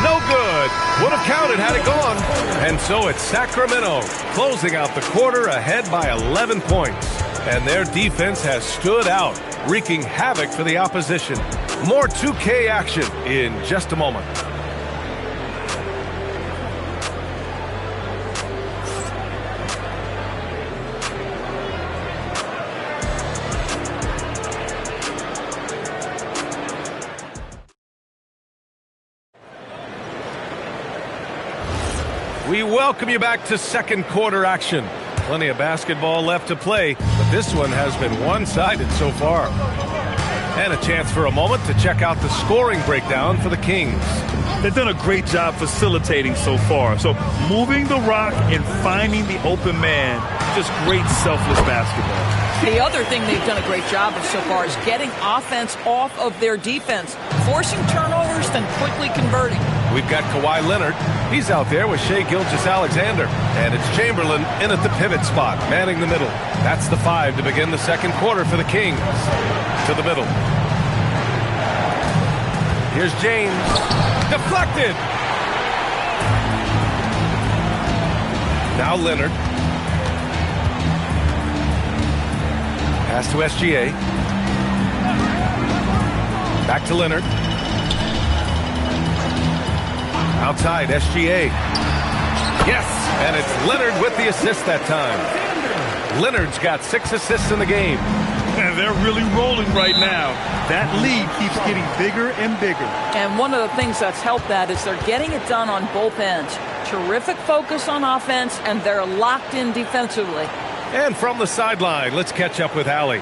Speaker 1: No good. Would have counted had it gone. And so it's Sacramento closing out the quarter ahead by 11 points. And their defense has stood out, wreaking havoc for the opposition. More 2K action in just a moment. We welcome you back to second quarter action. Plenty of basketball left to play, but this one has been one-sided so far. And a chance for a moment to check out the scoring breakdown for the Kings.
Speaker 13: They've done a great job facilitating so far. So moving the rock and finding the open man, just great selfless basketball.
Speaker 12: The other thing they've done a great job of so far is getting offense off of their defense, forcing turnovers, then quickly converting.
Speaker 1: We've got Kawhi Leonard. He's out there with Shai Gilgeous-Alexander. And it's Chamberlain in at the pivot spot, manning the middle. That's the 5 to begin the second quarter for the Kings. To the middle. Here's James. Deflected. Now Leonard. Pass to SGA. Back to Leonard. Outside, SGA. Yes, and it's Leonard with the assist that time. Leonard's got 6 assists in the game.
Speaker 13: And they're really rolling right now. That lead keeps getting bigger and bigger.
Speaker 12: And one of the things that's helped that is they're getting it done on both ends. Terrific focus on offense, and they're locked in defensively.
Speaker 1: And from the sideline, let's catch up with Allie.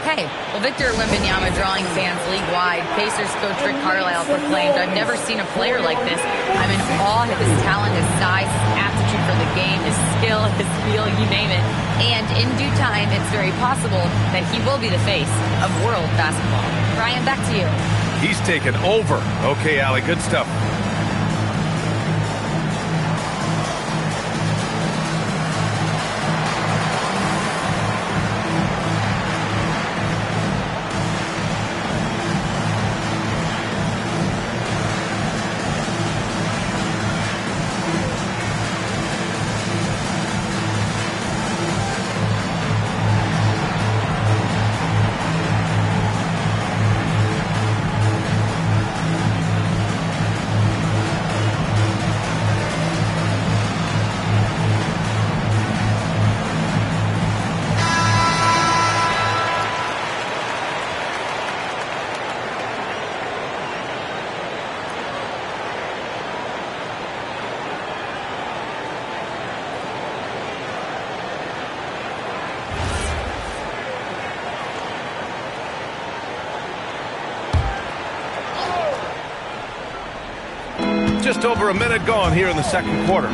Speaker 5: Hey, well, Victor Wembanyama drawing fans league-wide. Pacers coach Rick Carlisle proclaimed, "I've never seen a player like this. I'm in awe of his talent, his size, his aptitude for the game, his skill, his feel, you name it. And in due time, it's very possible that he will be the face of world basketball." Brian, back to you.
Speaker 1: He's taken over. Okay, Allie, good stuff. Just over a minute gone here in the second quarter.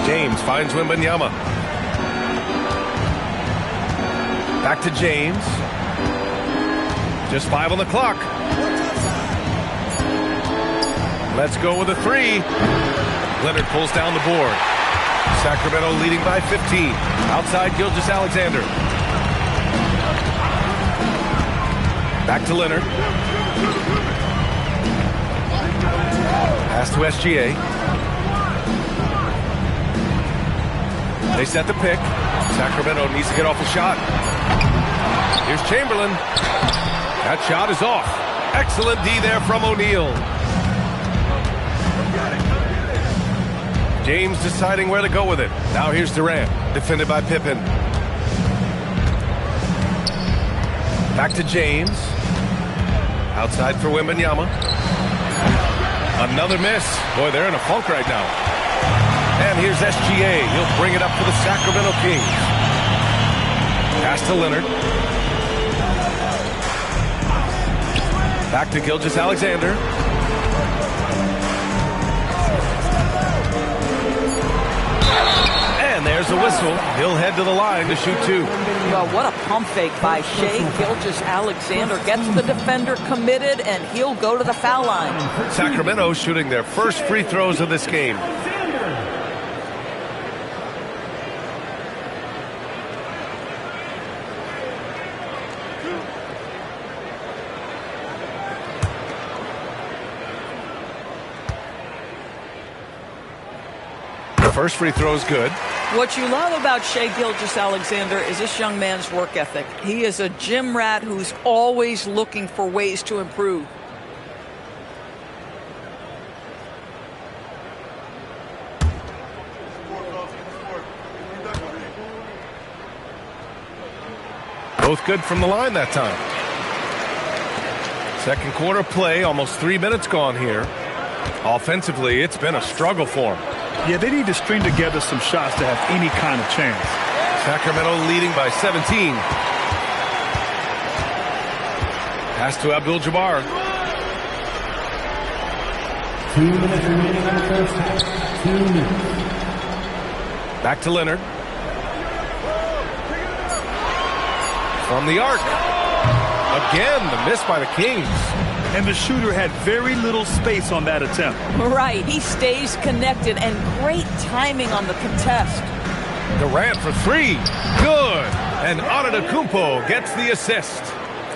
Speaker 1: James finds Wembanyama. Back to James. Just 5 on the clock. Let's go with a 3. Leonard pulls down the board. Sacramento leading by 15. Outside Gilgeous-Alexander. Back to Leonard. Pass to SGA. They set the pick. Sacramento needs to get off a shot. Here's Chamberlain. That shot is off. Excellent D there from O'Neal. James deciding where to go with it. Now here's Durant, defended by Pippen. Back to James. Outside for Wembanyama. Another miss. Boy, they're in a funk right now. And here's SGA. He'll bring it up for the Sacramento Kings. Pass to Leonard. Back to Gilgeous-Alexander. And there's the whistle. He'll head to the line to shoot 2.
Speaker 12: Well, what a pump fake by Shai Gilgeous-Alexander. Gets the defender committed, and he'll go to the foul line.
Speaker 1: Sacramento shooting their first free throws of this game. First free throw is good.
Speaker 12: What you love about Shai Gilgeous-Alexander is this young man's work ethic. He is a gym rat who's always looking for ways to improve.
Speaker 1: Both good from the line that time. Second quarter play, almost 3 minutes gone here. Offensively, it's been a struggle for him.
Speaker 13: Yeah, they need to string together some shots to have any kind of chance.
Speaker 1: Sacramento leading by 17. Pass to Abdul-Jabbar.
Speaker 4: 2 minutes remaining in the first half. 2 minutes.
Speaker 1: Back to Leonard. From the arc. Again, the miss by the Kings.
Speaker 13: And the shooter had very little space on that attempt.
Speaker 12: Right, he stays connected, and great timing on the contest.
Speaker 1: Durant for 3. Good. And Antetokounmpo gets the assist.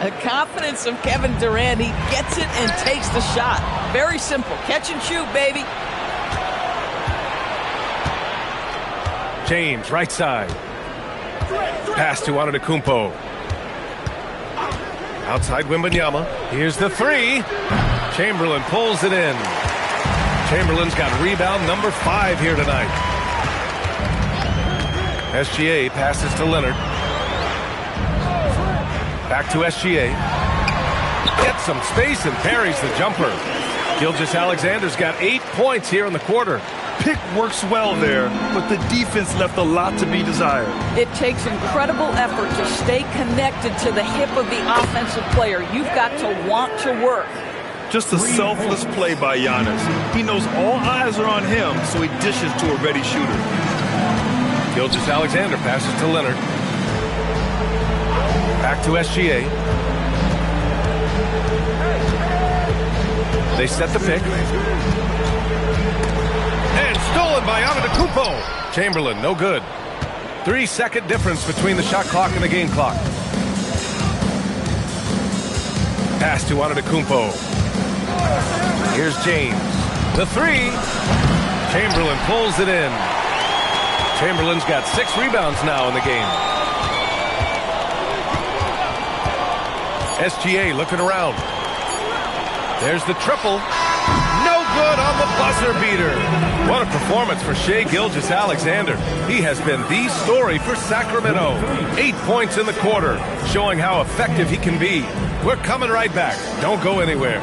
Speaker 12: The confidence of Kevin Durant. He gets it and takes the shot. Very simple. Catch and shoot, baby.
Speaker 1: James, right side. Pass to Antetokounmpo. Outside Wembanyama. Here's the 3. Chamberlain pulls it in. Chamberlain's got rebound number 5 here tonight. SGA passes to Leonard. Back to SGA. Gets some space and parries the jumper. Gilgeous-Alexander's got 8 points here in the quarter.
Speaker 13: Pick works well there, but the defense left a lot to be desired.
Speaker 12: It takes incredible effort to stay connected to the hip of the offensive player. You've got to want to work.
Speaker 13: Just a selfless play by Giannis. He knows all eyes are on him, so he dishes to a ready shooter.
Speaker 1: Gilgeous-Alexander passes to Leonard. Back to SGA. They set the pick. And stolen by Antetokounmpo. Chamberlain, no good. 3-second difference between the shot clock and the game clock. Pass to Antetokounmpo. Here's James. The 3. Chamberlain pulls it in. Chamberlain's got 6 rebounds now in the game. SGA looking around. There's the triple. No good on the buzzer beater. What a performance for Shai Gilgeous-Alexander. He has been the story for Sacramento. 8 points in the quarter, showing how effective he can be. We're coming right back. Don't go anywhere.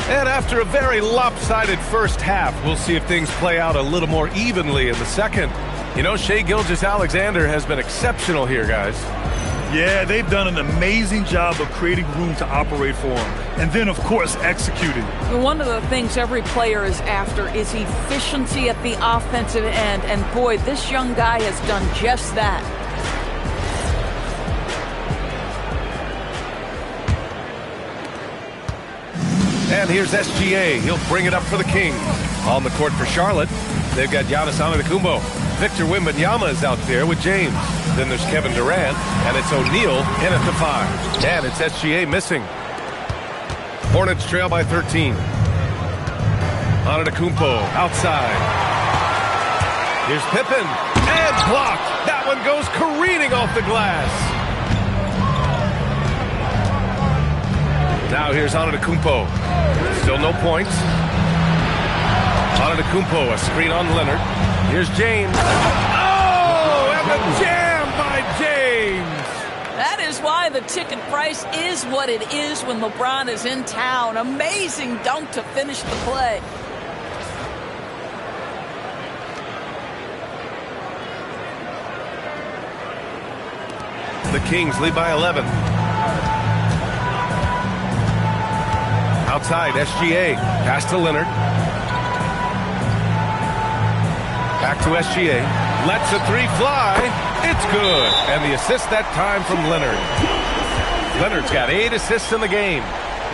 Speaker 1: And after a very lopsided first half, we'll see if things play out a little more evenly in the second. You know, Shai Gilgeous-Alexander has been exceptional here, guys.
Speaker 13: Yeah, they've done an amazing job of creating room to operate for him. And then, of course, executing.
Speaker 12: One of the things every player is after is efficiency at the offensive end. And boy, this young guy has done just that.
Speaker 1: And here's SGA. He'll bring it up for the Kings. On the court for Charlotte, they've got Giannis Antetokounmpo. Victor Wembanyama is out there with James. Then there's Kevin Durant, and it's O'Neal in at the 5. And it's SGA missing. Hornets trail by 13. Antetokounmpo outside. Here's Pippen. And blocked. That one goes careening off the glass. Now here's Antetokounmpo. Still no points. Antetokounmpo, a screen on Leonard. Here's James. Oh, and the jam by James.
Speaker 12: That is why the ticket price is what it is when LeBron is in town. Amazing dunk to finish the play.
Speaker 1: The Kings lead by 11. Outside, SGA. Pass to Leonard. Back to SGA. Lets a three fly. It's good. And the assist that time from Leonard. Leonard's got 8 assists in the game.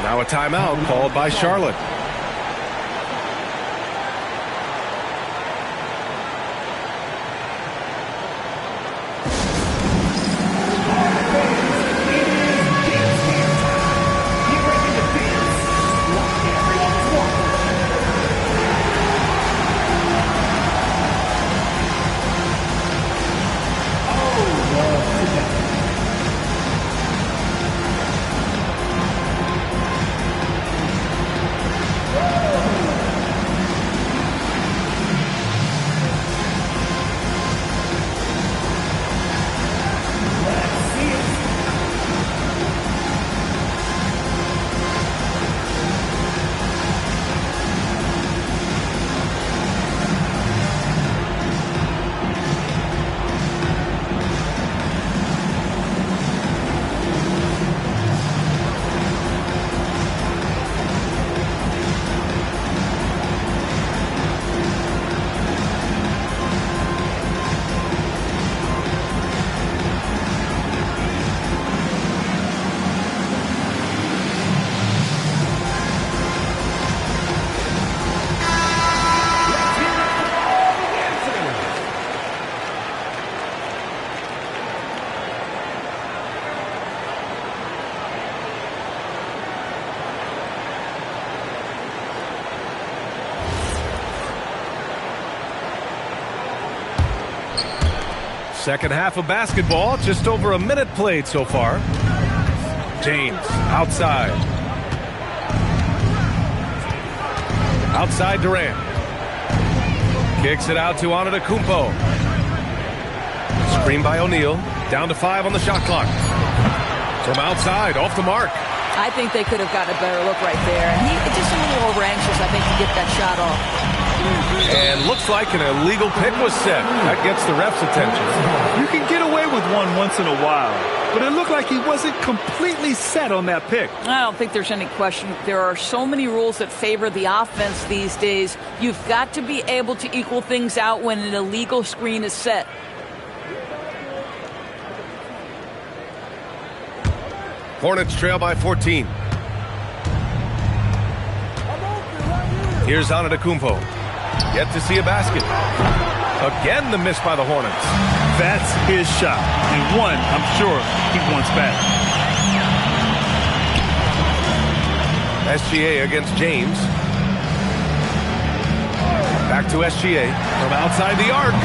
Speaker 1: Now a timeout called by Charlotte. Second half of basketball, just over a minute played so far. James, outside. Outside Durant. Kicks it out to Antetokounmpo. Screen by O'Neal. Down to 5 on the shot clock. From outside, off the mark.
Speaker 12: I think they could have gotten a better look right there. He just a little over anxious, I think, to get that shot off.
Speaker 1: And looks like an illegal pick was set. That gets the ref's attention.
Speaker 13: You can get away with one once in a while, but it looked like he wasn't completely set on that pick.
Speaker 12: I don't think there's any question. There are so many rules that favor the offense these days. You've got to be able to equal things out when an illegal screen is set.
Speaker 1: Hornets trail by 14. Here's Antetokounmpo. Yet to see a basket. Again, the miss by the Hornets.
Speaker 13: That's his shot. And one, I'm sure, he wants back.
Speaker 1: SGA against James. Back to SGA from outside the arc.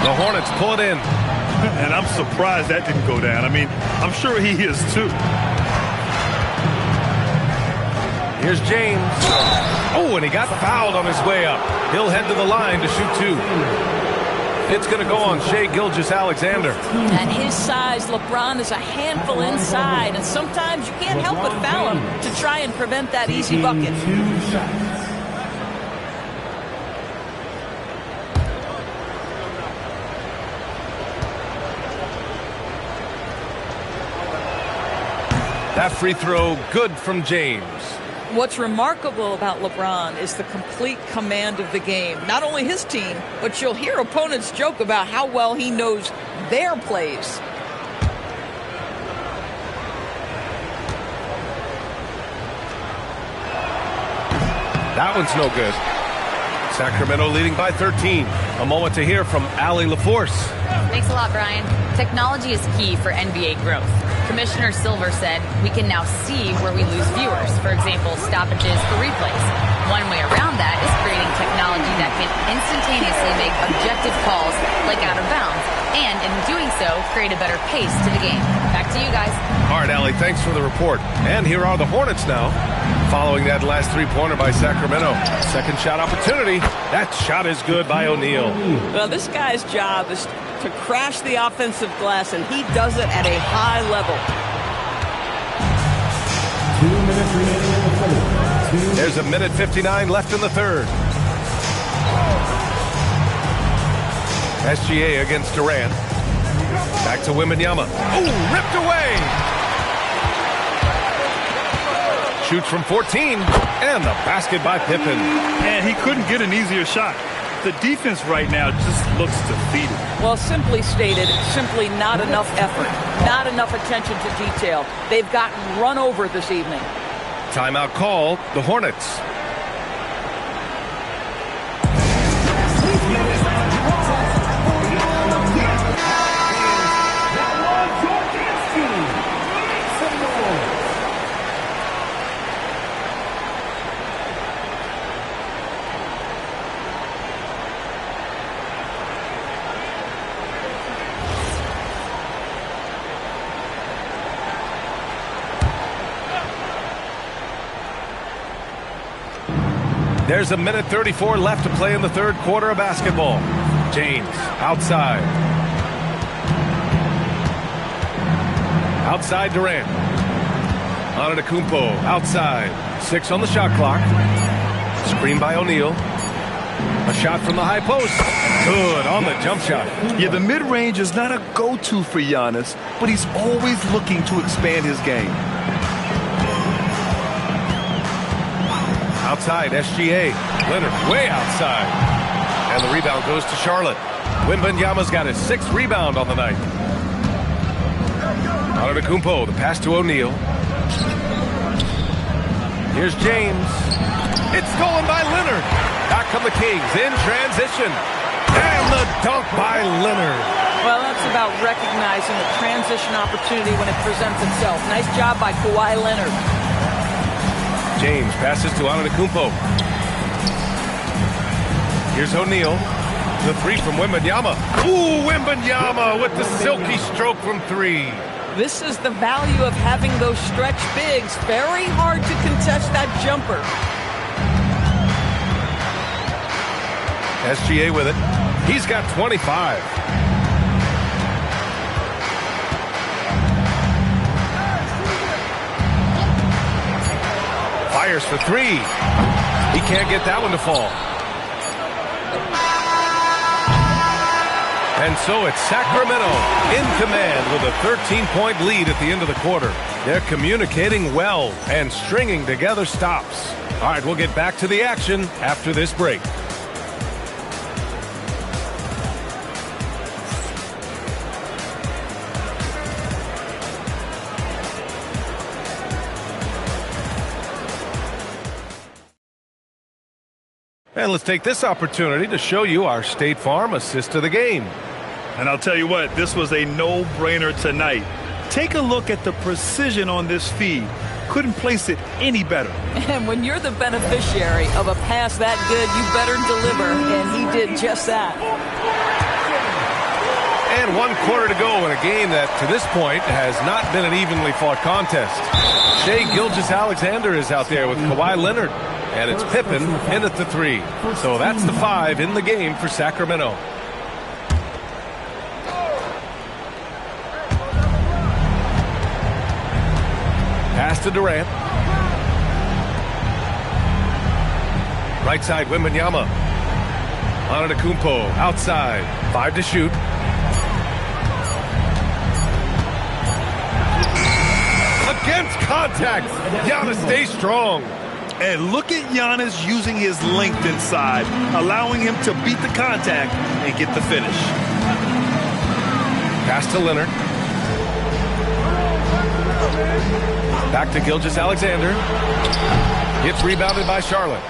Speaker 1: The Hornets pull it in.
Speaker 13: And I'm surprised that didn't go down. I mean, I'm sure he is too.
Speaker 1: Here's James. Oh, and he got fouled on his way up. He'll head to the line to shoot 2. It's going to go on Shai Gilgeous-Alexander.
Speaker 12: At his size, LeBron is a handful inside, and sometimes you can't help but foul him to try and prevent that easy bucket.
Speaker 1: That free throw good from James.
Speaker 12: What's remarkable about LeBron is the complete command of the game. Not only his team, but you'll hear opponents joke about how well he knows their plays.
Speaker 1: That one's no good. Sacramento leading by 13. A moment to hear from Allie LaForce.
Speaker 5: Thanks a lot, Brian. Technology is key for NBA growth. Commissioner Silver said we can now see where we lose viewers. For example, stoppages for replays. One way around that is creating technology that can instantaneously make objective calls like out of bounds, and in doing so, create a better pace to the game. Back to you guys.
Speaker 1: All right, Allie, thanks for the report. And here are the Hornets now, following that last three-pointer by Sacramento. Second shot opportunity. That shot is good by O'Neal.
Speaker 12: Well, this guy's job is to crash the offensive glass, and he does it at a high level.
Speaker 4: 2 minutes remaining in the third.
Speaker 1: There's a minute 59 left in the third. SGA against Durant. Back to Wembanyama. Oh, ripped away. Shoots from 14, and the basket by Pippen.
Speaker 13: And he couldn't get an easier shot. The defense right now just looks defeated.
Speaker 12: Well, simply stated, simply not enough effort, not enough attention to detail. They've gotten run over this evening.
Speaker 1: Timeout call, the Hornets. There's a minute 34 left to play in the third quarter of basketball. James, outside. Outside Durant. Antetokounmpo, outside. 6 on the shot clock. Screen by O'Neal. A shot from the high post. Good on the jump shot.
Speaker 13: Yeah, the mid-range is not a go-to for Giannis, but he's always looking to expand his game.
Speaker 1: Outside, SGA. Leonard way outside. And the rebound goes to Charlotte. Wembanyama's got his 6th rebound on the night. Antetokounmpo, the pass to O'Neal. Here's James. It's stolen by Leonard. Back come the Kings in transition. And the dunk by Leonard.
Speaker 12: Well, that's about recognizing the transition opportunity when it presents itself. Nice job by Kawhi Leonard.
Speaker 1: James passes to Antetokounmpo. Here's O'Neal. The 3 from Wembanyama. Ooh, Wembanyama with the silky stroke from 3.
Speaker 12: This is the value of having those stretch bigs. Very hard to contest that jumper.
Speaker 1: SGA with it. He's got 25. Fires for 3. He can't get that one to fall. And so it's Sacramento in command with a 13-point lead at the end of the quarter. They're communicating well and stringing together stops. All right, we'll get back to the action after this break. And let's take this opportunity to show you our State Farm assist of the game.
Speaker 13: And I'll tell you what, this was a no-brainer tonight. Take a look at the precision on this feed. Couldn't place it any better.
Speaker 12: And when you're the beneficiary of a pass that good, you better deliver. And he did just that.
Speaker 1: And 1 quarter to go in a game that, to this point, has not been an evenly fought contest. Shai Gilgeous-Alexander is out there with Kawhi Leonard. And it's Pippen in at the 3. So that's the 5 in the game for Sacramento. Pass to Durant. Right side, Wembanyama. Antetokounmpo outside. 5 to shoot. Against contact. Giannis stays strong.
Speaker 13: And look at Giannis using his length inside, allowing him to beat the contact and get the finish.
Speaker 1: Pass to Leonard. Back to Gilgeous-Alexander. Gets rebounded by Charlotte.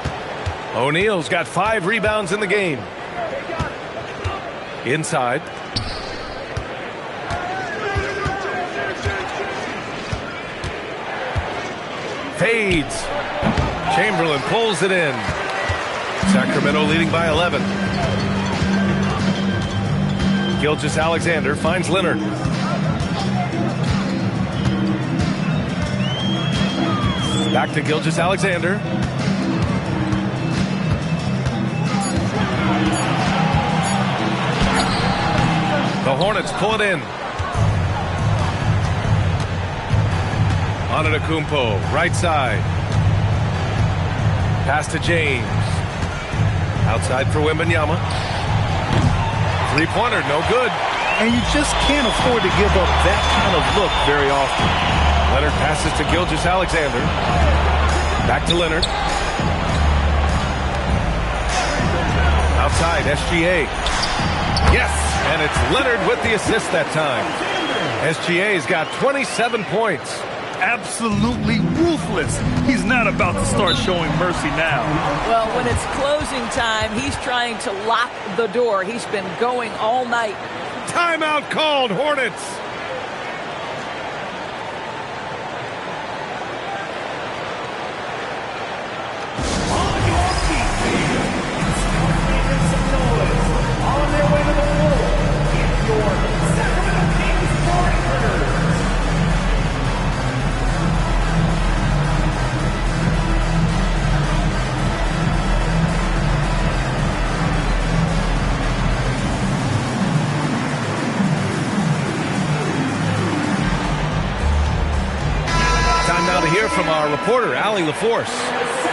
Speaker 1: O'Neal's got 5 rebounds in the game. Inside. Fades. Chamberlain pulls it in. Sacramento leading by 11. Gilgeous-Alexander finds Leonard. Back to Gilgeous-Alexander. The Hornets pull it in. Antetokounmpo, right side. Pass to James. Outside for Wembanyama. 3-pointer, no good.
Speaker 13: and you just can't afford to give up that kind of look very often.
Speaker 1: Leonard passes to Gilgeous-Alexander. Back to Leonard. Outside, SGA. Yes, and it's Leonard with the assist that time. SGA's got 27 points.
Speaker 13: Absolutely ruthless. He's not about to start showing mercy now.
Speaker 12: Well, when it's closing time, he's trying to lock the door. He's been going all night.
Speaker 1: Timeout called, Hornets.
Speaker 4: On their way to the floor, it's your Sacramento Kings partners.
Speaker 1: Time now to hear from our reporter, Allie LaForce.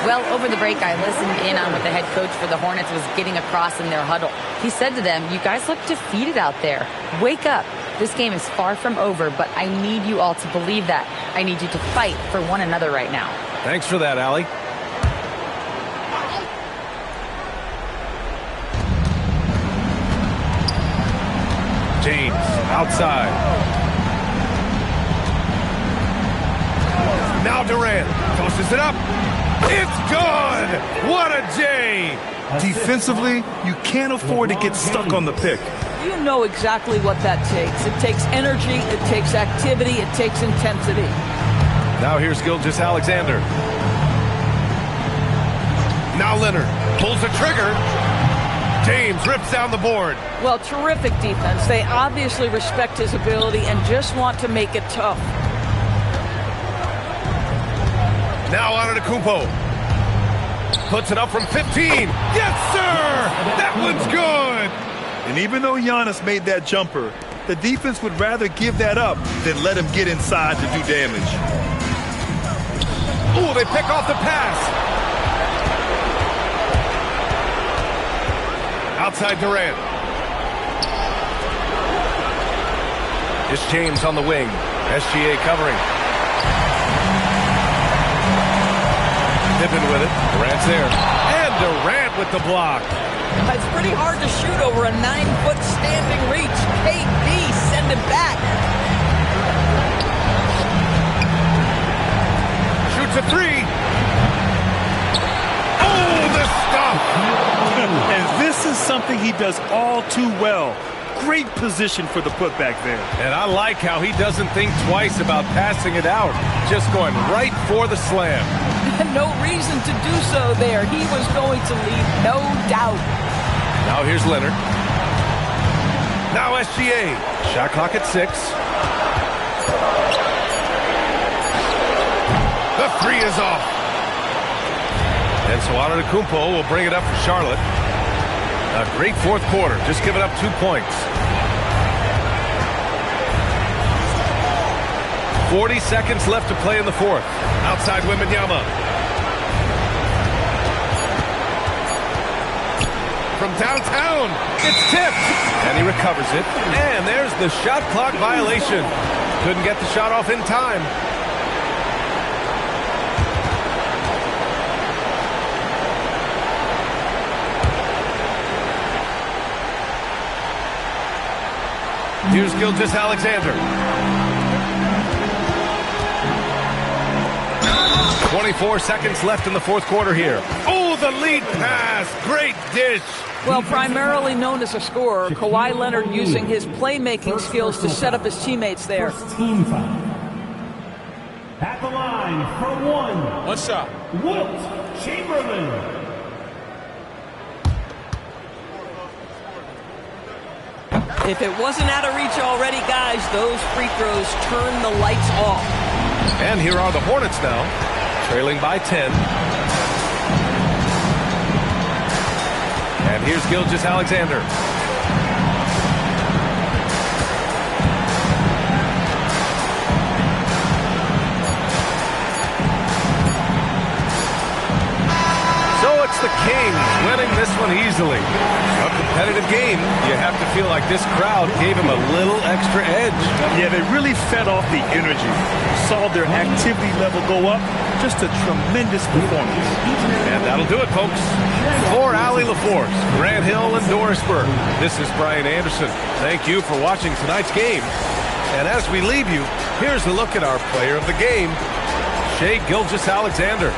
Speaker 5: Well, over the break, I listened in on what the head coach for the Hornets was getting across in their huddle. He said to them, "You guys look defeated out there. Wake up. This game is far from over, but I need you all to believe that. I need you to fight for one another right now."
Speaker 1: Thanks for that, Allie. James, outside. Now Durant tosses it up. It's good! What a J!
Speaker 13: Defensively, you can't afford to get stuck on the pick.
Speaker 12: You know exactly what that takes. It takes energy, it takes activity, it takes intensity.
Speaker 1: Now here's Gilgeous-Alexander. Now Leonard pulls the trigger. James rips down the board.
Speaker 12: Well, terrific defense. They obviously respect his ability and just want to make it tough.
Speaker 1: Now Antetokounmpo puts it up from 15. Yes, sir! That one's good!
Speaker 13: And even though Giannis made that jumper, the defense would rather give that up than let him get inside to do damage.
Speaker 1: Ooh, they pick off the pass. Outside Durant. It's James on the wing. SGA covering. Pippen with it. Durant's there. And Durant with the block.
Speaker 12: It's pretty hard to shoot over a 9-foot standing reach. KD, send it back.
Speaker 1: Shoots a three. Oh, the stop.
Speaker 13: And this is something he does all too well. Great position for the putback there.
Speaker 1: And I like how he doesn't think twice about passing it out. Just going right for the slam.
Speaker 12: No reason to do so there. He was going to lead, no doubt.
Speaker 1: Now here's Leonard. Now SGA. Shot clock at 6. The three is off. And so Antetokounmpo will bring it up for Charlotte. A great fourth quarter. Just giving up 2 points. 40 seconds left to play in the fourth. Outside Wembanyama. From downtown, it's tipped. And he recovers it. And there's the shot clock violation. Couldn't get the shot off in time. Here's Gilgeous-Alexander. 24 seconds left in the fourth quarter here. Oh, the lead pass. Great dish.
Speaker 12: Well, primarily known as a scorer, Kawhi Leonard using his playmaking skills to set up his teammates there.
Speaker 4: Team foul. At the line for one.
Speaker 10: One shot.
Speaker 4: Wilt Chamberlain.
Speaker 12: If it wasn't out of reach already, guys, those free throws turn the lights off.
Speaker 1: And here are the Hornets now, trailing by 10. And here's Gilgeous-Alexander. So it's the Kings winning this one easily. A competitive game. You have to feel like this crowd gave him a little extra edge.
Speaker 13: Yeah, they really fed off the energy. Saw their activity level go up. Just a tremendous performance.
Speaker 1: And that'll do it, folks. For Allie LaForce, Grant Hill, and Dorisburg, this is Brian Anderson. Thank you for watching tonight's game. And as we leave you, here's a look at our player of the game, Shai Gilgeous-Alexander.